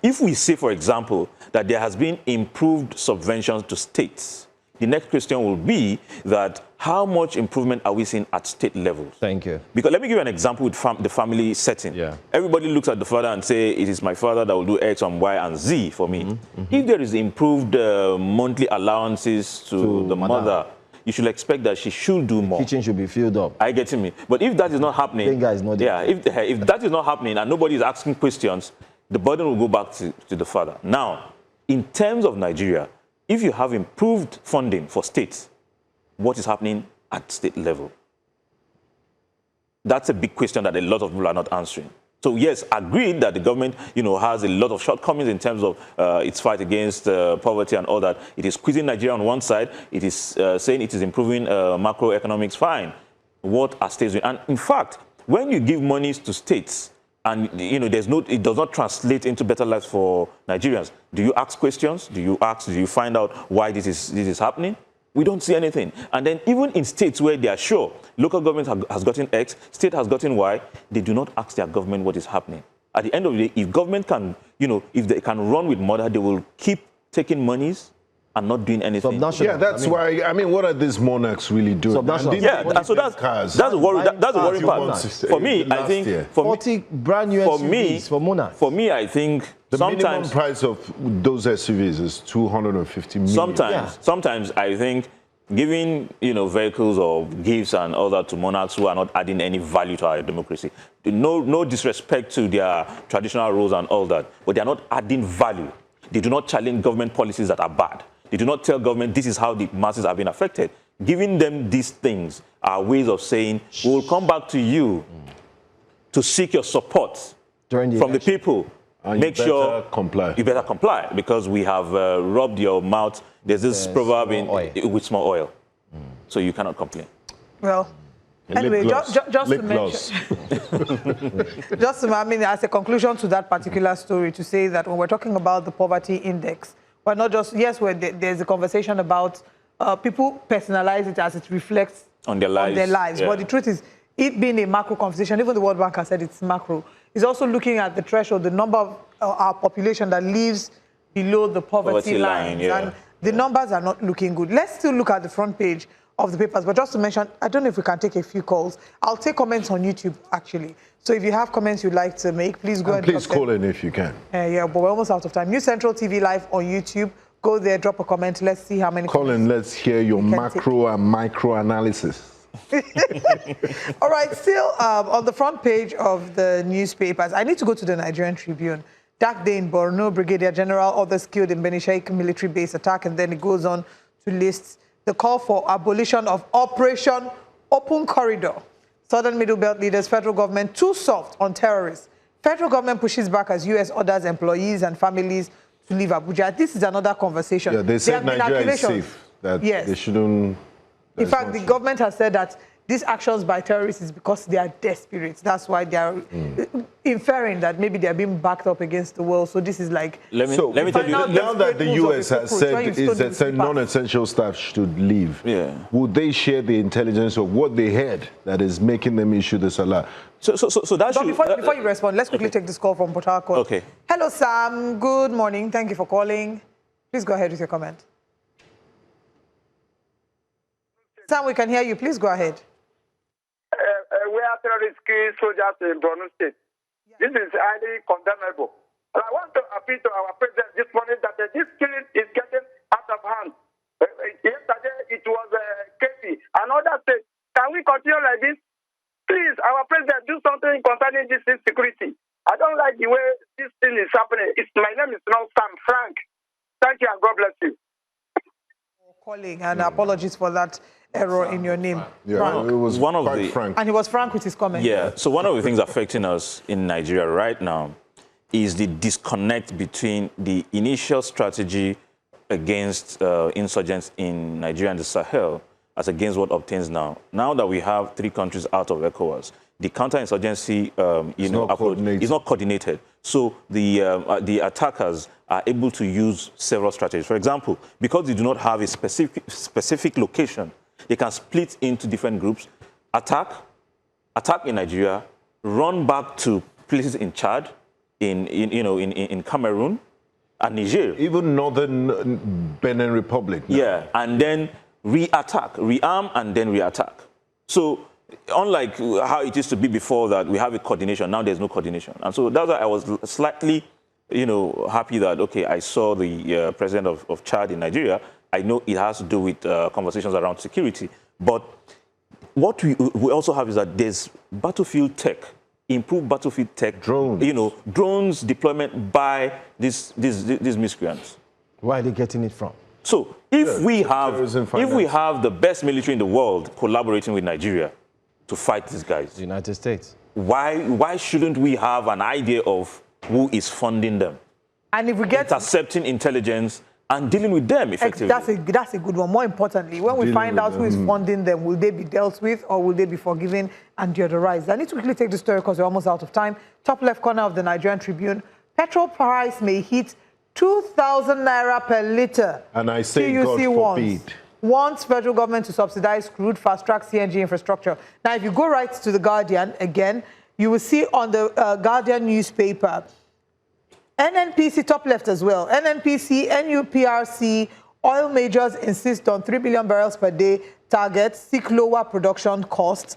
If we say, for example, that there has been improved subventions to states, the next question will be that how much improvement are we seeing at state level? Thank you. Because let me give you an example with the family setting. Yeah. Everybody looks at the father and say, it is my father that will do X and Y and Z for me. If there is improved monthly allowances to the mother, you should expect that she should do more. Kitchen should be filled up. I get me. But if that is not happening, if that is not happening and nobody is asking questions, the burden will go back to the father. Now, in terms of Nigeria, if you have improved funding for states, what is happening at state level? That's a big question that a lot of people are not answering. So yes, agreed that the government, has a lot of shortcomings in terms of its fight against poverty and all that. It is squeezing Nigeria on one side. It is saying it is improving macroeconomics. Fine. What are states doing? And in fact, when you give monies to states, and it does not translate into better lives for Nigerians. Do you ask questions? Do you find out why this is happening? We don't see anything. And then even in states where they are sure local government has gotten X, state has gotten Y, they do not ask their government what is happening. At the end of the day, if government can, if they can run with murder, they will keep taking monies and not doing anything. Yeah, that's why. I mean, what are these monarchs really doing? So that's the worrying part. For me, I think 40 brand new SUVs for monarchs. For me, I think the minimum price of those SUVs is 250 million. Sometimes I think giving vehicles or gifts and all that to monarchs who are not adding any value to our democracy. No disrespect to their traditional roles and all that, but they are not adding value. They do not challenge government policies that are bad. They do not tell government this is how the masses have been affected. Giving them these things are ways of saying, we will come back to you to seek your support from the people. And make sure you better comply because we have rubbed your mouth. There's this proverb with small oil. So you cannot complain. Well, anyway, just to mention, as a conclusion to that particular story, to say that when we're talking about the poverty index, we're not just, there's a conversation about people personalize it as it reflects on their lives. Yeah. But the truth is, it being a macro conversation, even the World Bank has said it's macro, is also looking at the threshold, the number of our population that lives below the poverty line. And the numbers are not looking good. Let's still look at the front page of the papers. But just to mention, I don't know if we can take a few calls. I'll take comments on YouTube, actually. So if you have comments you'd like to make, please go and please call in if you can. But we're almost out of time. News Central TV Live on YouTube. Go there, drop a comment. Let's see how many call in, let's hear your macro and micro analysis. All right, still on the front page of the newspapers, I need to go to the Nigerian Tribune. Dark day in Borno, Brigadier General, others killed in Beni Sheikh military base attack, and then it goes on to list the call for abolition of Operation Open Corridor. Southern Middle Belt leaders, federal government too soft on terrorists. Federal government pushes back as U.S. orders employees and families to leave Abuja. This is another conversation. Yeah, they said Nigeria is safe, that yes. they shouldn't... In fact, the government has said that these actions by terrorists is because they are desperate. That's why they are inferring that maybe they are being backed up against the world. So this is like... Let me tell you, now that the U.S. has said is that non-essential staff should leave, would they share the intelligence of what they heard that is making them issue this alert? So that's... But before you respond, let's quickly take this call from Port Harcourt. Okay. Hello, Sam. Good morning. Thank you for calling. Please go ahead with your comment. Sam, we can hear you. Please go ahead. We are terrorist killing soldiers in Borno State. This is highly condemnable. And I want to appeal to our president this morning that this killing is getting out of hand. Yesterday it was Kepi and other states. Can we continue like this? Please, our president, do something concerning this insecurity. I don't like the way this thing is happening. My name is now Sam Frank. Thank you and God bless you. Calling and apologies for that error in your name. Yeah, it was one of the frank. And he was frank with his comment. Yeah, so one of the things affecting us in Nigeria right now is the disconnect between the initial strategy against insurgents in Nigeria and the Sahel as against what obtains now. Now that we have 3 countries out of ECOWAS, the counterinsurgency is not coordinated. So the attackers are able to use several strategies. For example, because they do not have a specific location, they can split into different groups, attack in Nigeria, run back to places in Chad, in Cameroon, and Niger. Even northern Benin Republic. Now. Yeah, and then re-attack, rearm, and then re-attack. So unlike how it used to be before that we have a coordination, now there's no coordination. And so that's why I was slightly, happy that, okay, I saw the president of Chad in Nigeria. I know it has to do with conversations around security. But what we also have is that there's battlefield tech, improved battlefield tech. Drones. Drones deployment by these miscreants. Where are they getting it from? So if we have the best military in the world collaborating with Nigeria to fight these guys, the United States, why shouldn't we have an idea of who is funding them? And if we get intercepting intelligence and dealing with them effectively. That's a good one. More importantly, when we find out who is funding them, will they be dealt with or will they be forgiven and deodorized? I need to quickly take the story because we're almost out of time. Top left corner of the Nigerian Tribune. Petrol price may hit 2,000 naira per litre. And I say TUC God forbid. Wants federal government to subsidize crude fast-track CNG infrastructure. Now, if you go right to The Guardian, again, you will see on the Guardian newspaper, NNPC, top left as well, NNPC, NUPRC, oil majors insist on 3 billion barrels per day target, seek lower production costs.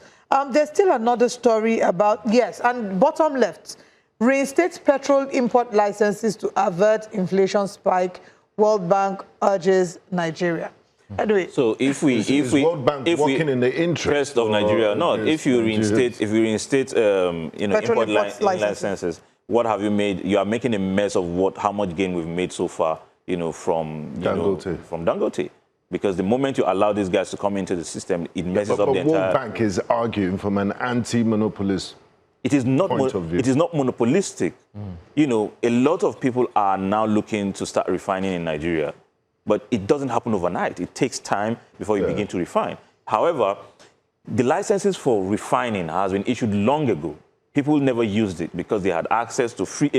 There's still another story about, yes, and bottom left, reinstates petrol import licenses to avert inflation spike, World Bank urges Nigeria. Anyway, so if we World Bank working in the interest of Nigeria or not, if you reinstate import licenses, what have you made? You are making a mess of how much gain we've made so far, from Dangote. Because the moment you allow these guys to come into the system, it messes up the entire... But World Bank is arguing from an anti-monopolist It is not monopolistic. A lot of people are now looking to start refining in Nigeria, but it doesn't happen overnight. It takes time before you begin to refine. However, the licenses for refining has been issued long ago. People never used it because they had access to free,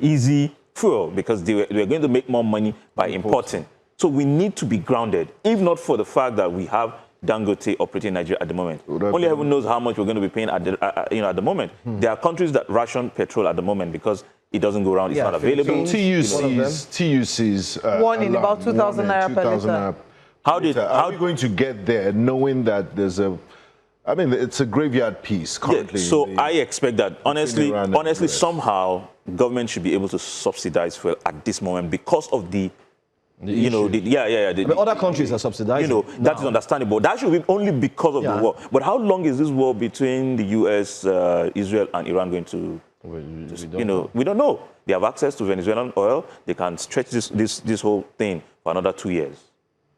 easy fuel because they were going to make more money by importing. So we need to be grounded, if not for the fact that we have Dangote operating in Nigeria at the moment. Only heaven knows how much we're going to be paying at the moment. There are countries that ration petrol at the moment because it doesn't go around, it's not available. So TUC's one in about 2,000 naira per litre. How are we going to get there knowing that there's it's a graveyard piece currently? Yeah, so I expect that, honestly, somehow government should be able to subsidize fuel at this moment because of the other countries are subsidizing. That is understandable. That should be only because of the war. But how long is this war between the U.S., Israel, and Iran going to? We don't know. They have access to Venezuelan oil. They can stretch this whole thing for another 2 years.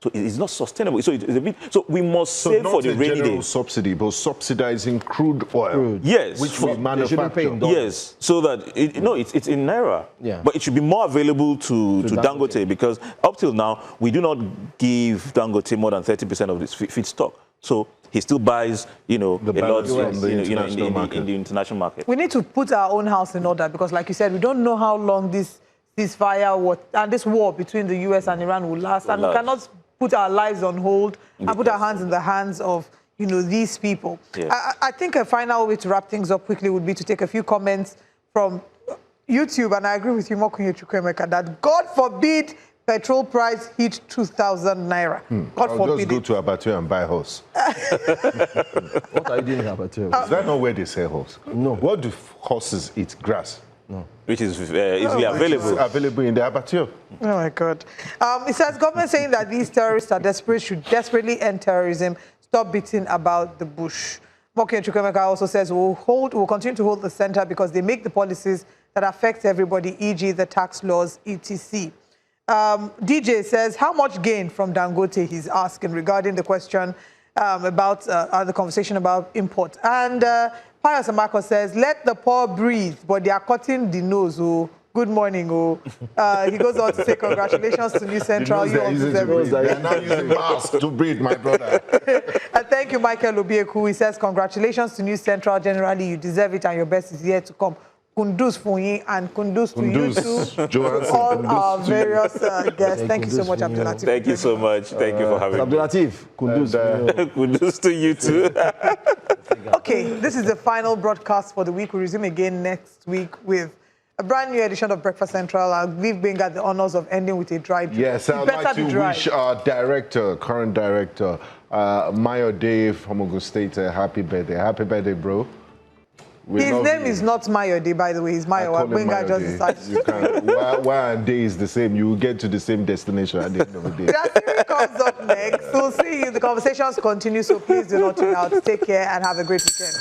So it's not sustainable. So it's a bit. So we must save for the rainy day. Subsidy, but subsidizing crude oil. Yes, which we manufacture. Yes, so that it's in naira. Yeah. But it should be more available to Dangote, because up till now we do not give Dangote more than 30% of this feedstock. So he still buys, a lot from the international market. In the international market. We need to put our own house in order, because, like you said, we don't know how long this ceasefire and this war between the U.S. and Iran will last, and we cannot put our lives on hold and put our hands in the hands of, these people. Yes. I think a final way to wrap things up quickly would be to take a few comments from YouTube, and I agree with you, Mokunye Chukwemeka, that God forbid petrol price hit 2,000 naira. God forbid. I'll just go to Abattoir and buy a horse. What are you doing in Abattoir? Is that not where they sell horse? No. What do horses eat? Grass. No. Which is easily available. It's available in the Abattoir. Oh, my God. It says government saying that these terrorists are desperate, should desperately end terrorism, stop beating about the bush. Mokunye Chukwemeka also says we'll continue to hold the center because they make the policies that affect everybody, e.g. the tax laws, etc. DJ says, how much gain from Dangote, he's asking, regarding the question about the conversation about import. And Pius Amako says, let the poor breathe, but they are cutting the nose. Oh, good morning. Oh. He goes on to say, congratulations to New Central. You all deserve it. They are now using masks to breathe, my brother. And thank you, Michael Obieku. He says, congratulations to New Central. Generally, you deserve it, and your best is yet to come. Kunduz for you, and Kunduz to you too. All our various guests. Thank you so much, Abdulatif. Thank you so much. Thank you for having me. Abdulatif, Kunduz. Kunduz to you too. Okay, this is the final broadcast for the week. We resume again next week with a brand new edition of Breakfast Central. I'll leave Benga the honors of ending with a dry joke. Yes, I'd like to wish our current director, Mayo Dave from Borno State, a happy birthday. Happy birthday, bro. His name is not Mayode, by the way. It's Mayo. Benga just decided. Why and day is the same. You will get to the same destination at the end of the day. That comes up next. We'll see you. The conversations continue, so please do not tune out. Take care and have a great weekend.